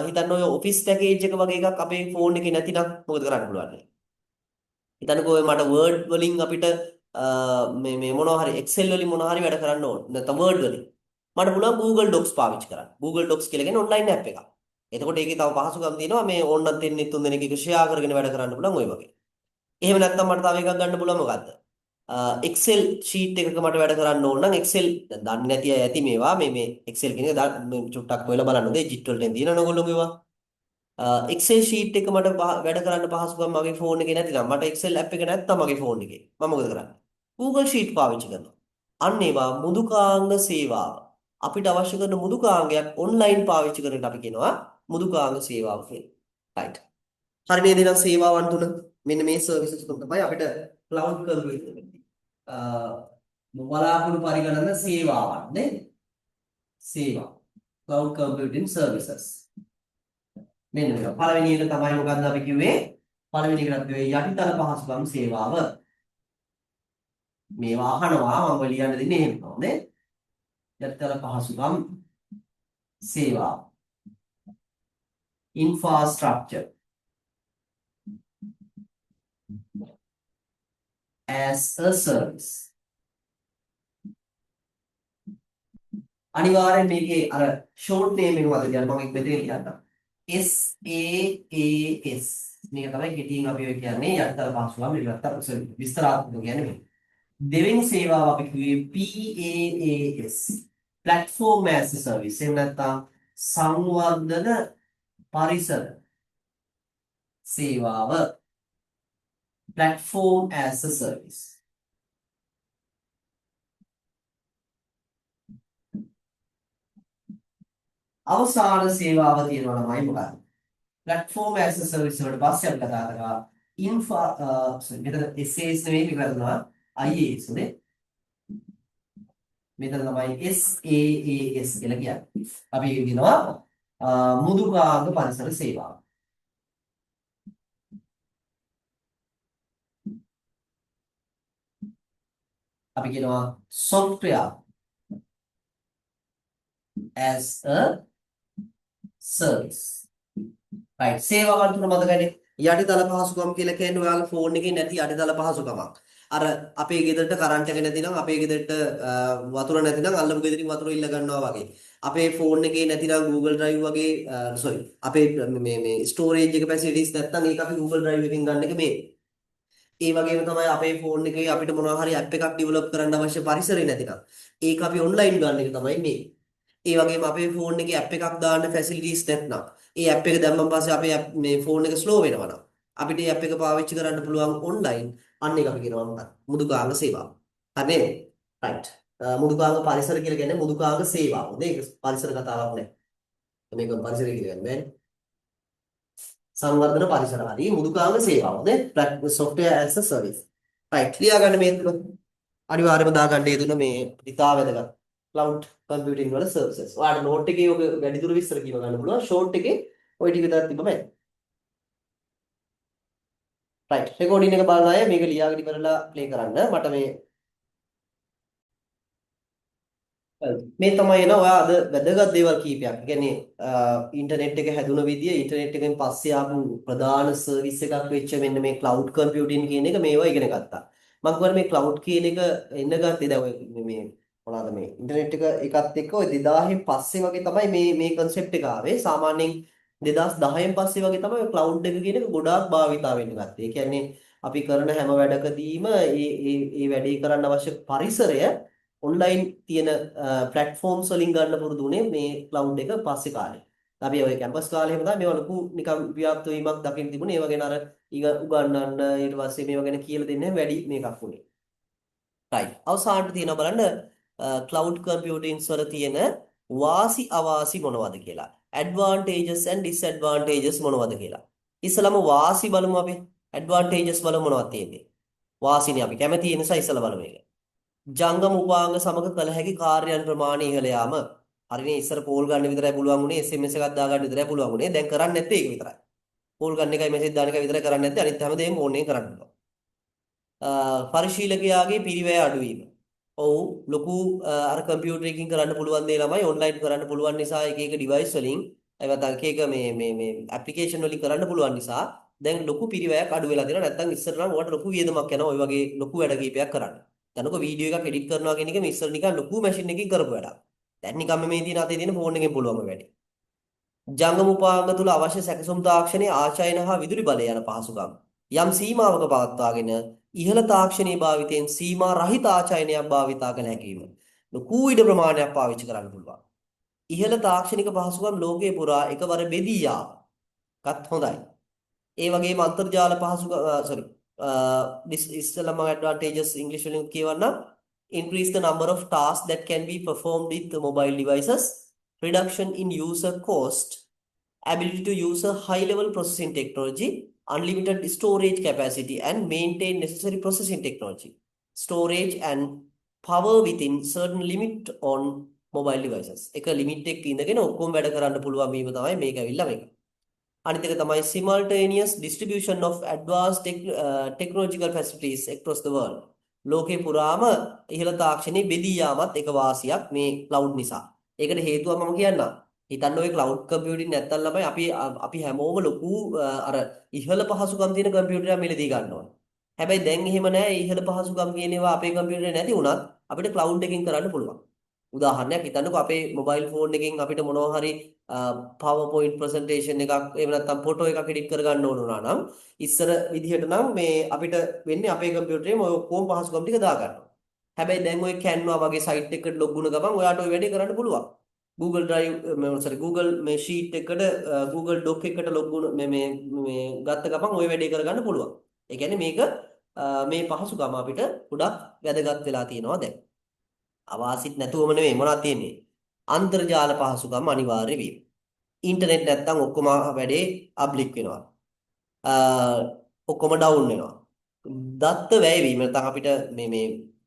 හිතන්න ඔය ඔෆිස් පැකේජ් එක වගේ එකක් අපේ ෆෝන් එකේ නැතිනම් මොකද කරන්න පුළුවන්? හිතන්නකෝ මට Word වලින් අපිට මේ මොනවා හරි Excel වලින් මොනවා හරි වැඩ කරන්න ඕන. නැත්නම් Word වලින්. මට පුළුවන් Google Docs පාවිච්චි කරන්න. Google Docs කියලා කියන්නේ ඔන්ලයින් ඇප් එකක්. එතකොට ඒකේ තව පහසුකම් තියෙනවා මේ ඕනනම් දෙන්නේ තුන් දෙනෙක් එක ෂෙයා කරගෙන වැඩ කරන්න පුළුවන් ඔය වගේ. එහෙම නැත්නම් මට තව එකක් ගන්න පුළුවන් මොකද්ද? Excel sheet එකක මට වැඩ කරන්න ඕන නම් Excel දැන් දන්නේ නැති අය ඇති මේවා මේ Excel කියන එක චුට්ටක් හොයලා බලන්න. Digit වලට දිනන ඕගොල්ලෝ මේවා. Excel sheet එක මට වැඩ කරන්න පහසුකම් මගේ ෆෝන් එකේ නැතිනම් මට Excel app එක නැත්තම් මගේ ෆෝන් එකේ මම මොකද කරන්නේ? Google Sheet පාවිච්චි කරනවා. අන්න ඒවා මුදුකාංග සේවාව. අපිට අවශ්‍ය කරන මුදුකාංගයක් ඔන්ලයින් පාවිච්චි කරන එකට අපි කියනවා මුදුකාංග සේවාව කියලා. right. හරි නේද? එහෙනම් සේවාවන් තුන මෙන්න මේ සර්විසස් තුන තමයි අපිට cloud computing වෙන්නේ. බලාපොරොත්තු පරිගණන සේවාවන් නේ? සේවා. cloud computing services. මෙන්න මේක. පළවෙනි එක තමයි මොකද්ද අපි කිව්වේ? පළවෙනි එකට අපි යටිතල පහසුකම් සේවාව. මේවා අහනවා මම ලියන්න දෙන්නේ එහෙම නෝනේ. යටිතල පහසුකම් සේවාව. infrastructure as a service. අනිවාර්යෙන් මේකේ අර short name එක මතක තියාගන්න මම එක මෙතන කියන්නම්. SaaS මේක තමයි කෙටියෙන් අපි ඔය කියන්නේ යටිතල පහසුකම් විස්තර විස්තරාත්මක කියන්නේ මේ. දෙවෙනි සේවාව අපි කිව්වේ PaaS platform as a service. එහෙම නැත්නම් සංවර්ධන පරිසර සේවාව platform as a service. අවසාන සේවාව තියෙනවා නමයි මොකක්ද? platform as a service වලට පස්සේ අපි කතා කරා මෙතන SAS නෙවෙයි මේක කරනවා IaaS නේ. මෙතන තමයි SaaS කියලා කියන්නේ. අපි කියනවා මුදුකාංග පරිසර සේවාව. අපි කියනවා software as a service. right සේවාවන් තුන මතකනේ යටිතල පහසුකම් කියලා කියන්නේ ඔයාලා ෆෝන් එකේ නැති යටිතල පහසුකමක්. අර අපේ ගෙදරට කරන්ට් එක නැතිනම් අපේ ගෙදරට වතුර නැතිනම් අල්ලපු ගෙදරින් වතුර ඉල්ල ගන්නවා වගේ. අපේ ෆෝන් එකේ නැතිනම් Google Drive වගේ sorry අපේ මේ ස්ටෝරේජ් එක ෆැසිලිටිස් නැත්නම් ඒක අපි Google Drive එකෙන් ගන්න එක මේ. ඒ වගේම තමයි අපේ ෆෝන් එකේ අපිට මොනවා හරි ඇප් එකක් ඩෙවලොප් කරන්න අවශ්‍ය පරිසරය නැතිනම් ඒක අපි ඔන්ලයින් ගන්න එක තමයි මේ. ඒ වගේම අපේ ෆෝන් එකේ ඇප් එකක් දාන්න ෆැසිලිටිස් නැත්නම් ඒ ඇප් එක දැම්මම පස්සේ අපේ මේ ෆෝන් එක ස්ලෝ වෙනවා නම් අපිට ඒ ඇප් එක පාවිච්චි කරන්න පුළුවන් ඔන්ලයින් අන්න ඒක අපි කියනවා මොකක්ද මුදුකාංග සේවාව. හරි නේද? රයිට්. මුදුකාංග පරිසර කියලා කියන්නේ මුදුකාංග සේවාව. මේක පරිසර කතාවක් නෑ. මේක පරිසරය කියලා කියන්නේ සංවර්ධන පරිසර හරි මුදුකාංග සේවාව නේ software as a service. Right. ලියා ගන්න මේ තුන අනිවාර්යයෙන්ම දාගන්න ඒ තුන මේ ඉතා වැදගත්. cloud computing වල services. ඔයාලට note එකේ ඔක වැඩිදුර විස්තර කියව ගන්න පුළුවන්. short එකේ ওই ටික විතරක් තිබ්බම ඇති. right. recording එක බලන අය මේක ලියාගෙන ඉවරලා play කරන්න. මට මේ මේ තමයි එන ඔයා අද වැදගත් දේවල් කීපයක්. ඒ කියන්නේ ඉන්ටර්නෙට් එක හැදුන විදිය ඉන්ටර්නෙට් එකෙන් පස්සේ ආපු ප්‍රධාන සර්විස් එකක් වෙච්ච මෙන්න මේ cloud computing කියන එක මේවා ඉගෙන ගත්තා. මම කියන්නේ මේ cloud කියන එක එන්න ගත්තේ දැන් ඔය මේ මොනවාද මේ ඉන්ටර්නෙට් එක එකත් එක්ක ඔය 2000 පස්සේ වගේ තමයි මේ concept එක ආවේ. සාමාන්‍යයෙන් 2010න් පස්සේ වගේ තමයි ඔය cloud එක කියන එක ගොඩාක් භාවිතා වෙන්න ගත්තේ. ඒ කියන්නේ අපි කරන හැම වැඩකදීම ඒ වැඩේ කරන්න අවශ්‍ය පරිසරය ඔන්ලයින් තියෙන platforms වලින් ගන්න පුරුදු වුණේ මේ cloud එක පස්සේ කාලේ. අපි ඔය කැම්පස් කාලේ එහෙම තමයි මේවා ලොකු නිකම් ව්‍යාප්ත වීමක් දකින්න තිබුණේ. ඒවා ගැන අර උගන්වන්න ඊට පස්සේ මේවා ගැන කියලා දෙන්න වැඩි මේකක් වුණේ. right. අවසානට තියෙනවා බලන්න cloud computing වල තියෙන වාසි අවාසි මොනවද කියලා. advantages and disadvantages මොනවද කියලා. ඉස්සලම වාසි බලමු අපි. advantages බලමු මොනවද තියෙන්නේ. වාසිනේ අපි කැමති නිසා ඉස්සල බලමු මේක. ජංගම උපාංග සමග කළ හැකි කාර්යයන් ප්‍රමාණය ඉහළ යාම. හරිනේ ඉස්සර කෝල් ගන්න විතරයි පුළුවන් උනේ SMS එකක් දාගන්න විතරයි පුළුවන් උනේ. දැන් කරන්නේ නැත්තේ ඒක විතරයි. කෝල් ගන්න එකයි මෙසේජ් දාන එකයි විතරයි කරන්නේ නැත්තේ අනිත් හැමදේම ෆෝන් එකෙන් කරන්න පුළුවන්. පරිශීලකයාගේ පිරිවැය අඩුවීම. ඔව් ලොකු අර කම්පියුටර් එකකින් කරන්න පුළුවන් දේ ළමයි ඔන්ලයින් කරන්න පුළුවන් නිසා එක එක ඩිවයිස් වලින් ඒවත් එක එක මේ ඇප්ලිකේෂන් වලින් කරන්න පුළුවන් නිසා දැන් ලොකු පිරිවැයක් අඩු වෙලා තියෙනවා. නැත්නම් ඉස්සර නම් ඔයාලට ලොකු වියදමක් යනවා ওই වගේ ලොකු වැඩ කීපයක් කරන්න. දැනක වීඩියෝ එකක් එඩිට් කරනවා කියන එක මේ ඉස්සර නිකන් ලොකු මැෂින් එකකින් කරපු වැඩක්. දැන් නිකන් මේ තියෙන අතේ තියෙන ෆෝන් එකෙන් පුළුවන් වැඩි. ජංගම උපාංග තුල අවශ්‍ය සැකසුම් තාක්ෂණයේ ආචායන හා විදුලි බලය යන පහසුකම් යම් සීමාවක පවත්වාගෙන ඉහළ තාක්ෂණීය භාවිතයෙන් සීමා රහිත ආචායනයක් භාවිතා කළ හැකියිම. ලොකු ඉඩ ප්‍රමාණයක් පාවිච්චි කරන්න පුළුවන්. ඉහළ තාක්ෂණික පහසුකම් ලෝකේ පුරා එකවර බෙදී යාම. කත් හොඳයි. ඒ වගේම අන්තර්ජාල පහසුකම් this ඉස්සලම advantages English වලින් කියවන්න increase the number of tasks that can be performed with the mobile devices, reduction in user cost, ability to use a high level processing technology, unlimited storage capacity and maintain necessary processing technology, storage and power within certain limit on mobile devices. එක limit එකක ඉඳගෙන ඔක්කොම වැඩ කරන්න පුළුවන් වීම තමයි මේක ඇවිල්ලා මේක. අනිත් එක තමයි simultaneous distribution of advanced technological facilities across the world. ලෝකේ පුරාම ඉහළ තාක්ෂණයේ බෙදී යාමත් එක වාසියක් මේ cloud නිසා. ඒකට හේතුව මම කියන්නම්. හිතන්න ඔය cloud computing නැත්තම් ළමයි අපි හැමෝම ලොකු අර ඉහළ පහසුකම් තියෙන කම්පියුටරයක් මිලදී ගන්න ඕන. හැබැයි දැන් එහෙම නැහැ. ඉහළ පහසුකම් කියන ඒවා අපේ කම්පියුටරේ නැති වුණත් අපිට cloud එකකින් කරන්න පුළුවන්. උදාහරණයක් හිතන්නකෝ අපේ මොබයිල් ෆෝන් එකෙන් අපිට මොනවා හරි PowerPoint presentation එකක් එහෙම නැත්නම් ෆොටෝ එකක් එඩිට් කරගන්න ඕන වුණා නම් ඉස්සර විදිහට නම් මේ අපිට වෙන්නේ අපේ කම්පියුටරේම ඔය ඔක්කොම පහසුකම් ටික දාගන්නවා. හැබැයි දැන් ඔය Canva වගේ සයිට් එකකට ලොග් වුණ ගමන් ඔයාට ඔය වැඩේ කරන්න පුළුවන්. Google Drive Google මේ sheet එකකට Google Doc එකකට ලොග් වුණ මේ ගත්ත ගමන් ඔය වැඩේ කරගන්න පුළුවන්. ඒ කියන්නේ මේක මේ පහසුකම අපිට ගොඩක් වැදගත් වෙලා තියෙනවා දැන්. අවාසිත් නැතුවම නෙවෙයි මොනවද තියෙන්නේ අන්තර්ජාල පහසුකම් අනිවාර්ය වීම. ඉන්ටර්නෙට් නැත්තම් ඔක්කොම වැඩේ අබ්ලික් වෙනවා. ඔක්කොම ඩවුන් වෙනවා. දත්ත වැය වීම නැත්නම් අපිට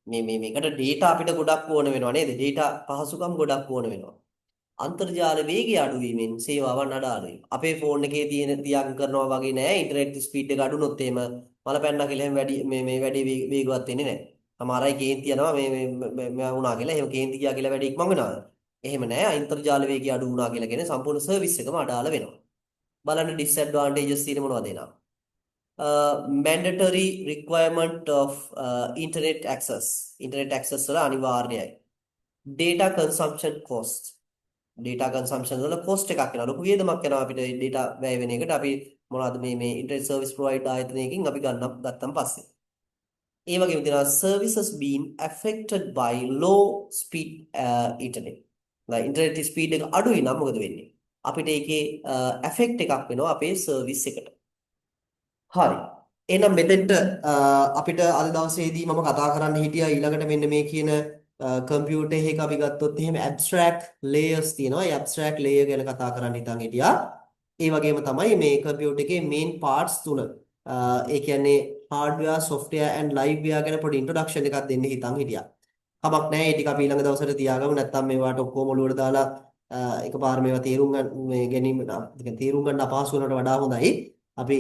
මේකට data අපිට ගොඩක් ඕන වෙනවා නේද? data පහසුකම් ගොඩක් ඕන වෙනවා. අන්තර්ජාල වේගය අඩු වීමෙන් සේවාවන් අඩාලුයි. අපේ ෆෝන් එකේ තියෙන තියාගෙන කරනවා වගේ නෑ ඉන්ටර්නෙට් ස්පීඩ් එක අඩු වුණොත් එහෙම මල පැන්නා කියලා එහෙම වැඩි මේ වැඩි වේගවත් වෙන්නේ නෑ. සමහර අය කේන්ති යනවා මේ වුණා කියලා. එහෙම කේන්ති ගියා කියලා වැඩි ඉක්මන් වෙනවද? එහෙම නෑ. අන්තර්ජාල වේගය අඩු වුණා කියලා කියන්නේ සම්පූර්ණ සර්විස් එකම අඩාල වෙනවා. බලන්න ඩිස්ඇඩ්වාන්ටේජස් තියෙන මොනවද එනවා. mandatory requirement of internet access. internet access වල අනිවාර්යයි. data consumption cost. data consumption වල cost එකක් වෙනවා. ලොකු වියදමක් යනවා අපිට data වැය වෙන එකට. අපි මොනවද මේ internet service provider ආයතනයකින් අපි ගත්තම් පස්සේ. ඒ වගේම තියෙනවා services being affected by low speed internet. Internet speed එක අඩුයි නම් මොකද වෙන්නේ? අපිට ඒකේ affect එකක් වෙනවා අපේ service එකට. හරි. එහෙනම් මෙතෙන්ට අපිට අද දවසේදී මම කතා කරන්න හිටියා ඊළඟට මෙන්න මේ කියන කම්පියුටර් එකක අපි ගත්තොත් එහෙම abstract layers තියෙනවා. ඒ abstract layer ගැන කතා කරන්න හිතන් හිටියා. ඒ වගේම තමයි මේ කම්පියුටර් එකේ main parts තුන. ඒ කියන්නේ hardware, software and liveware ගැන පොඩි introduction එකක් දෙන්න හිතන් හිටියා. කමක් නැහැ. ඒ ටික අපි ඊළඟ දවසට තියාගමු. නැත්නම් මේවට ඔක්කොම ඔලුවට දාලා එකපාර මේවා තේරුම් ගන්න තේරුම් ගන්න අපහසු වෙනවට වඩා හොඳයි. අපි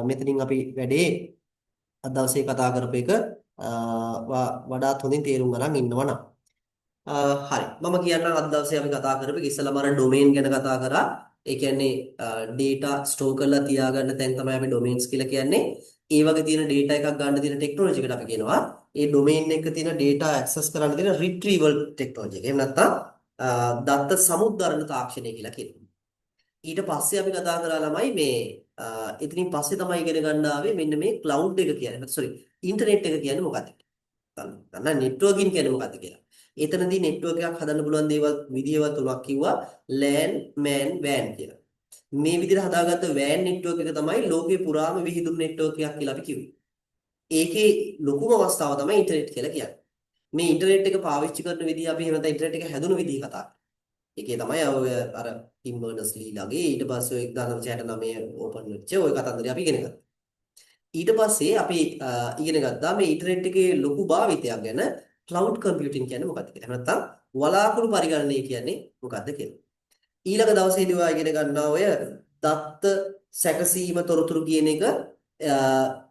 මෙතනින් අපි වැඩේ අද දවසේ කතා කරපු එක වඩාත් හොඳින් තේරුම් ගන්න ඉන්නවනම් හරි මම කියන්නම් අද දවසේ අපි කතා කරපු ඉස්සෙල්ලාම අර ඩොමේන් ගැන කතා කරා ඒ කියන්නේ data store කරලා තියාගන්න තැන් තමයි අපි domains කියලා කියන්නේ ඒ වගේ තියෙන data එකක් ගන්න තියෙන ටෙක්නොලොජි එකට අපි කියනවා ඒ domain එක තියෙන data access කරන්න තියෙන retrieval technology එක. එහෙම නැත්නම් දත්ත සමුද්දරණ තාක්ෂණය කියලා කියනවා. ඊට පස්සේ අපි කතා කරා ළමයි මේ එතනින් පස්සේ තමයි ඉගෙන ගන්න ආවේ මෙන්න මේ cloud එක කියන්නේ. sorry internet එක කියන්නේ මොකක්ද? ගන්න networking කියන්නේ මොකක්ද කියලා. එතනදී network එකක් හදන්න පුළුවන් දේවල් විදියවල් තුනක් කිව්වා LAN, MAN, WAN කියලා. මේ විදිහට හදාගත්ත WAN network එක තමයි ලෝකේ පුරාම විහිදුණු network එකක් කියලා අපි කිව්වේ. ඒකේ ලොකුම අවස්ථාව තමයි internet කියලා කියන්නේ. මේ internet එක පාවිච්චි කරන විදිහ අපි එහෙම නැත්නම් internet එක හැදුණු විදිහ කතා කරා. ඒකේ තමයි අර ටිම් බර්නර්ස්-ලී ළගේ ඊට පස්සේ ඔය 1969 ඕපන් වෙච්ච ඔය කතන්දරය අපි ඉගෙන ගත්තා. ඊට පස්සේ අපි ඉගෙන ගත්තා මේ ඉන්ටර්නෙට් එකේ ලොකු භාවිතයක් ගැන ක්ලවුඩ් කම්පියුටිං කියන්නේ මොකක්ද කියලා. එහෙම නැත්නම් වලාකුළු පරිගණනය කියන්නේ මොකක්ද කියලා. ඊළඟ දවසේදී ඔයා ඉගෙන ගන්නවා ඔය දත්ත සැකසීම තොරතුරු කියන එක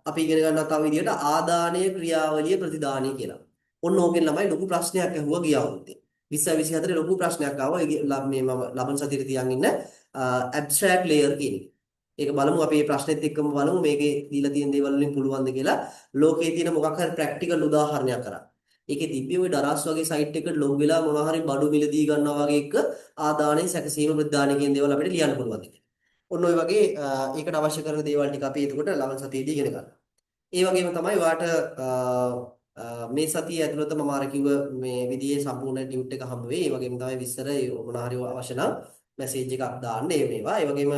අපි ඉගෙන ගන්නවා තව විදිහට ආදානය ක්‍රියාවලිය ප්‍රතිදානය කියලා. ඔන්න ඕකෙන් ළමයි ලොකු ප්‍රශ්නයක් ඇහුවා ගිය අවුරුද්දේ. 2024 ලොකු ප්‍රශ්නයක් ආවා මේ මම ලබන සතියේ තියන් ඉන්න abstract layer කියන එක. ඒක බලමු අපි මේ ප්‍රශ්නෙත් එක්කම බලමු මේකේ දීලා තියෙන දේවල් වලින් පුළුවන්ද කියලා ලෝකයේ තියෙන මොකක් හරි ප්‍රැක්ටිකල් උදාහරණයක් කරා. ඒකේ තිබ්බේ ওই දරස් වගේ සයිට් එකට ලොග් වෙලා මොනවා හරි බඩු මිලදී ගන්නවා වගේ එක ආදානයේ සැකසීම ප්‍රතිදානය කියන දේවල් අපිට ලියන්න පුළුවන් දෙයක්. ඔන්න ඔය වගේ ඒකට අවශ්‍ය කරන දේවල් ටික අපි එතකොට ලබන සතියේදී ඉගෙන ගන්නවා. ඒ වගේම තමයි ඔයාට මේ සතිය ඇතුළත මම අර කිව්ව මේ විදිහේ සම්පූර්ණ ටියුට් එක හම්බ වෙයි. ඒ වගේම තමයි විස්තර මොනවා හරි අවශ්‍ය නම් මැසේජ් එකක් දාන්න මේවා. ඒ වගේම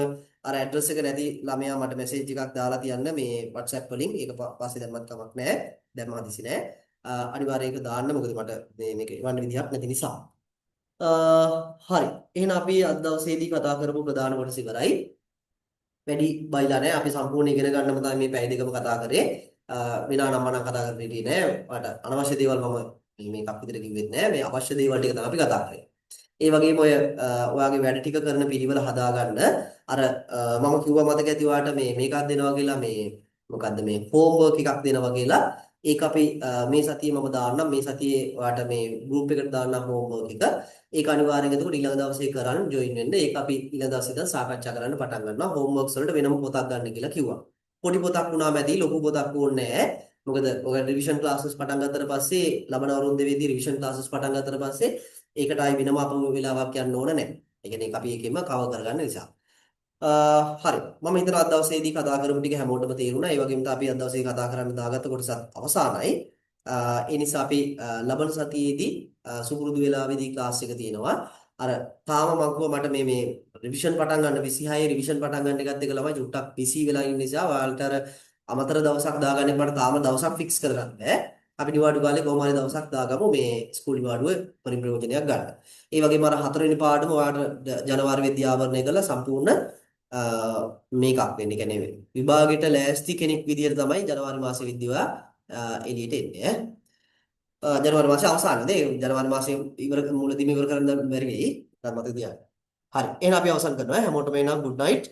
අර ඇඩ්‍රස් එක නැති ළමයා මට මැසේජ් එකක් දාලා තියන්න මේ WhatsApp වලින්. ඒක පස්සේ දැම්මත් කමක් නැහැ. දැම්ම හදිසි නැහැ. අනිවාර්යයෙන් ඒක දාන්න. මොකද මට මේක එවන්න විදිහක් නැති නිසා. හරි. එහෙනම් අපි අද දවසේදී කතා කරපු ප්‍රධාන කොටස ඉවරයි. වැඩි බයිලා නැහැ. අපි සම්පූර්ණ ඉගෙන ගන්නම තමයි මේ පැය දෙකම කතා කරේ. විනා නම් මනම් කතා කරන්නේ නෑ. මට අනවශ්‍ය දේවල් මම මේකක් විදිහට කිව්වෙත් නෑ. මේ අවශ්‍ය දේවල් ටික තමයි අපි කතා කරේ. ඒ වගේම ඔයාගේ වැඩ ටික කරන පිළිවෙල හදාගන්න අර මම කිව්වා මතක ඇති ඔයාට මේකක් දෙනවා කියලා මේ මොකද්ද මේ හෝම්වර්ක් එකක් දෙනවා කියලා ඒක අපි මේ සතියේ මම දාන්නම් මේ සතියේ ඔයාට මේ ගෲප් එකට දාන්නම් හෝම්වර්ක් එක. ඒක අනිවාර්යෙන් එතකොට ඊළඟ දවසේ කරන්න ජොයින් වෙන්න. ඒක අපි ඊළඟ දවසේ ඉඳන් සාකච්ඡා කරන්න පටන් ගන්නවා. හෝම්වර්ක්ස් වලට වෙනම පොතක් ගන්න කියලා කිව්වා. පොඩි පොතක් වුණාම ඇති ලොකු පොතක් ඕනේ නැහැ. මොකද ඔය රිවිෂන් ක්ලාසස් පටන් ගත්තට පස්සේ ලබන අවුරුද්දේදී රිවිෂන් ක්ලාසස් පටන් ගත්තට පස්සේ ඒකට ආයි වෙනම අපම වෙලාවක් යන්න ඕන නැහැ. ඒ කියන්නේ ඒක අපි එකෙම කවර් කරගන්න නිසා. හරි. මම හිතනවා අද දවසේදී කතා කරමු ටික හැමෝටම තේරුණා. ඒ වගේම අපි අද දවසේ කතා කරන්න දාගත්ත කොටසත් අවසానයි. ඒ නිසා අපි ලබන සතියේදී සුපුරුදු වෙලාවේදී ක්ලාස් එක තියෙනවා. අර තාම මම කිව්වා මට මේ රිවිෂන් පටන් ගන්න 26 රිවිෂන් පටන් ගන්න එකත් එක ළමයි චුට්ටක් බිසි වෙලා ඉන්න නිසා ඔයාලට අර අමතර දවසක් දාගන්න මට තාම දවසක් ෆික්ස් කරගන්න බෑ. අපි නිවාඩු කාලේ කොහොම හරි දවසක් දාගමු මේ ස්කූල් නිවාඩුවේ පරිප්‍රයෝජනයක් ගන්න. ඒ වගේම අර 4 වෙනි පාඩම ඔයාලට ජනවාරි වෙද්දී ආවරණය කරලා සම්පූර්ණ මේකක් වෙන්න. කියන්නේ විභාගෙට ලෑස්ති කෙනෙක් විදියට තමයි ජනවාරි මාසෙ වෙද්දී ඔයා එළියට එන්නේ. ජනවාරි මාසේ අවසානයේදී ජනවාරි මාසේ මුලදීම ඉවර කරන්න බැරි වෙයි. දැන් මතක තියාගන්න. හරි. එහෙනම් අපි අවසන් කරනවා. හැමෝටම එනම් good night.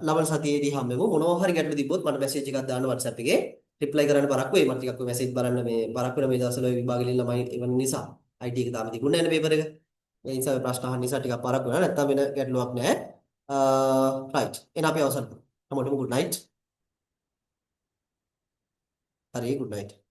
ලබන සතියේදී හම්බෙමු. මොනවා හරි ගැටලු තිබ්බොත් මට මැසේජ් එකක් දාන්න WhatsApp එකේ. රිප්ලයි කරන්න පරක්කු වෙයි. මට ටිකක් ඔය මැසේජ් බලන්න මේ පරක්කු වෙන මේ දවස්වල ඔය විභාගෙලින් ළමයි එවන නිසා IT එක තාම තිබුණේ නැහැ නේ පේපර් එක. ඒ නිසා ඔය ප්‍රශ්න අහන්න නිසා ටිකක් පරක්කු වෙනවා. නැත්තම් වෙන ගැටලුවක් නැහැ. රයිට්. එහෙනම් අපි අවසන් කරමු. හැමෝටම good night. හරි good night.